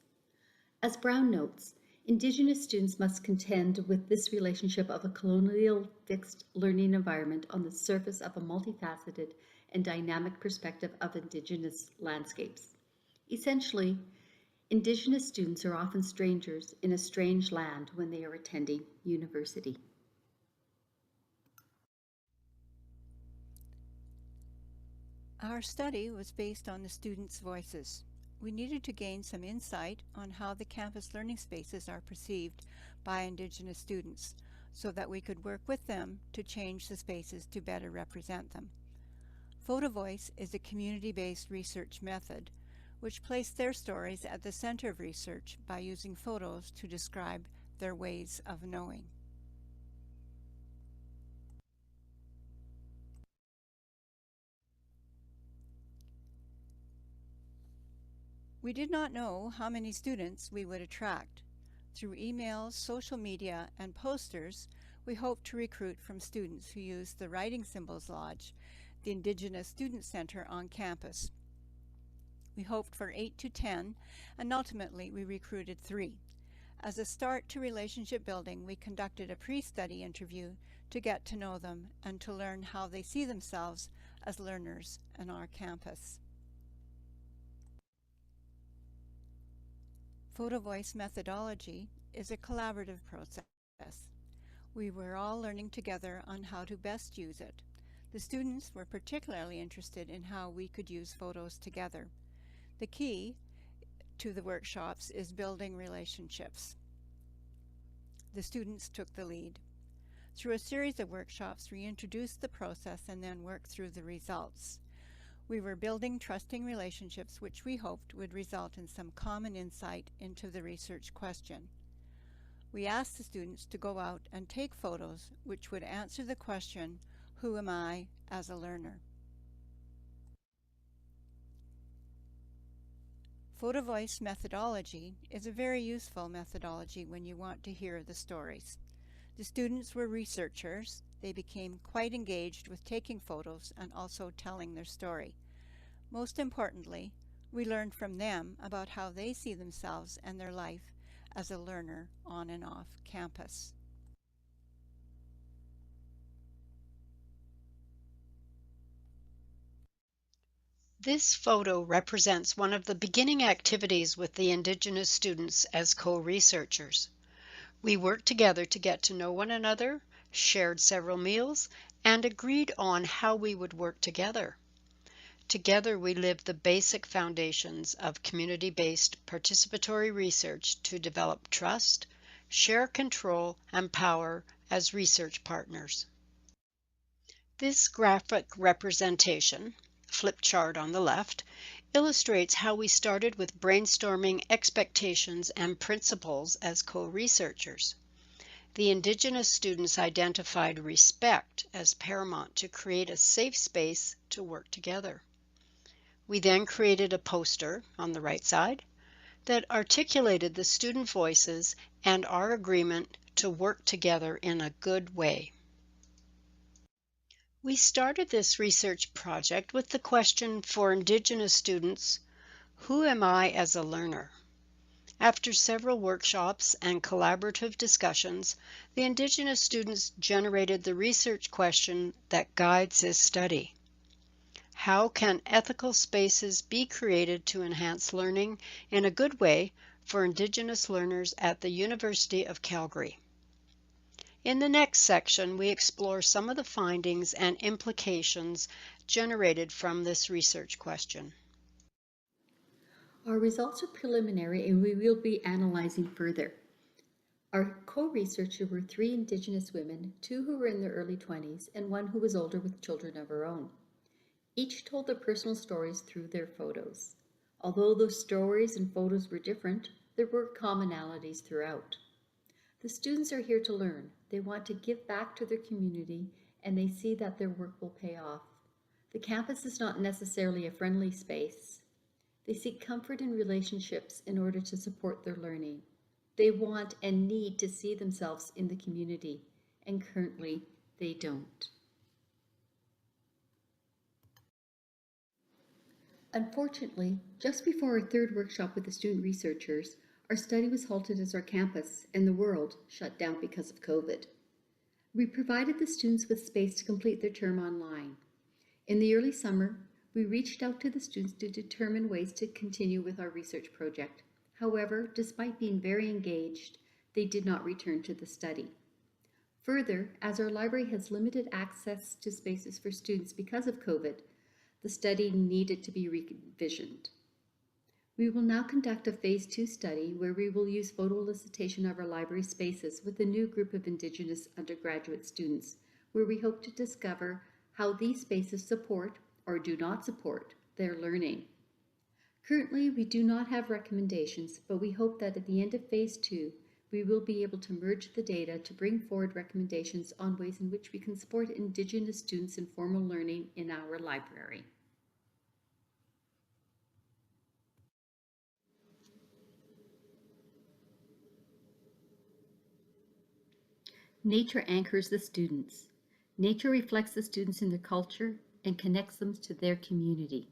As Brown notes, Indigenous students must contend with this relationship of a colonial fixed learning environment on the surface of a multifaceted and dynamic perspective of Indigenous landscapes. Essentially, Indigenous students are often strangers in a strange land when they are attending university. Our study was based on the students' voices. We needed to gain some insight on how the campus learning spaces are perceived by Indigenous students so that we could work with them to change the spaces to better represent them. Photo Voice is a community-based research method which placed their stories at the center of research by using photos to describe their ways of knowing. We did not know how many students we would attract. Through emails, social media, and posters, we hoped to recruit from students who use the Writing Symbols Lodge, the Indigenous Student Center on campus. We hoped for 8 to 10, and ultimately we recruited 3. As a start to relationship building, we conducted a pre-study interview to get to know them and to learn how they see themselves as learners on our campus. Photo Voice methodology is a collaborative process. We were all learning together on how to best use it. The students were particularly interested in how we could use photos together. The key to the workshops is building relationships. The students took the lead. Through a series of workshops, we introduced the process and then worked through the results. We were building trusting relationships which we hoped would result in some common insight into the research question. We asked the students to go out and take photos which would answer the question, who am I as a learner? Photo voice methodology is a very useful methodology when you want to hear the stories. The students were researchers. They became quite engaged with taking photos and also telling their story. Most importantly, we learned from them about how they see themselves and their life as a learner on and off campus. This photo represents one of the beginning activities with the Indigenous students as co-researchers. We worked together to get to know one another, shared several meals, and agreed on how we would work together. Together we lived the basic foundations of community-based participatory research to develop trust, share control, and power as research partners. This graphic representation, flip chart on the left, illustrates how we started with brainstorming expectations and principles as co-researchers. The Indigenous students identified respect as paramount to create a safe space to work together. We then created a poster on the right side that articulated the student voices and our agreement to work together in a good way. We started this research project with the question for Indigenous students, who am I as a learner? After several workshops and collaborative discussions, the Indigenous students generated the research question that guides this study. How can ethical spaces be created to enhance learning in a good way for Indigenous learners at the University of Calgary? In the next section, we explore some of the findings and implications generated from this research question. Our results are preliminary and we will be analyzing further. Our co-researchers were 3 Indigenous women, 2 who were in their early 20s and 1 who was older with children of her own. Each told their personal stories through their photos. Although those stories and photos were different, there were commonalities throughout. The students are here to learn. They want to give back to their community and they see that their work will pay off. The campus is not necessarily a friendly space. They seek comfort in relationships in order to support their learning. They want and need to see themselves in the community, and currently they don't. Unfortunately, just before our 3rd workshop with the student researchers, our study was halted as our campus and the world shut down because of COVID. We provided the students with space to complete their term online. In the early summer, we reached out to the students to determine ways to continue with our research project. However, despite being very engaged, they did not return to the study. Further, as our library has limited access to spaces for students because of COVID, the study needed to be revisioned. We will now conduct a phase 2 study where we will use photo elicitation of our library spaces with a new group of Indigenous undergraduate students, where we hope to discover how these spaces support or do not support their learning. Currently, we do not have recommendations, but we hope that at the end of phase 2, we will be able to merge the data to bring forward recommendations on ways in which we can support Indigenous students in formal learning in our library. Nature anchors the students. Nature reflects the students in their culture and connects them to their community.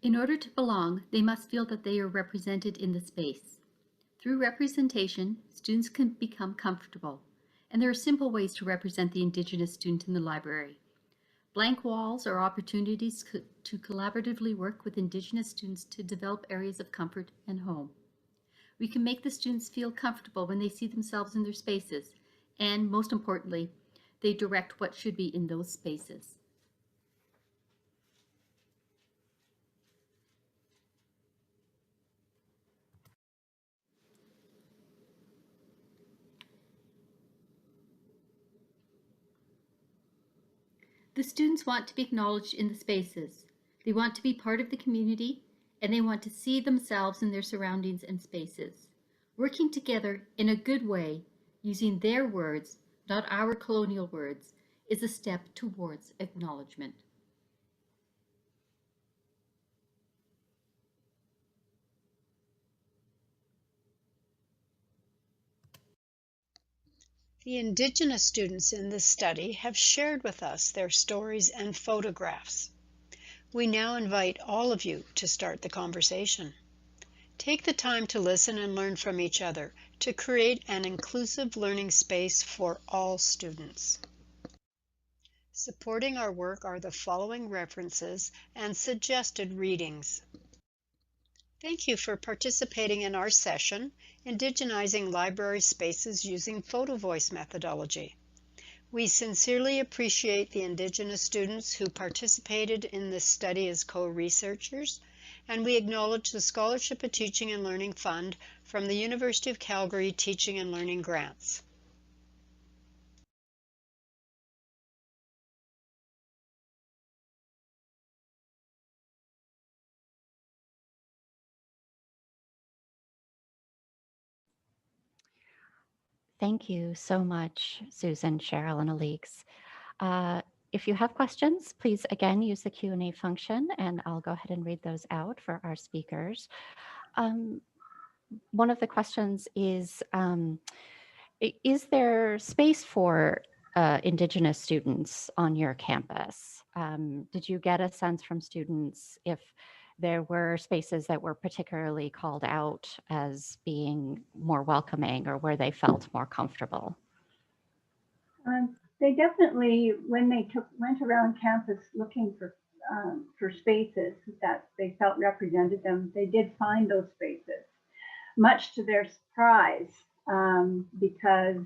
In order to belong, they must feel that they are represented in the space. Through representation, students can become comfortable, and there are simple ways to represent the Indigenous student in the library. Blank walls are opportunities to collaboratively work with Indigenous students to develop areas of comfort and home. We can make the students feel comfortable when they see themselves in their spaces, and most importantly, they direct what should be in those spaces. The students want to be acknowledged in the spaces. They want to be part of the community, and they want to see themselves in their surroundings and spaces. Working together in a good way, using their words, not our colonial words, is a step towards acknowledgement. The Indigenous students in this study have shared with us their stories and photographs. We now invite all of you to start the conversation. Take the time to listen and learn from each other to create an inclusive learning space for all students. Supporting our work are the following references and suggested readings. Thank you for participating in our session, Indigenizing Library Spaces Using Photo Voice Methodology. We sincerely appreciate the Indigenous students who participated in this study as co-researchers, and we acknowledge the Scholarship of Teaching and Learning Fund from the University of Calgary Teaching and Learning Grants. Thank you so much, Susan, Cheryl, and Alix. If you have questions, please again use the Q&A function, and I'll go ahead and read those out for our speakers. One of the questions is there space for Indigenous students on your campus? Did you get a sense from students if there were spaces that were particularly called out as being more welcoming or where they felt more comfortable? They definitely, when they went around campus looking for spaces that they felt represented them, they did find those spaces, much to their surprise, because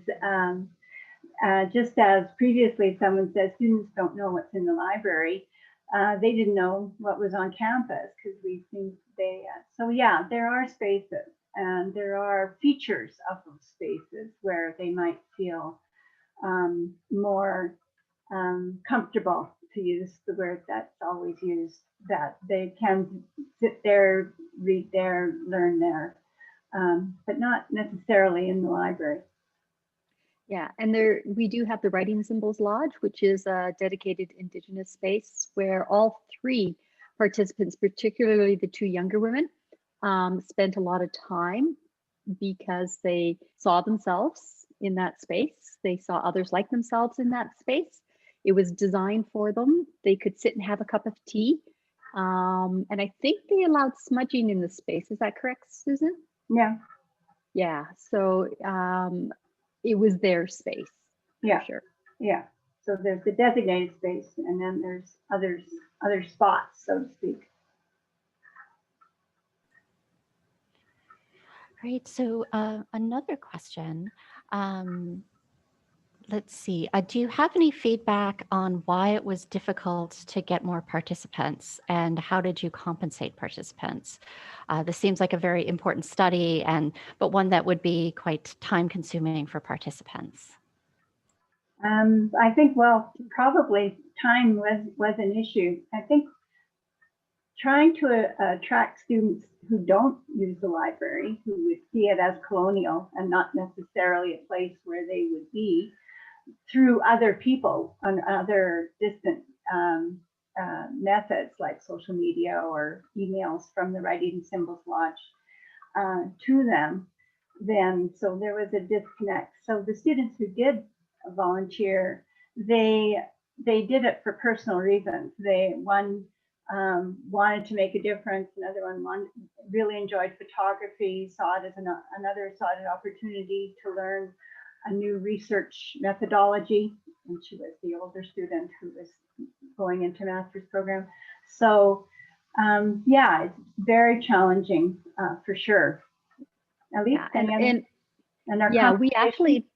just as previously someone said, students don't know what's in the library. They didn't know what was on campus because we think so yeah, there are spaces and there are features of those spaces where they might feel more comfortable, to use the word that's always used, that they can sit there, read there, learn there, but not necessarily in the library. Yeah, and we do have the Writing Symbols Lodge, which is a dedicated Indigenous space where all three participants, particularly the two younger women, spent a lot of time because they saw themselves in that space. They saw others like themselves in that space. It was designed for them. They could sit and have a cup of tea. And I think they allowed smudging in the space. Is that correct, Susan? Yeah. Yeah, so it was their space. Yeah, sure. Yeah. So there's the designated space, and then there's other spots, so to speak. Great. So another question. Let's see. Do you have any feedback on why it was difficult to get more participants, and how did you compensate participants? This seems like a very important study, but one that would be quite time-consuming for participants. I think, well, probably time was an issue. I think trying to attract students who don't use the library, who would see it as colonial and not necessarily a place where they would be, through other people on other distant methods like social media or emails from the Writing Symbols Lodge to them, then so there was a disconnect. So the students who did volunteer, they did it for personal reasons. One wanted to make a difference, another one really enjoyed photography, saw it as another saw it an opportunity to learn a new research methodology, and she was the older student who was going into master's program. So yeah, it's very challenging for sure. At least, yeah, we actually,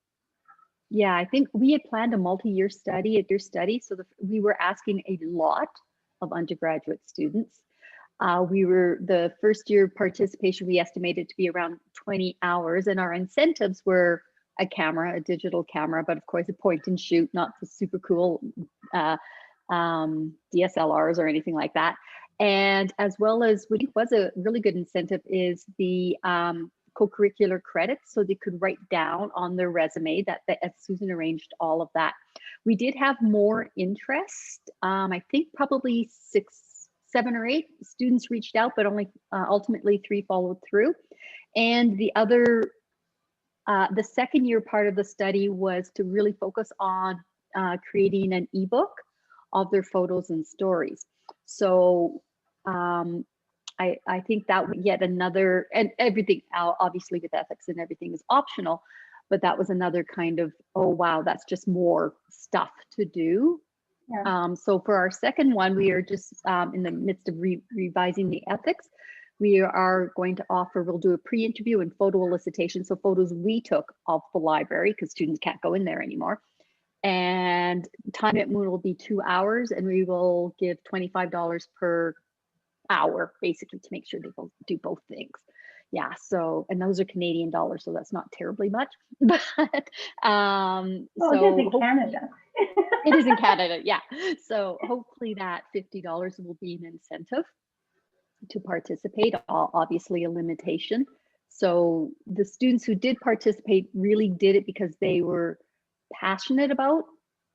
yeah, I think we had planned a multi-year study at your study, so we were asking a lot of undergraduate students. The first year participation, we estimated to be around 20 hours, and our incentives were a digital camera, but of course a point and shoot, not the super cool DSLRs or anything like that. And as well as, which was a really good incentive, is the co-curricular credits, so they could write down on their resume that Susan arranged all of that. We did have more interest. I think probably 6, 7 or 8 students reached out, but only ultimately 3 followed through. And the other, the second year part of the study was to really focus on creating an ebook of their photos and stories. So I think that yet another, and everything obviously with ethics and everything is optional, but that was another kind of, oh wow, that's just more stuff to do. Yeah. So for our second one, we are just in the midst of revising the ethics. We are going to offer, we'll do a pre-interview and photo elicitation. So photos we took of the library, because students can't go in there anymore. And time at Moon will be 2 hours, and we will give $25 per hour, basically, to make sure they both do both things. Yeah, so, and those are Canadian dollars, so that's not terribly much. But well, so it is in Canada. It is in Canada, yeah. So hopefully that $50 will be an incentive to participate, obviously a limitation. So the students who did participate really did it because they were passionate about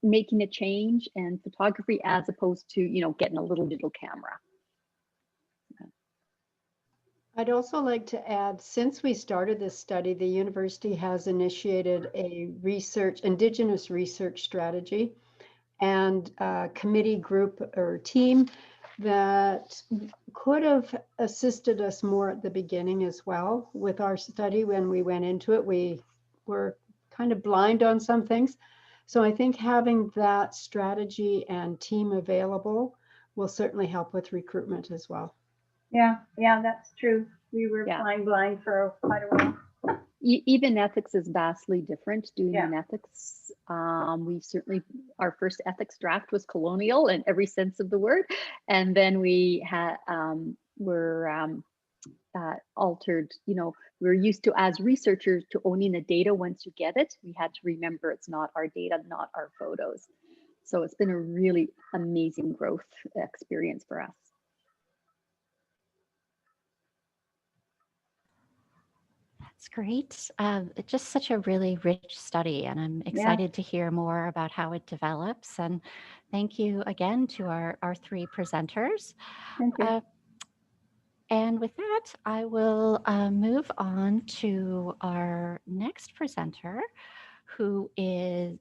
making a change and photography, as opposed to, you know, getting a little camera. I'd also like to add, since we started this study, the university has initiated a Indigenous research strategy and a committee group or team that could have assisted us more at the beginning as well with our study. When we went into it, we were kind of blind on some things. So I think having that strategy and team available will certainly help with recruitment as well. Yeah, that's true. We were flying blind for quite a while. Even ethics is vastly different. Doing an ethics, we certainly, our first ethics draft was colonial in every sense of the word, and then we had altered. You know, we're used to, as researchers, to owning the data. Once you get it, we had to remember it's not our data, not our photos. So it's been a really amazing growth experience for us. That's great. Just such a really rich study, and I'm excited to hear more about how it develops. And thank you again to our 3 presenters. Thank you. And with that, I will move on to our next presenter, who is,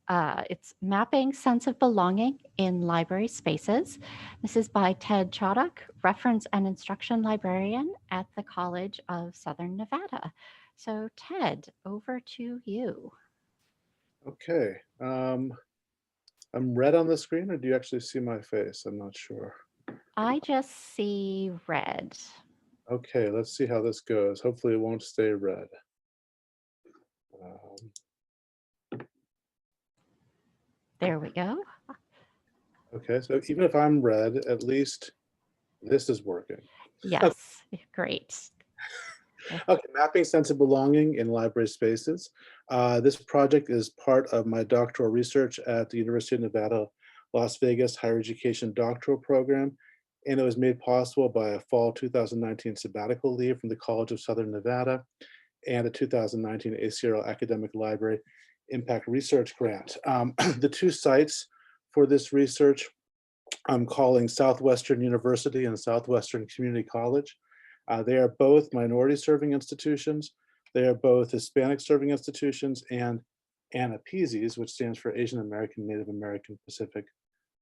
it's Mapping Sense of Belonging in Library Spaces. This is by Ted Chodock, Reference and Instruction Librarian at the College of Southern Nevada. So Ted, over to you. Okay. I'm red on the screen, or do you actually see my face? I'm not sure. I just see red. Okay, let's see how this goes. Hopefully it won't stay red. There we go. Okay, so even if I'm red, at least this is working. Yes, great. Okay, Mapping Sense of Belonging in Library Spaces. This project is part of my doctoral research at the University of Nevada, Las Vegas Higher Education Doctoral Program, and it was made possible by a fall 2019 sabbatical leave from the College of Southern Nevada and a 2019 ACRL Academic Library Impact Research Grant. The 2 sites for this research I'm calling Southwestern University and Southwestern Community College. They are both minority serving institutions. They are both Hispanic serving institutions and ANAPISIs, which stands for Asian American, Native American, Pacific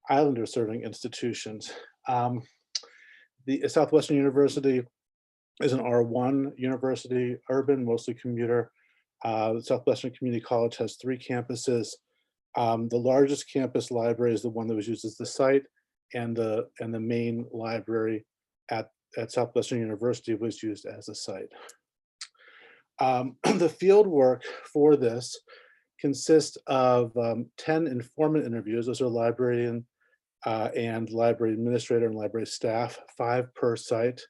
Islander serving institutions. The Southwestern University is an R1 university, urban, mostly commuter. Southwestern Community College has 3 campuses. The largest campus library is the one that was used as the site, and the main library at Southwestern University was used as a site. The field work for this consists of 10 informant interviews. Those are librarian and library administrator and library staff, 5 per site.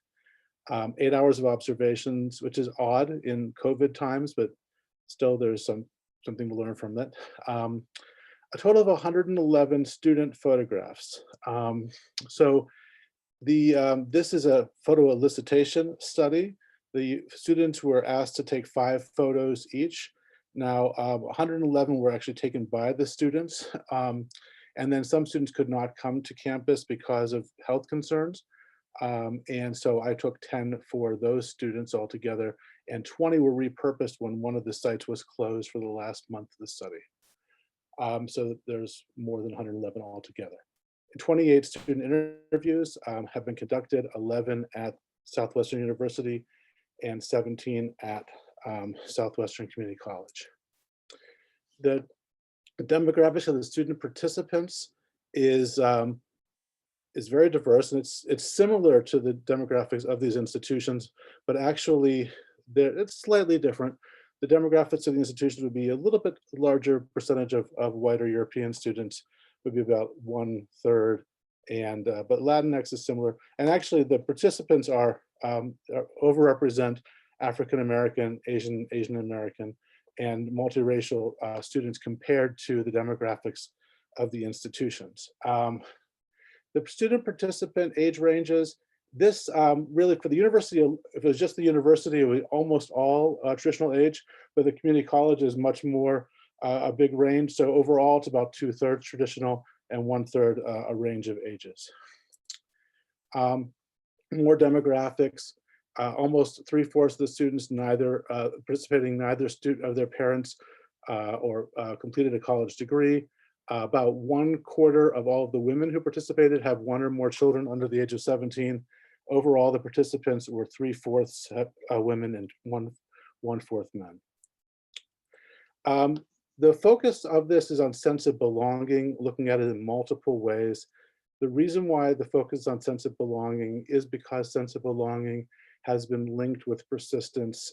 8 hours of observations, which is odd in COVID times, but still there's something to learn from that. A total of 111 student photographs. So This is a photo elicitation study. The students were asked to take 5 photos each. Now, 111 were actually taken by the students. And then some students could not come to campus because of health concerns. And so I took 10 for those students altogether, and 20 were repurposed when one of the sites was closed for the last month of the study. So there's more than 111 altogether. 28 student interviews have been conducted, 11 at Southwestern University and 17 at Southwestern Community College. The demographics of the student participants is very diverse, and it's similar to the demographics of these institutions, but actually it's slightly different. The demographics of the institutions would be a little bit larger percentage of white or European students, would be about 1/3, and but Latinx is similar. And actually, the participants are overrepresent African American, Asian American, and multiracial students compared to the demographics of the institutions. The student participant age ranges, this really for the university, if it was just the university, it would be almost all traditional age, but the community college is much more a big range. So overall, it's about 2/3 traditional and 1/3 a range of ages. More demographics, almost 3/4 of the students participating neither of their parents or completed a college degree. About 1/4 of all of the women who participated have 1 or more children under the age of 17. Overall, the participants were 3/4 women and 1/4 men. The focus of this is on sense of belonging, looking at it in multiple ways. The reason why the focus on sense of belonging is because sense of belonging has been linked with persistence,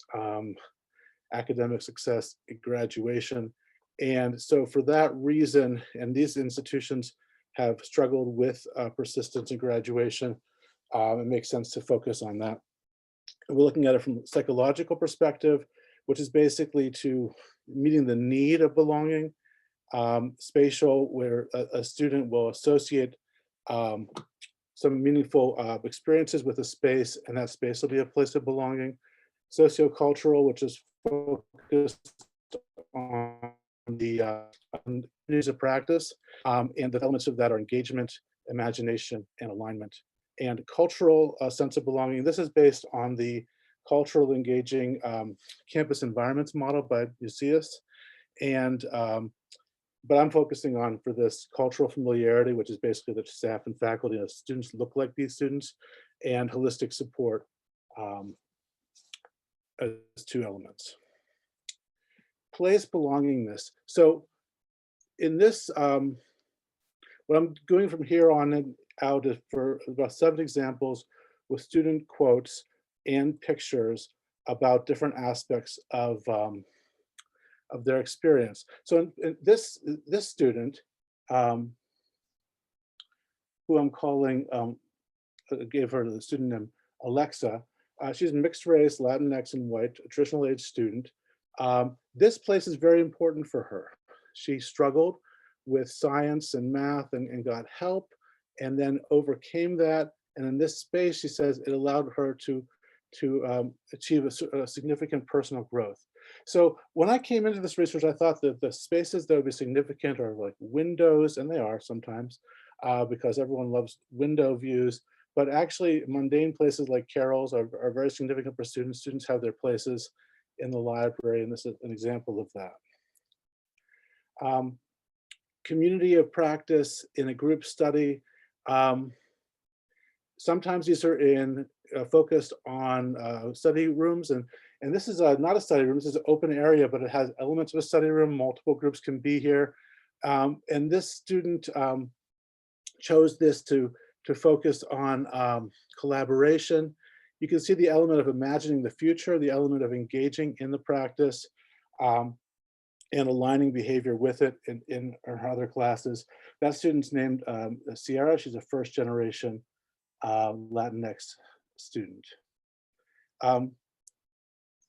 academic success, graduation. And so for that reason, and these institutions have struggled with persistence and graduation, it makes sense to focus on that. We're looking at it from a psychological perspective, which is basically to meeting the need of belonging. Spatial, where a student will associate some meaningful experiences with a space, and that space will be a place of belonging. Sociocultural, which is focused on the communities of practice, and the elements of that are engagement, imagination, and alignment. And cultural sense of belonging, this is based on the cultural engaging campus environments model by Euseus. And but I'm focusing on, for this, cultural familiarity, which is basically that staff and faculty and students look like these students, and holistic support as 2 elements. Place belongingness. So in this, what I'm doing from here on out is for about 7 examples with student quotes and pictures about different aspects of their experience. So this student, who I'm calling, gave her the student name Alexa. She's mixed race, Latinx and white, a traditional age student. This place is very important for her. She struggled with science and math and got help, and then overcame that. And in this space, she says it allowed her to achieve a significant personal growth. So when I came into this research, I thought that the spaces that would be significant are like windows, and they are sometimes, because everyone loves window views, but actually mundane places like Carol's are very significant for students. Students have their places in the library, and this is an example of that. Community of practice in a group study. Sometimes these are focused on study rooms, and this is not a study room, this is an open area, but it has elements of a study room. Multiple groups can be here. And this student chose this to focus on collaboration. You can see the element of imagining the future, the element of engaging in the practice, and aligning behavior with it in her other classes. That student's named Sierra. She's a 1st generation Latinx student.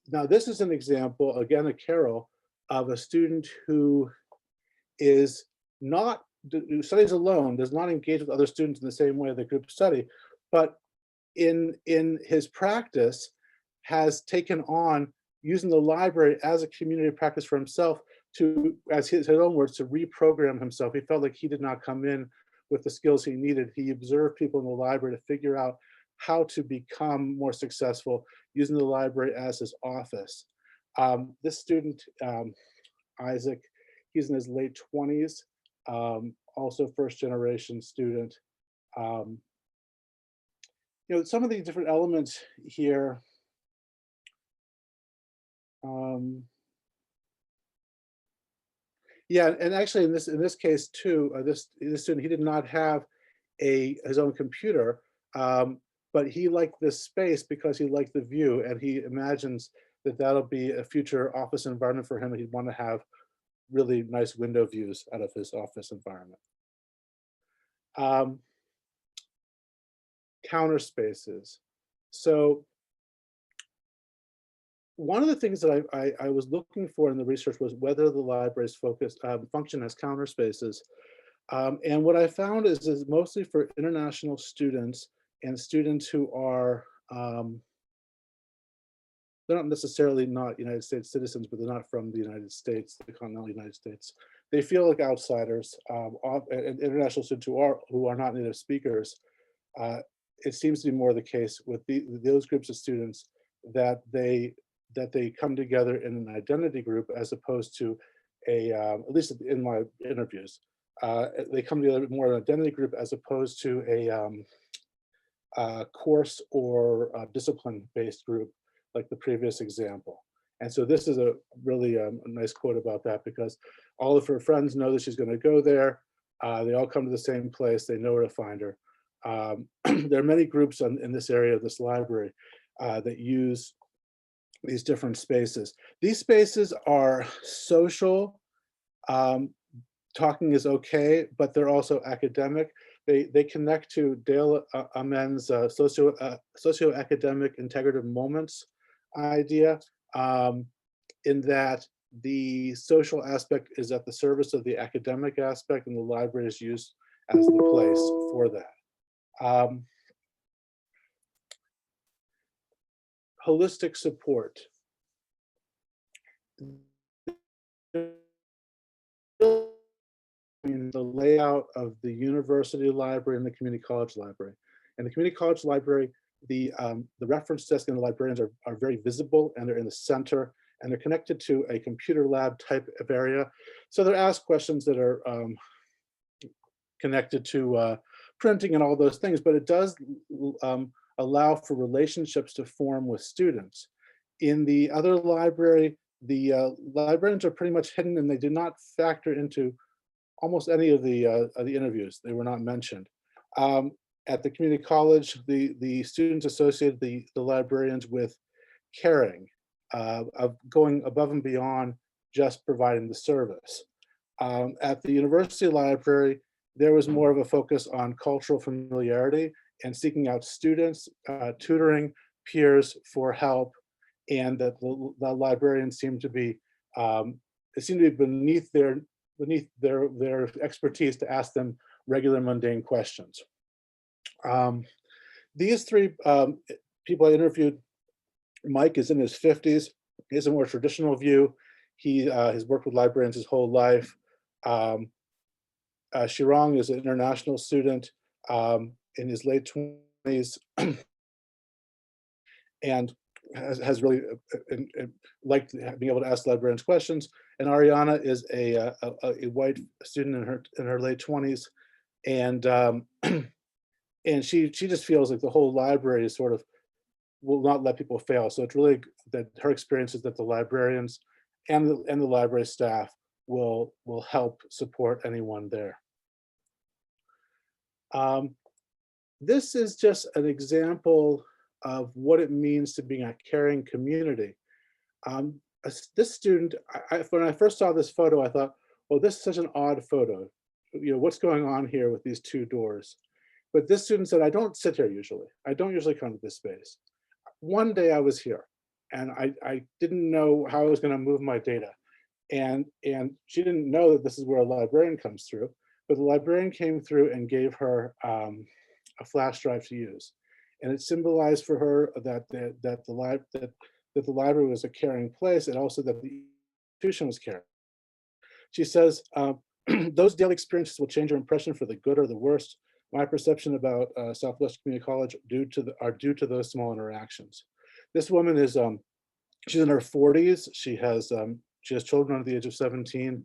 Now this is an example, again, a Carol, of a student who is not, who studies alone, does not engage with other students in the same way that group study, but in his practice has taken on using the library as a community practice for himself to, as his own words, to reprogram himself. He felt like he did not come in with the skills he needed. He observed people in the library to figure out how to become more successful using the library as his office. This student, Isaac, he's in his late 20s, also first generation student. You know, some of the different elements here, yeah, and actually in this case too, this student, he did not have his own computer, but he liked this space because he liked the view, and he imagines that that'll be a future office environment for him, and he'd want to have really nice window views out of his office environment. Counter spaces. So one of the things that I was looking for in the research was whether the library's function as counter spaces. And what I found is mostly for international students and students who are, they're not necessarily not United States citizens, but they're not from the United States, the continental United States. They feel like outsiders, and international students who are not native speakers. It seems to be more the case with those groups of students that they come together in an identity group as opposed to at least in my interviews, they come together more an identity group as opposed to a course or discipline-based group like the previous example. And so this is a really a nice quote about that, because all of her friends know that she's going to go there. They all come to the same place. They know where to find her. There are many groups in this area of this library that use these different spaces. These spaces are social. Talking is okay, but they're also academic. They connect to Dale Amen's socio-academic integrative moments idea, in that the social aspect is at the service of the academic aspect, and the library is used as the place for that. Holistic support. The layout of the university library and the community college library. In the community college library, the reference desk and the librarians are very visible, and they're in the center, and they're connected to a computer lab type of area. So they're asked questions that are connected to printing and all those things, but it does allow for relationships to form with students. In the other library, the librarians are pretty much hidden, and they did not factor into almost any of the interviews. They were not mentioned. At the community college, the students associated the librarians with caring, of going above and beyond just providing the service. At the university library, there was more of a focus on cultural familiarity and seeking out students, tutoring peers for help, and that the librarians seemed to be beneath their expertise to ask them regular mundane questions. These three people I interviewed, Mike is in his 50s. He has a more traditional view. He has worked with librarians his whole life. Shirong is an international student in his late 20s and has really liked being able to ask librarians questions. And Ariana is a white student in her late 20s, and and she just feels like the whole library is sort of will not let people fail. So it's really that her experience is that the librarians and the library staff will help support anyone there. This is just an example of what it means to be a caring community. This student, when I first saw this photo, I thought, well, this is such an odd photo. You know, what's going on here with these two doors? But this student said, I don't sit here usually. I don't usually come to this space. One day I was here, and I didn't know how I was going to move my data. And she didn't know that this is where a librarian comes through, but the librarian came through and gave her a flash drive to use. and it symbolized for her that the library was a caring place, and also that the institution was caring. She says, those daily experiences will change your impression for the good or the worst. My perception about Southwest Community College are due to those small interactions. This woman is she's in her 40s. She has children under the age of 17.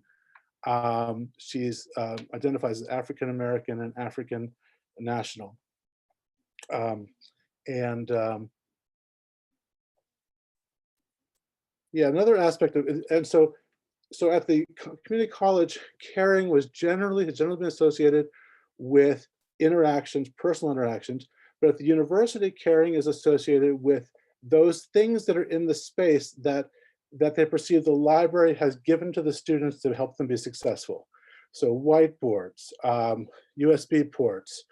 She's identifies as African American and African national. Yeah, another aspect of it, and so at the community college, caring has generally been associated with interactions, personal interactions, but at the university, caring is associated with those things that are in the space that they perceive the library has given to the students to help them be successful. So whiteboards, USB ports,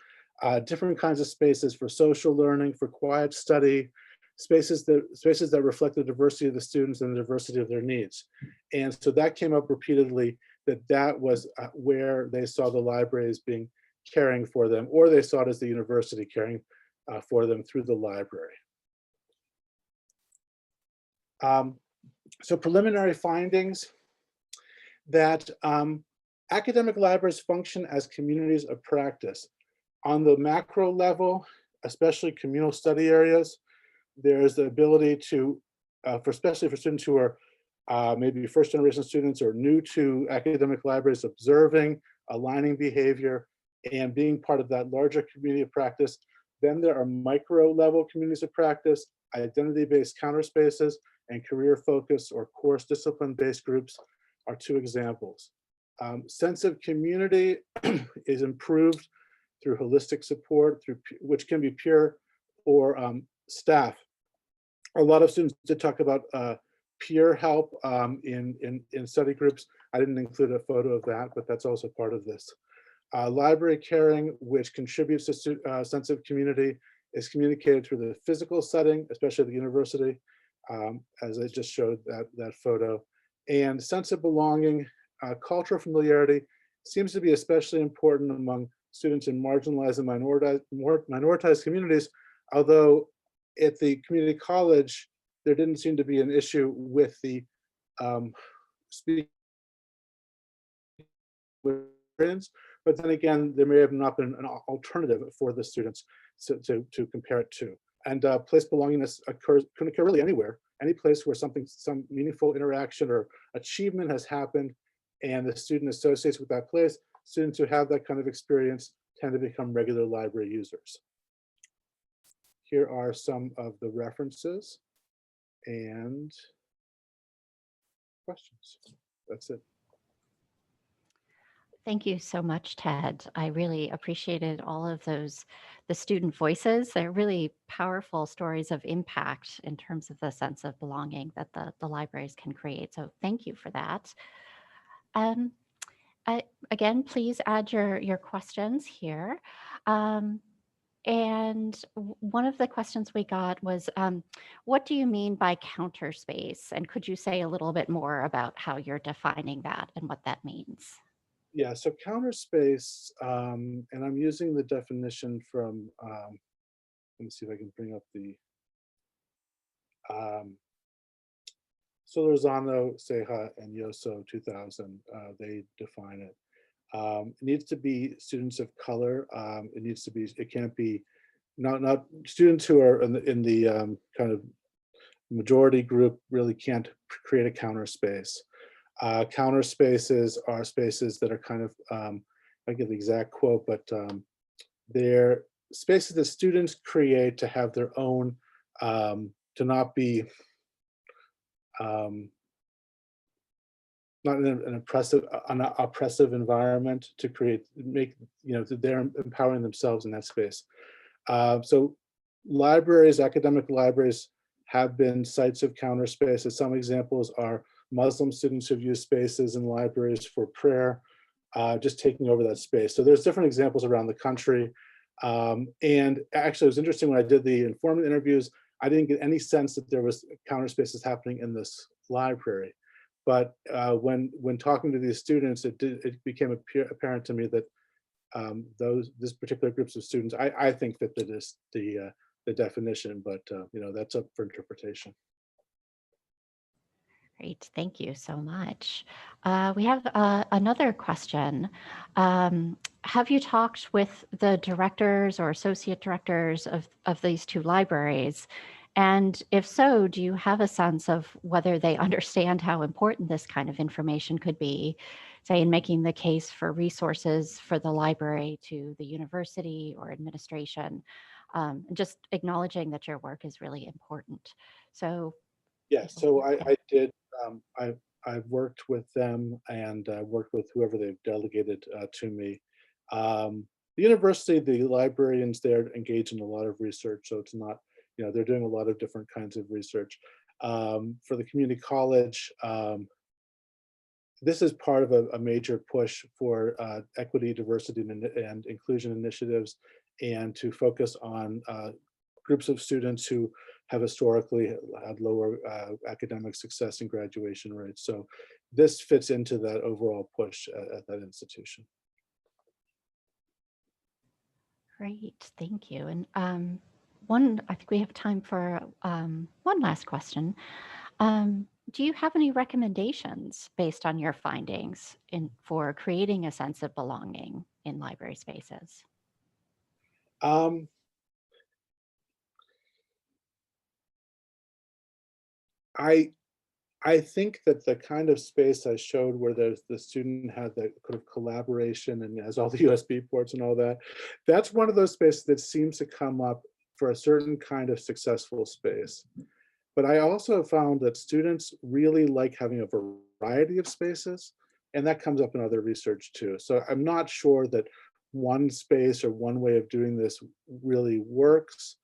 different kinds of spaces for social learning, for quiet study, spaces that reflect the diversity of the students and the diversity of their needs. And so that came up repeatedly, that was where they saw the library as being caring for them, or they saw it as the university caring for them through the library. So preliminary findings that academic libraries function as communities of practice. On the macro level, especially communal study areas, there's the ability to, especially for students who are maybe first generation students or new to academic libraries, observing, aligning behavior, and being part of that larger community of practice. Then there are micro level communities of practice, identity-based counter spaces, and career focus or course discipline-based groups are two examples. Sense of community is improved through holistic support, which can be peer or staff. A lot of students did talk about peer help in study groups. I didn't include a photo of that, but that's also part of this. Library caring, which contributes to sense of community, is communicated through the physical setting, especially at the university, as I just showed that photo. And sense of belonging, cultural familiarity seems to be especially important among students in marginalized and minoritized communities, although at the community college, there didn't seem to be an issue with the speaking experience, but then again, there may have not been an alternative for the students to compare it to. And place belongingness can occur really anywhere, any place where some meaningful interaction or achievement has happened and the student associates with that place. Students who have that kind of experience tend to become regular library users. Here are some of the references and questions. That's it. Thank you so much, Ted. I really appreciated all of those, the student voices. They're really powerful stories of impact in terms of the sense of belonging that the libraries can create. So thank you for that. Again, please add your questions here. And one of the questions we got was, what do you mean by counter space? And could you say a little bit more about how you're defining that and what that means? Yeah, so counter space, and I'm using the definition from, let me see if I can bring up the, Solorzano, Ceja, and Yoso 2000, they define it. It needs to be students of color. It can't be not students who are in the kind of majority group really can't create a counter space. Counter spaces are spaces that are kind of, I get the exact quote, but they're spaces that students create to have their own, to not be, not in an oppressive environment, to they're empowering themselves in that space. So libraries, academic libraries have been sites of counter spaces. Some examples are Muslim students who've used spaces in libraries for prayer, just taking over that space. So there's different examples around the country. And actually it was interesting when I did the informant interviews, I didn't get any sense that there was counter spaces happening in this library. But when talking to these students, it became apparent to me that this particular groups of students, I think that the the definition, but that's up for interpretation. Great, thank you so much. We have another question. Have you talked with the directors or associate directors of these two libraries? And if so, do you have a sense of whether they understand how important this kind of information could be, say, in making the case for resources for the library to the university or administration? Just acknowledging that your work is really important. So yeah, so I did. I've worked with them and worked with whoever they've delegated to me. The university, the librarians there engage in a lot of research, so it's not, they're doing a lot of different kinds of research. For the community college, this is part of a major push for equity, diversity, and inclusion initiatives, and to focus on groups of students who have historically had lower academic success and graduation rates. So this fits into that overall push at that institution. Great, thank you. And I think we have time for one last question. Do you have any recommendations based on your findings for creating a sense of belonging in library spaces? I think that the kind of space I showed where the student had that kind of collaboration and has all the USB ports and all that, that's one of those spaces that seems to come up for a certain kind of successful space. But I also found that students really like having a variety of spaces, and that comes up in other research too. So I'm not sure that one space or one way of doing this really works.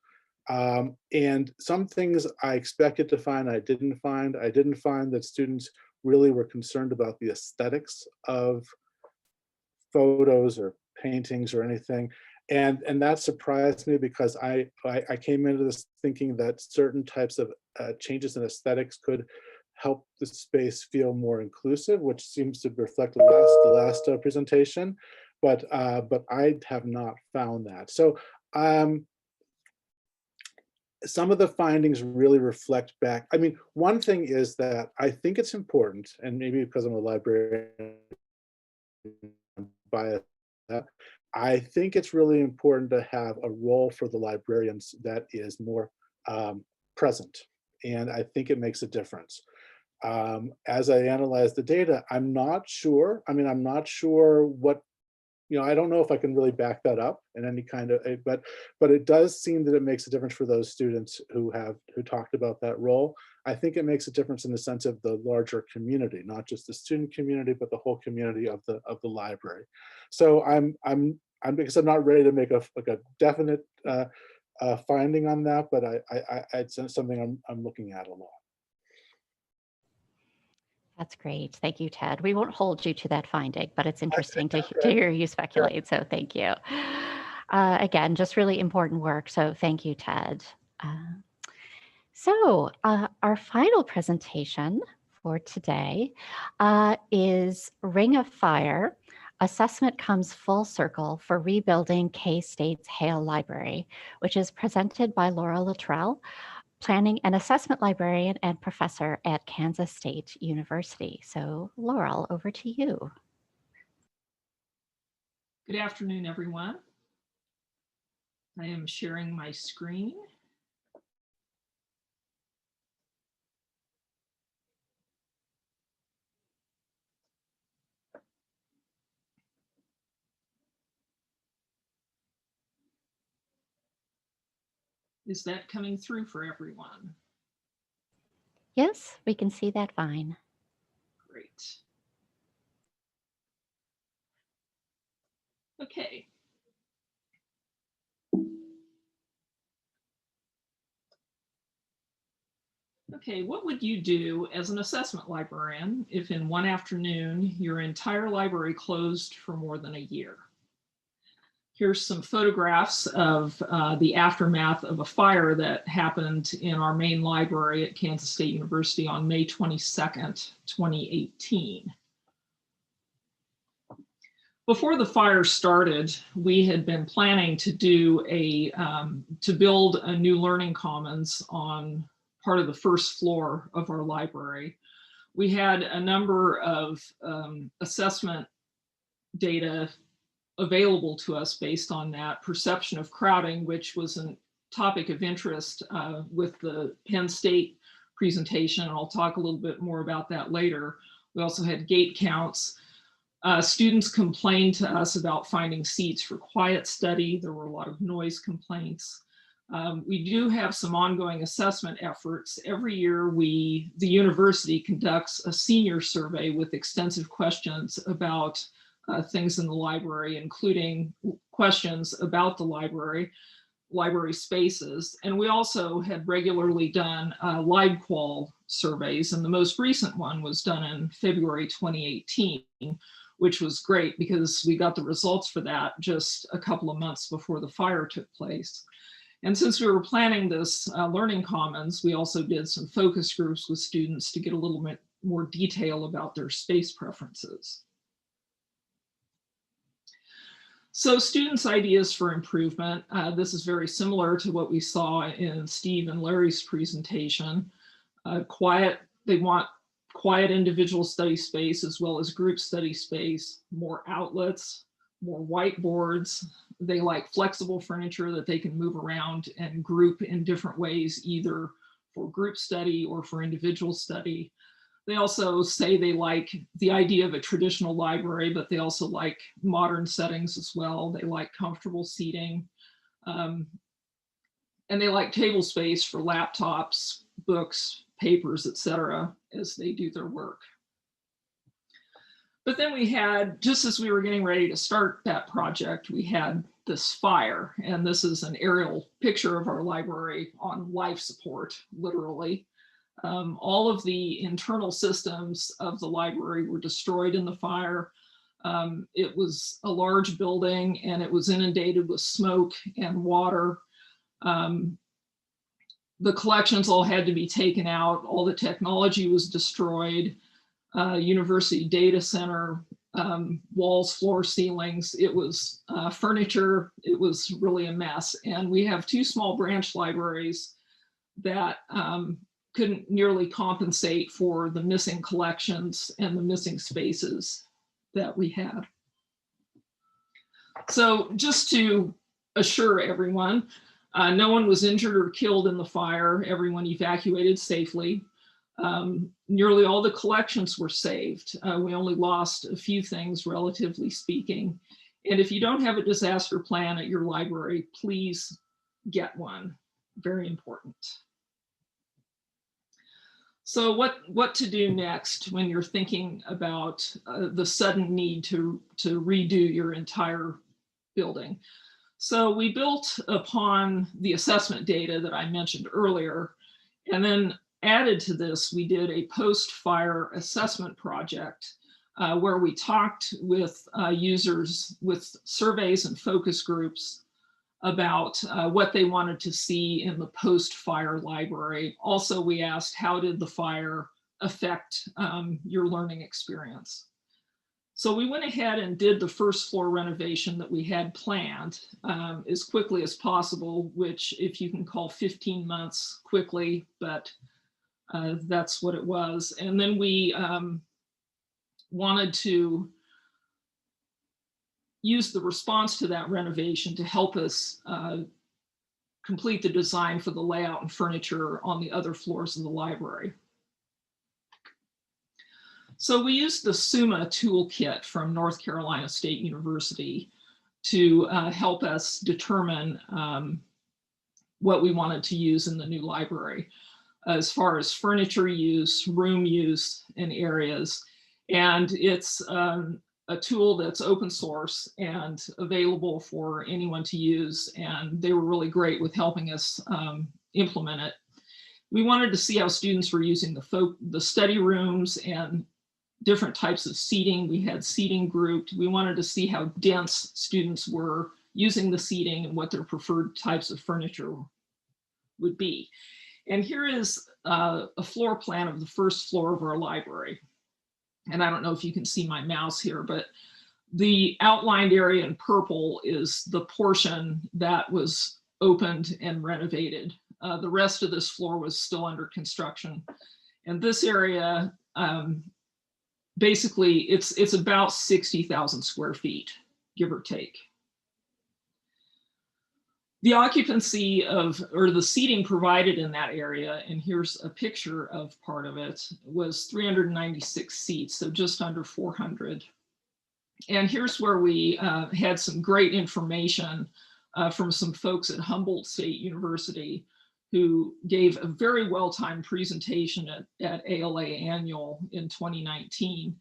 And some things I expected to find, I didn't find. I didn't find that students really were concerned about the aesthetics of photos or paintings or anything. And that surprised me, because I came into this thinking that certain types of changes in aesthetics could help the space feel more inclusive, which seems to reflect the last presentation. But I have not found that. So some of the findings really reflect back. I mean, one thing is that I think it's important, and maybe because I'm a librarian, biased, I think it's really important to have a role for the librarians that is more present, and I think it makes a difference. As I analyze the data, I'm not sure. I mean, I'm not sure what, I don't know if I can really back that up in any kind of, but it does seem that it makes a difference for those students who talked about that role. I think it makes a difference in the sense of the larger community, not just the student community, but the whole community of the library. So I'm because I'm not ready to make a definite finding on that, but it's something I'm looking at a lot. That's great. Thank you, Ted. We won't hold you to that finding, but it's interesting to hear you speculate. So thank you. Again, just really important work. So thank you, Ted. So our final presentation for today is Ring of Fire. Assessment comes full circle for rebuilding K-State's Hale Library, which is presented by Laurel Littrell, planning and assessment librarian and professor at Kansas State University. So Laurel, over to you. Good afternoon, everyone. I am sharing my screen. Is that coming through for everyone? Yes, we can see that fine. Great. Okay. Okay, what would you do as an assessment librarian if in one afternoon your entire library closed for more than a year? Here's some photographs of the aftermath of a fire that happened in our main library at Kansas State University on May 22nd, 2018. Before the fire started, we had been planning to do to build a new learning commons on part of the first floor of our library. We had a number of assessment data available to us based on that perception of crowding, which was a topic of interest with the Penn State presentation. And I'll talk a little bit more about that later. We also had gate counts. Students complained to us about finding seats for quiet study. There were a lot of noise complaints. We do have some ongoing assessment efforts. Every year the university conducts a senior survey with extensive questions about things in the library, including questions about the library spaces. And we also had regularly done LibQual surveys, and the most recent one was done in February 2018, which was great because we got the results for that just a couple of months before the fire took place. And since we were planning this Learning Commons, we also did some focus groups with students to get a little bit more detail about their space preferences. So students' ideas for improvement, this is very similar to what we saw in Steve and Larry's presentation. They want quiet individual study space as well as group study space, more outlets, more whiteboards. They like flexible furniture that they can move around and group in different ways, either for group study or for individual study. They also say they like the idea of a traditional library, but they also like modern settings as well. They like comfortable seating. And they like table space for laptops, books, papers, etc., as they do their work. But then we had, just as we were getting ready to start that project, we had this fire. And this is an aerial picture of our library on life support, literally. All of the internal systems of the library were destroyed in the fire. It was a large building and it was inundated with smoke and water. The collections all had to be taken out. All the technology was destroyed. University data center, walls, floor, ceilings. It was furniture. It was really a mess. And we have two small branch libraries that couldn't nearly compensate for the missing collections and the missing spaces that we had. So just to assure everyone, no one was injured or killed in the fire. Everyone evacuated safely. Nearly all the collections were saved. We only lost a few things, relatively speaking. And if you don't have a disaster plan at your library, please get one. Very important. So what to do next when you're thinking about the sudden need to redo your entire building? So we built upon the assessment data that I mentioned earlier, and then added to this, we did a post-fire assessment project where we talked with users with surveys and focus groups about what they wanted to see in the post-fire library. Also, we asked, how did the fire affect your learning experience? So we went ahead and did the first floor renovation that we had planned as quickly as possible, which if you can call 15 months quickly, but that's what it was. And then we wanted to use the response to that renovation to help us complete the design for the layout and furniture on the other floors of the library. So we used the SUMA toolkit from North Carolina State University to help us determine what we wanted to use in the new library as far as furniture use, room use, and areas. And it's a tool that's open source and available for anyone to use. And they were really great with helping us implement it. We wanted to see how students were using the study rooms and different types of seating. We had seating grouped. We wanted to see how dense students were using the seating and what their preferred types of furniture would be. And here is a floor plan of the first floor of our library. And I don't know if you can see my mouse here, but The outlined area in purple is the portion that was opened and renovated. The rest of this floor was still under construction. And this area, basically, it's about 60,000 square feet, give or take. The occupancy or the seating provided in that area, and here's a picture of part of it, was 396 seats, so just under 400. And here's where we had some great information from some folks at Humboldt State University who gave a very well-timed presentation at ALA Annual in 2019.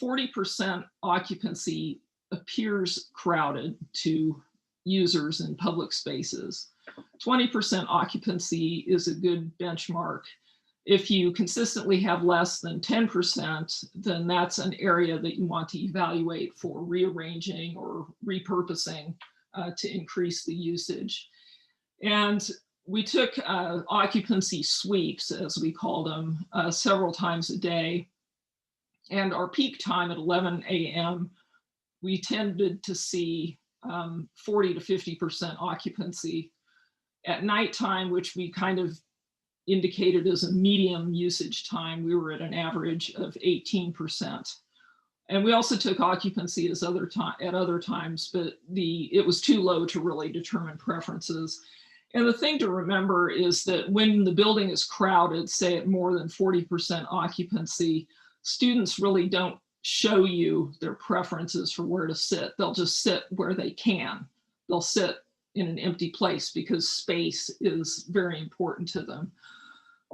40% occupancy appears crowded to users in public spaces. 20% occupancy is a good benchmark. If you consistently have less than 10%, then that's an area that you want to evaluate for rearranging or repurposing to increase the usage. And we took occupancy sweeps, as we called them, several times a day. And our peak time at 11 a.m., we tended to see 40 to 50% occupancy. At nighttime, which we kind of indicated as a medium usage time, we were at an average of 18%. And we also took occupancy at other times, but it was too low to really determine preferences. And the thing to remember is that when the building is crowded, say at more than 40% occupancy, students really don't show you their preferences for where to sit. They'll just sit where they can. They'll sit in an empty place because space is very important to them.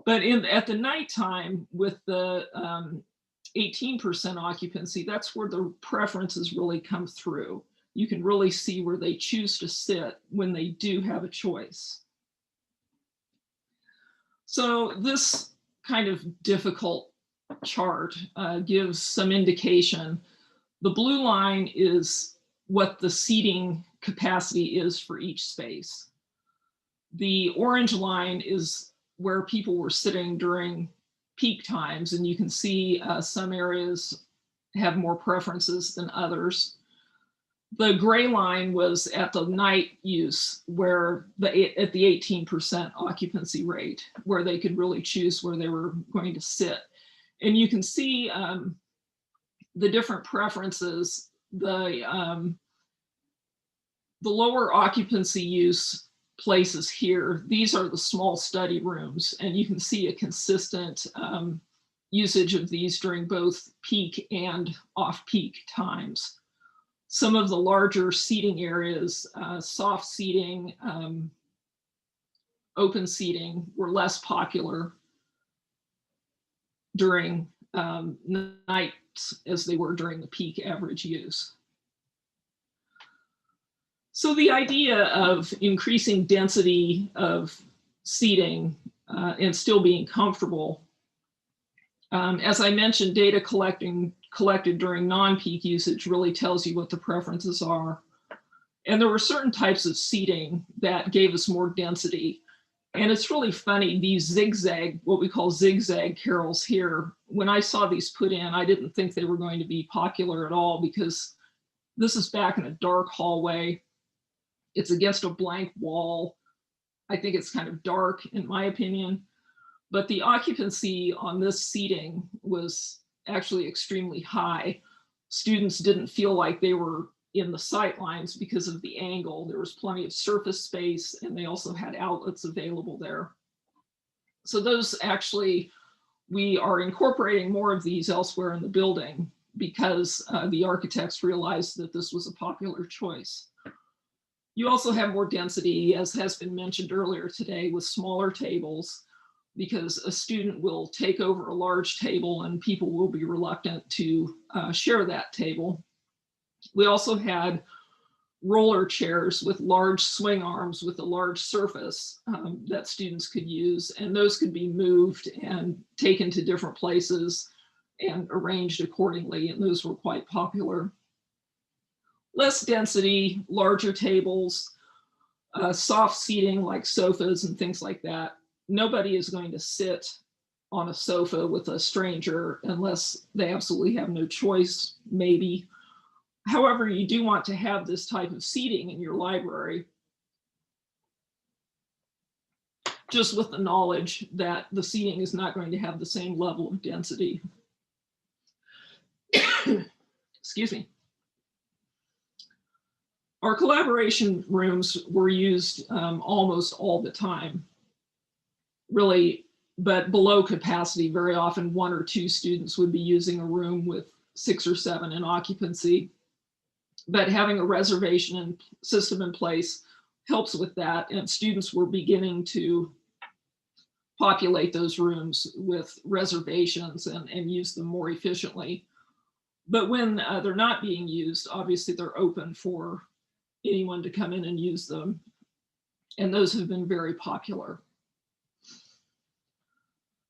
But at the nighttime with the 18% occupancy, that's where the preferences really come through. You can really see where they choose to sit when they do have a choice. So this kind of difficult chart gives some indication. The blue line is what the seating capacity is for each space. The orange line is where people were sitting during peak times, and you can see some areas have more preferences than others. The gray line was at the night use, where at the 18% occupancy rate, where they could really choose where they were going to sit. And you can see the different preferences. The lower occupancy use places here, these are the small study rooms, and you can see a consistent usage of these during both peak and off-peak times. Some of the larger seating areas, soft seating, open seating, were less popular during nights as they were during the peak average use. So the idea of increasing density of seating and still being comfortable, as I mentioned, data collected during non-peak usage really tells you what the preferences are. And there were certain types of seating that gave us more density. And it's really funny, these zigzag, what we call zigzag carols here, when I saw these put in, I didn't think they were going to be popular at all, because this is back in a dark hallway. It's against a blank wall. I think it's kind of dark, in my opinion. But the occupancy on this seating was actually extremely high. Students didn't feel like they were in the sight lines because of the angle. There was plenty of surface space, and they also had outlets available there. So those actually, we are incorporating more of these elsewhere in the building because the architects realized that this was a popular choice. You also have more density, as has been mentioned earlier today, with smaller tables, because a student will take over a large table and people will be reluctant to share that table. We also had roller chairs with large swing arms with a large surface that students could use, and those could be moved and taken to different places and arranged accordingly, and those were quite popular. Less density, larger tables, soft seating like sofas and things like that. Nobody is going to sit on a sofa with a stranger unless they absolutely have no choice, maybe. However, you do want to have this type of seating in your library, just with the knowledge that the seating is not going to have the same level of density. Excuse me. Our collaboration rooms were used almost all the time, really, but below capacity. Very often 1 or 2 students would be using a room with 6 or 7 in occupancy. But having a reservation system in place helps with that, and students were beginning to populate those rooms with reservations and use them more efficiently. But when they're not being used, obviously they're open for anyone to come in and use them. And those have been very popular.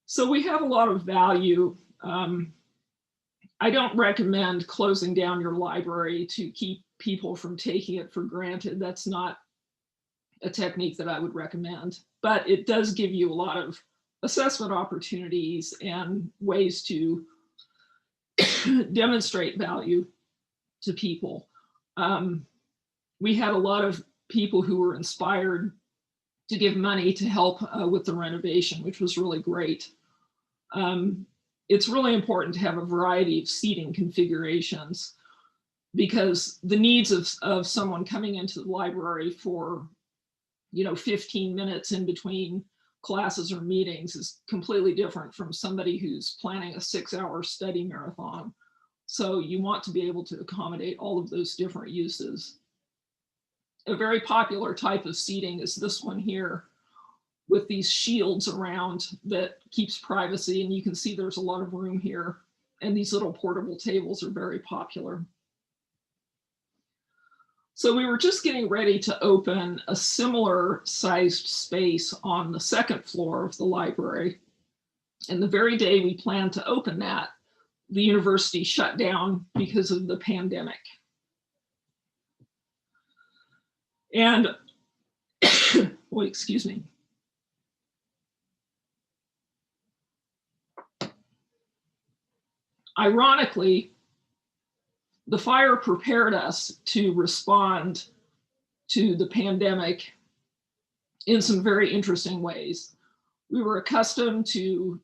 So we have a lot of value. I don't recommend closing down your library to keep people from taking it for granted. That's not a technique that I would recommend, but it does give you a lot of assessment opportunities and ways to demonstrate value to people. We had a lot of people who were inspired to give money to help with the renovation, which was really great. It's really important to have a variety of seating configurations, because the needs of someone coming into the library for 15 minutes in between classes or meetings is completely different from somebody who's planning a 6-hour study marathon. So you want to be able to accommodate all of those different uses. A very popular type of seating is this one here, with these shields around that keeps privacy, and you can see there's a lot of room here, and these little portable tables are very popular. So we were just getting ready to open a similar sized space on the 2nd floor of the library. And the very day we planned to open that, the university shut down because of the pandemic. And, oh, excuse me. Ironically, the fire prepared us to respond to the pandemic in some very interesting ways. We were accustomed to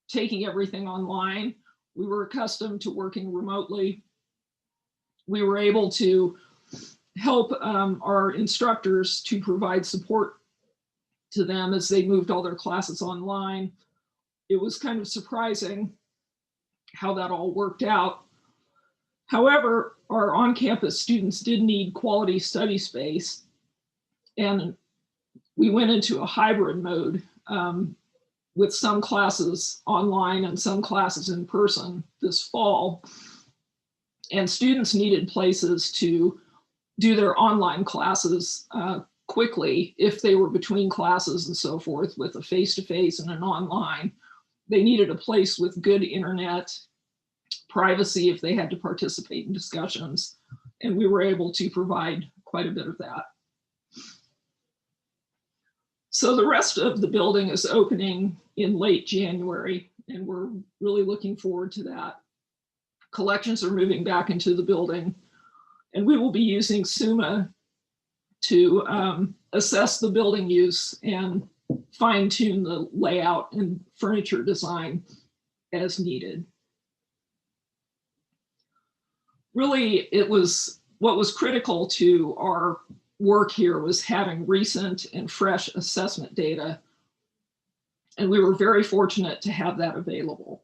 taking everything online. We were accustomed to working remotely. We were able to help our instructors to provide support to them as they moved all their classes online. It was kind of surprising how that all worked out. However, our on-campus students did need quality study space, and we went into a hybrid mode with some classes online and some classes in person this fall. And students needed places to do their online classes quickly if they were between classes and so forth, with a face-to-face and an online. They needed a place with good internet, privacy if they had to participate in discussions, and we were able to provide quite a bit of that. So the rest of the building is opening in late January, and we're really looking forward to that. Collections are moving back into the building, and we will be using SUMA to assess the building use and fine-tune the layout and furniture design as needed. Really, what was critical to our work here was having recent and fresh assessment data, and we were very fortunate to have that available.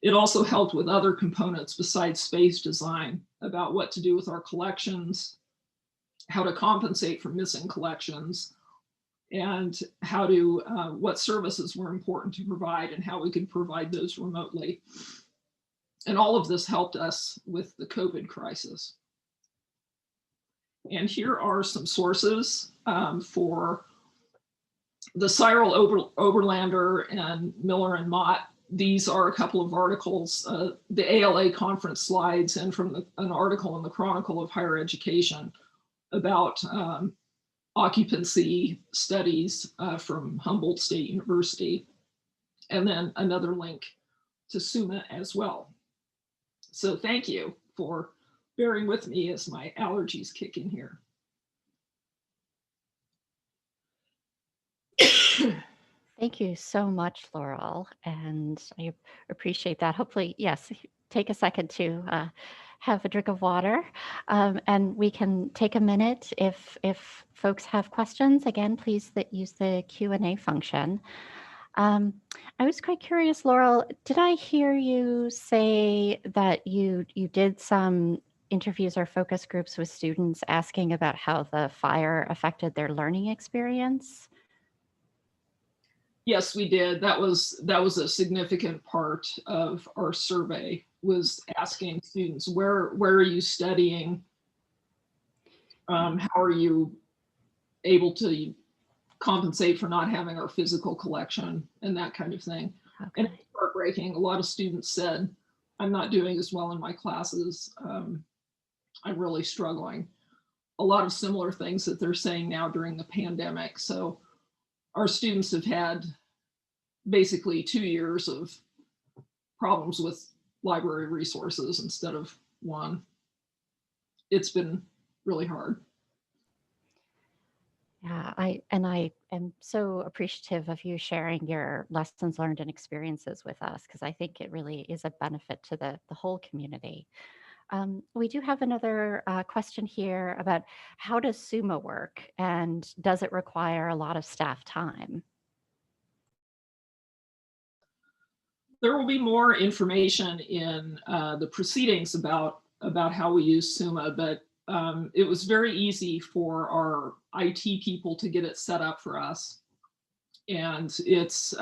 It also helped with other components besides space design about what to do with our collections, how to compensate for missing collections, and how to, what services were important to provide and how we could provide those remotely. And all of this helped us with the COVID crisis. And here are some sources for the Cyril Oberlander and Miller and Mott. These are a couple of articles, the ALA conference slides, and from an article in the Chronicle of Higher Education about occupancy studies from Humboldt State University, and then another link to SUMA as well. So thank you for bearing with me as my allergies kick in here. Thank you so much, Laurel, and I appreciate that. Hopefully, yes, take a second to have a drink of water, and we can take a minute if folks have questions. Again, please use the Q&A function. I was quite curious, Laurel, did I hear you say that you did some interviews or focus groups with students asking about how the fire affected their learning experience? Yes, we did. That was a significant part of our survey, was asking students, where are you studying? How are you able to compensate for not having our physical collection and that kind of thing? Okay. And it's heartbreaking. A lot of students said, I'm not doing as well in my classes. I'm really struggling. A lot of similar things that they're saying now during the pandemic. So our students have had basically 2 years of problems with library resources instead of 1. It's been really hard. Yeah, I am so appreciative of you sharing your lessons learned and experiences with us, because I think it really is a benefit to the whole community. We do have another question here about how does SUMA work, and does it require a lot of staff time? There will be more information in the proceedings about how we use SUMA, but it was very easy for our IT people to get it set up for us. And it's,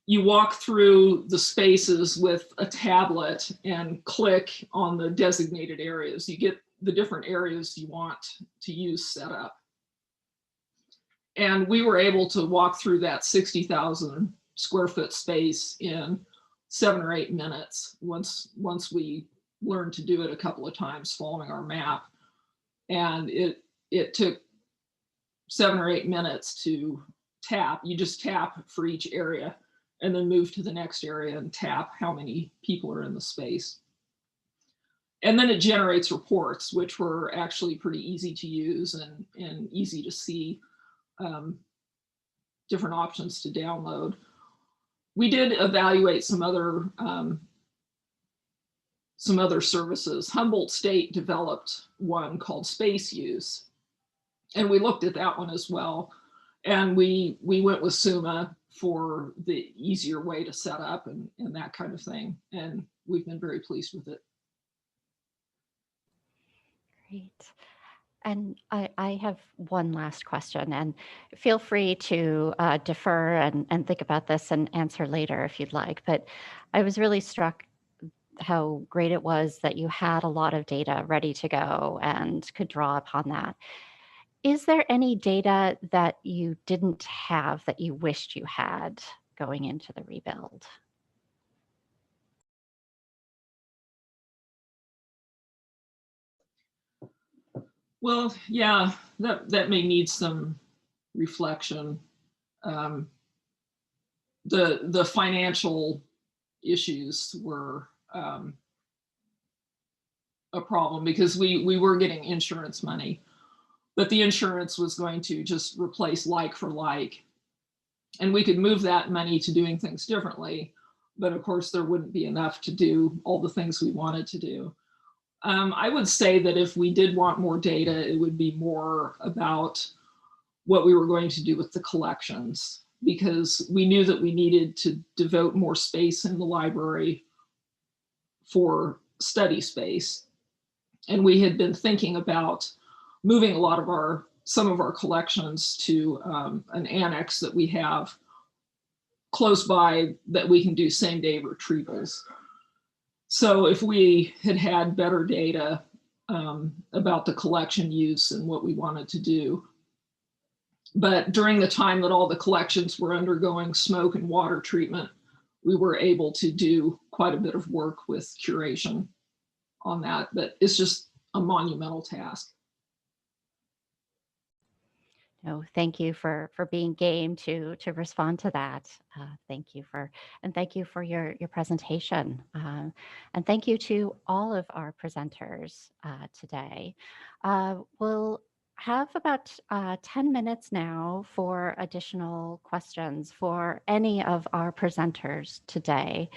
you walk through the spaces with a tablet and click on the designated areas. You get the different areas you want to use set up. And we were able to walk through that 60,000 square foot space in 7 or 8 minutes once we learned to do it a couple of times following our map. And it took 7 or 8 minutes to tap. You just tap for each area and then move to the next area and tap how many people are in the space. And then it generates reports, which were actually pretty easy to use and easy to see, different options to download. We did evaluate some other services. Humboldt State developed one called Space Use, and we looked at that one as well. And we went with SUMA for the easier way to set up and that kind of thing. And we've been very pleased with it. Great. And I have one last question, and feel free to defer and think about this and answer later if you'd like. But I was really struck how great it was that you had a lot of data ready to go and could draw upon that. Is there any data that you didn't have that you wished you had going into the rebuild? Well, yeah, that may need some reflection. The financial issues were a problem because we were getting insurance money, but the insurance was going to just replace like for like. And we could move that money to doing things differently, but of course there wouldn't be enough to do all the things we wanted to do. I would say that if we did want more data, it would be more about what we were going to do with the collections, because we knew that we needed to devote more space in the library for study space. And we had been thinking about moving some of our collections to an annex that we have close by that we can do same-day retrievals. So if we had had better data about the collection use and what we wanted to do, but during the time that all the collections were undergoing smoke and water treatment, we were able to do quite a bit of work with curation on that, but it's just a monumental task. thank you for being game to respond to that. Thank you for your presentation, and thank you to all of our presenters today. We'll have about 10 minutes now for additional questions for any of our presenters today.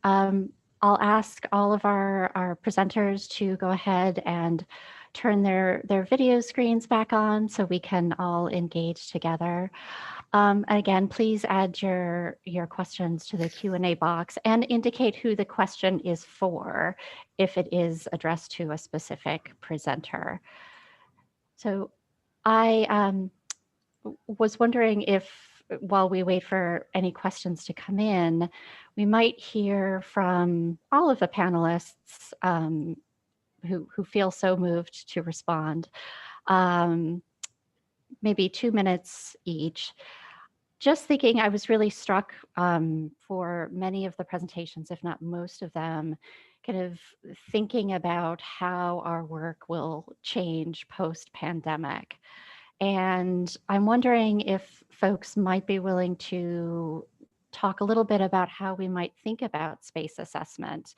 I'll ask all of our presenters to go ahead and turn their video screens back on so we can all engage together. Again, please add your questions to the Q&A box and indicate who the question is for if it is addressed to a specific presenter. So I was wondering if, while we wait for any questions to come in, we might hear from all of the panelists who feel so moved to respond, maybe 2 minutes each. Just thinking, I was really struck for many of the presentations, if not most of them, kind of thinking about how our work will change post-pandemic. And I'm wondering if folks might be willing to talk a little bit about how we might think about space assessment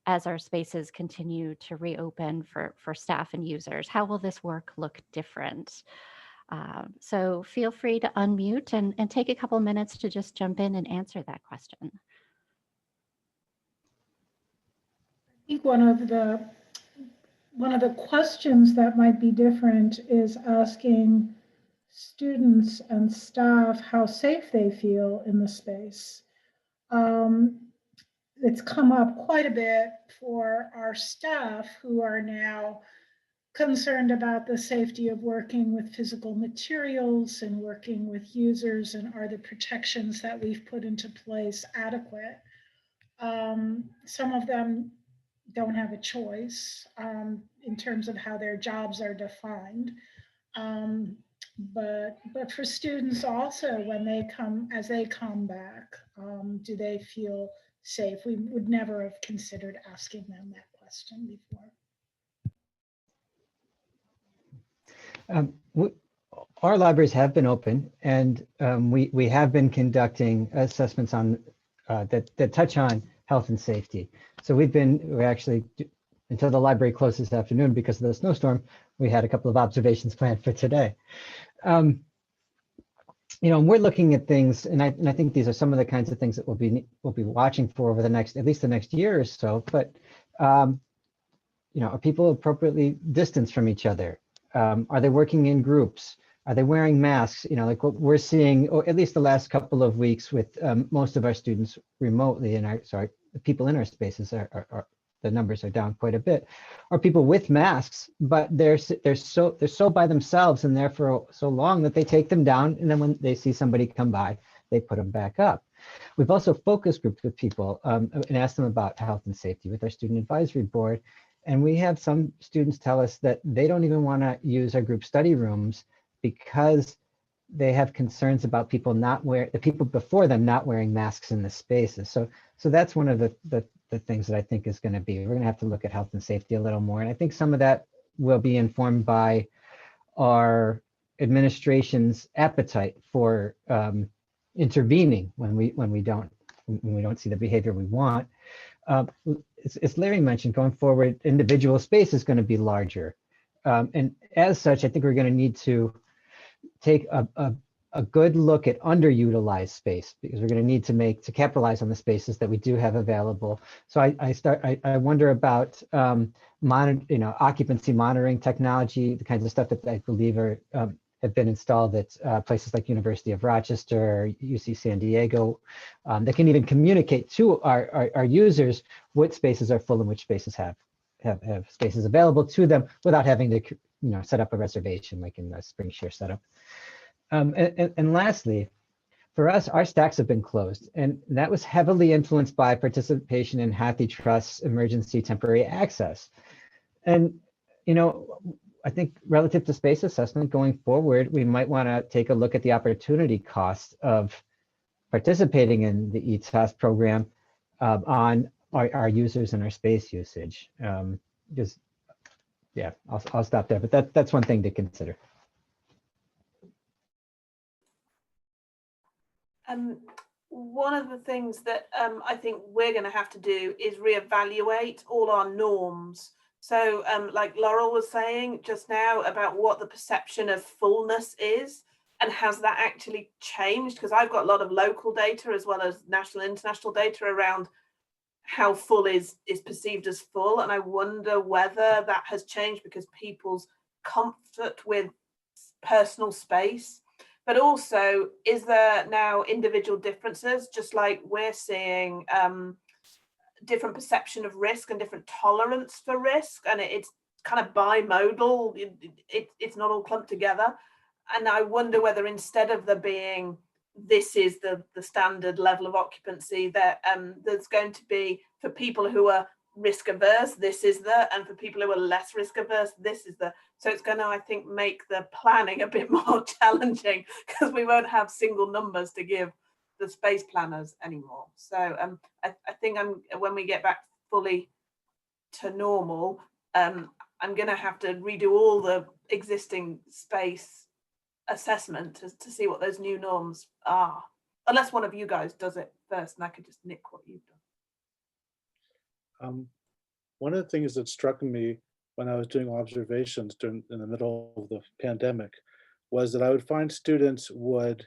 as our spaces continue to reopen for staff and users. How will this work look different? So feel free to unmute and take a couple minutes to just jump in and answer that question. I think one of the questions that might be different is asking students and staff how safe they feel in the space. It's come up quite a bit for our staff who are now concerned about the safety of working with physical materials and working with users, and are the protections that we've put into place adequate? Some of them don't have a choice in terms of how their jobs are defined. But for students also, when as they come back, do they feel safe? We would never have considered asking them that question before. Our libraries have been open, and we have been conducting assessments on that touch on health and safety. So we're actually, until the library closed this afternoon because of the snowstorm, we had a couple of observations planned for today. We're looking at things, and I think these are some of the kinds of things that we'll be watching for over at least the next year or so. But are people appropriately distanced from each other? Are they working in groups? Are they wearing masks? Like what we're seeing, or at least the last couple of weeks with most of our students remotely, and the people in our spaces are the numbers are down quite a bit. Are people with masks, but they're so by themselves and there for so long that they take them down, and then when they see somebody come by, they put them back up. We've also focus grouped with people and asked them about health and safety with our student advisory board. And we have some students tell us that they don't even want to use our group study rooms because they have concerns about the people before them not wearing masks in the spaces. So that's one of the things that I think is going to be, we're going to have to look at health and safety a little more. And I think some of that will be informed by our administration's appetite for intervening when we don't see the behavior we want. As Larry mentioned, going forward, individual space is going to be larger. And as such, I think we're going to need to take a good look at underutilized space, because we're going to need to capitalize on the spaces that we do have available. So I wonder about occupancy monitoring technology, the kinds of stuff that I believe have been installed at places like University of Rochester, UC San Diego, that can even communicate to our users what spaces are full and which spaces have spaces available to them without having to set up a reservation like in the Spring Share setup. And lastly, for us, our stacks have been closed, and that was heavily influenced by participation in HathiTrust's emergency temporary access. And I think relative to space assessment going forward, we might want to take a look at the opportunity cost of participating in the ETAS program on our users and our space usage. I'll stop there, but that's one thing to consider. One of the things that I think we're going to have to do is reevaluate all our norms. So like Laurel was saying just now about what the perception of fullness is, and has that actually changed? Because I've got a lot of local data as well as national and international data around how full is perceived as full. And I wonder whether that has changed because people's comfort with personal space. But also, is there now individual differences, just like we're seeing different perception of risk and different tolerance for risk, and it's kind of bimodal, it's not all clumped together. And I wonder whether instead of there being, this is the standard level of occupancy, that there's going to be, for people who are risk averse, this is the, and for people who are less risk averse, this is the. So it's going to, I think, make the planning a bit more challenging, because we won't have single numbers to give the space planners anymore. So I think when we get back fully to normal, I'm going to have to redo all the existing space assessment to see what those new norms are, unless one of you guys does it first and I could just nick what you've done. One of the things that struck me when I was doing observations in the middle of the pandemic was that I would find students would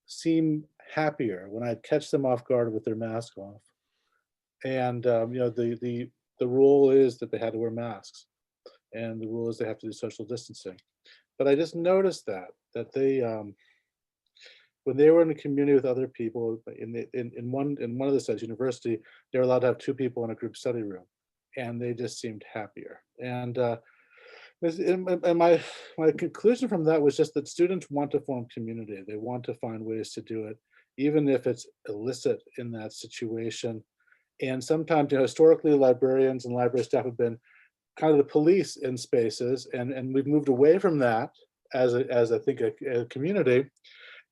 seem happier when I'd catch them off guard with their mask off. And you know, the rule is that they had to wear masks, and the rule is they have to do social distancing. But I just noticed that they, when they were in a community with other people, in one of the studies, university, they were allowed to have 2 people in a group study room, and they just seemed happier. And my conclusion from that was just that students want to form community. They want to find ways to do it, even if it's illicit in that situation. And sometimes, you know, historically, librarians and library staff have been kind of the police in spaces, and we've moved away from that as I think a community.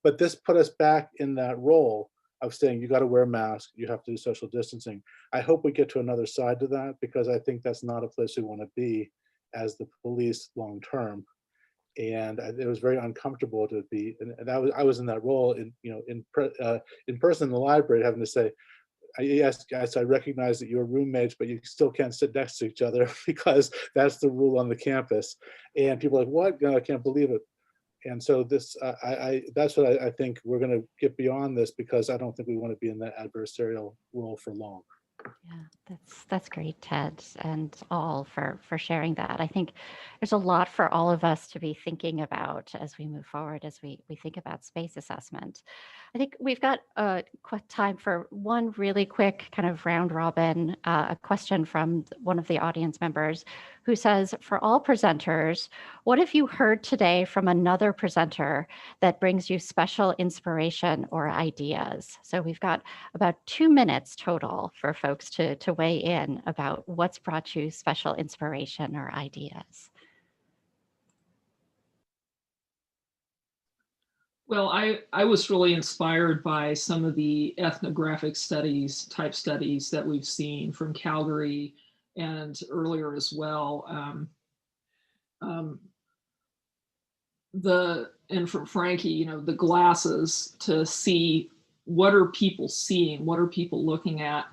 But this put us back in that role of saying, you got to wear a mask, you have to do social distancing. I hope we get to another side to that, because I think that's not a place we want to be as the police long term. And it was very uncomfortable to be, and I was in that role in person in the library, having to say, yes, guys, I recognize that you're roommates, but you still can't sit next to each other because that's the rule on the campus. And people are like, what? No, I can't believe it. And so this, that's what I think we're going to get beyond this, because I don't think we want to be in that adversarial role for long. Yeah, that's great, Ted, and all for sharing that. I think there's a lot for all of us to be thinking about as we move forward, as we think about space assessment. I think we've got time for one really quick kind of round robin, a question from one of the audience members who says, for all presenters, what have you heard today from another presenter that brings you special inspiration or ideas? So we've got about 2 minutes total for folks to weigh in about what's brought you special inspiration or ideas. Well, I was really inspired by some of the ethnographic studies, type studies that we've seen from Calgary and earlier as well. And from Frankie, you know, the glasses to see what are people seeing, what are people looking at,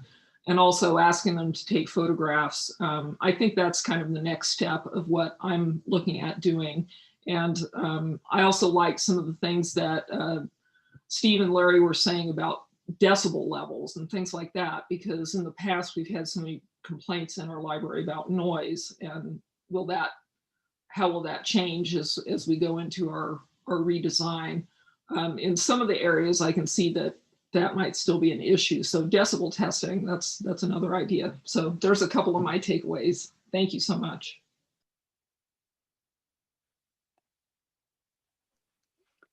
and also asking them to take photographs. I think that's kind of the next step of what I'm looking at doing. And I also like some of the things that Steve and Larry were saying about decibel levels and things like that, because in the past we've had so many complaints in our library about noise, and how will that change as we go into our redesign? In some of the areas I can see that might still be an issue. So decibel testing, that's another idea. So there's a couple of my takeaways. Thank you so much.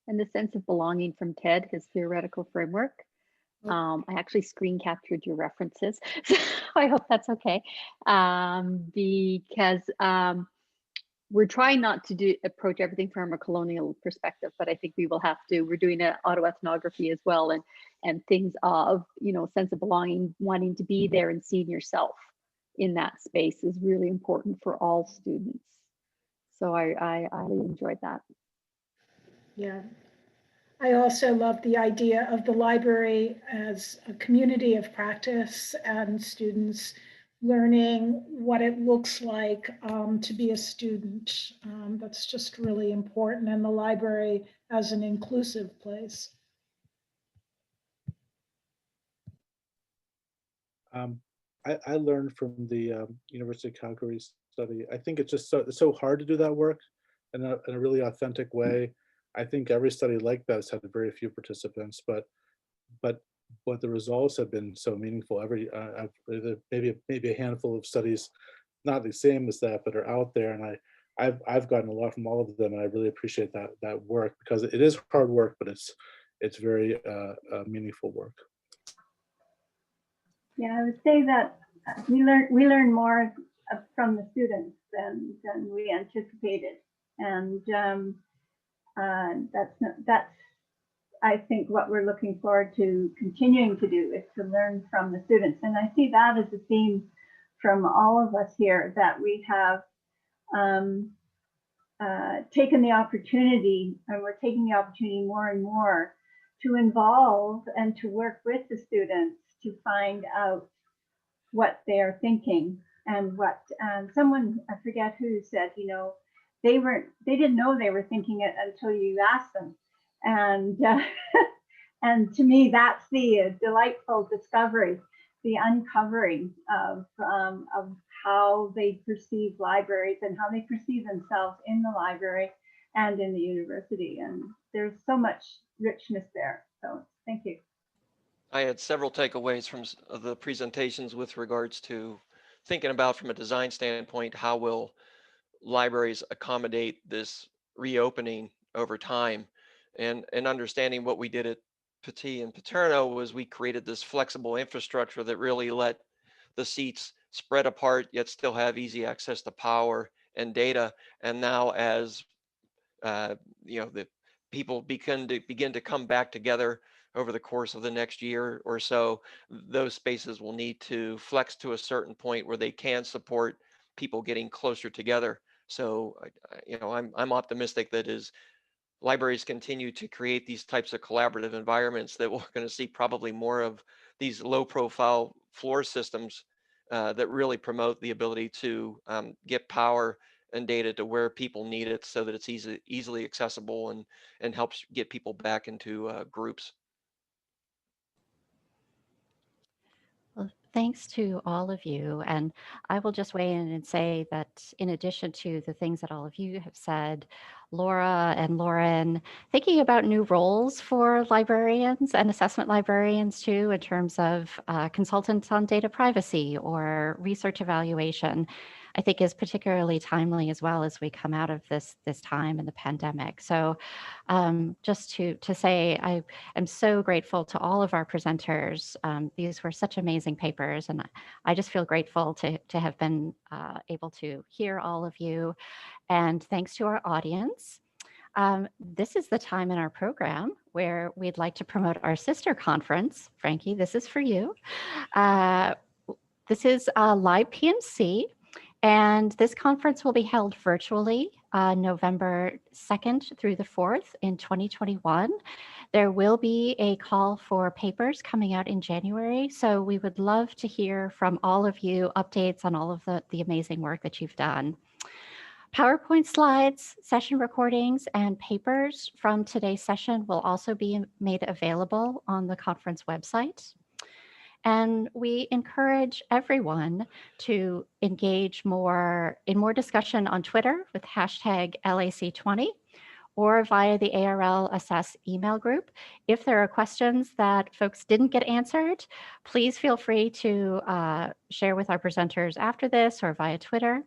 And the sense of belonging from Ted, his theoretical framework. I actually screen captured your references, so I hope that's okay. Because we're trying not to approach everything from a colonial perspective, but I think we will have to. We're doing an autoethnography as well, and things of, you know, sense of belonging, wanting to be there and seeing yourself in that space is really important for all students. So I really enjoyed that. Yeah. I also love the idea of the library as a community of practice and students learning what it looks like to be a student. That's just really important, and the library as an inclusive place. I learned from the University of Calgary study. I think it's just so hard to do that work in a really authentic way. I think every study like that has had very few participants, but the results have been so meaningful. Maybe a handful of studies, not the same as that, but are out there, and I've gotten a lot from all of them, and I really appreciate that work, because it is hard work, but it's very meaningful work. Yeah, I would say that we learn more from the students than we anticipated, and that's I think what we're looking forward to continuing to do is to learn from the students, and I see that as a theme from all of us here, that we have taken the opportunity, and we're taking the opportunity more and more to involve and to work with the students to find out what they're thinking, and what someone, I forget who, said, you know, they didn't know they were thinking it until you asked them, and and to me that's the delightful discovery, the uncovering of how they perceive libraries and how they perceive themselves in the library and in the university, and there's so much richness there. So thank you. I had several takeaways from the presentations with regards to thinking about, from a design standpoint, how will libraries accommodate this reopening over time, and understanding what we did at Petit and Paterno was we created this flexible infrastructure that really let the seats spread apart yet still have easy access to power and data. And now, as the people begin to come back together over the course of the next year or so, those spaces will need to flex to a certain point where they can support people getting closer together. So, I'm optimistic that as libraries continue to create these types of collaborative environments, that we're going to see probably more of these low-profile floor systems that really promote the ability to get power and data to where people need it, so that it's easily accessible and helps get people back into groups. Well, thanks to all of you. And I will just weigh in and say that in addition to the things that all of you have said, Laura and Lauren, thinking about new roles for librarians and assessment librarians too, in terms of consultants on data privacy or research evaluation, I think is particularly timely as well as we come out of this time in the pandemic. So just to say, I am so grateful to all of our presenters. These were such amazing papers, and I just feel grateful to have been able to hear all of you. And thanks to our audience. This is the time in our program where we'd like to promote our sister conference. Frankie, this is for you. This is Live PMC. And this conference will be held virtually November 2nd through the 4th in 2021. There will be a call for papers coming out in January. So we would love to hear from all of you updates on all of the amazing work that you've done. PowerPoint slides, session recordings, and papers from today's session will also be made available on the conference website. And we encourage everyone to engage in more discussion on Twitter with hashtag LAC20 or via the ARL Assess email group. If there are questions that folks didn't get answered, please feel free to share with our presenters after this or via Twitter.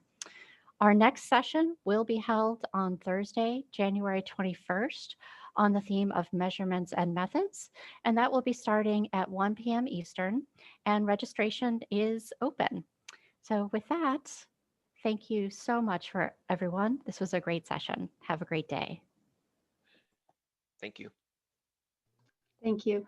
Our next session will be held on Thursday, January 21st, on the theme of measurements and methods, and that will be starting at 1 p.m. Eastern, and registration is open. So with that, thank you so much for everyone. This was a great session. Have a great day. Thank you. Thank you.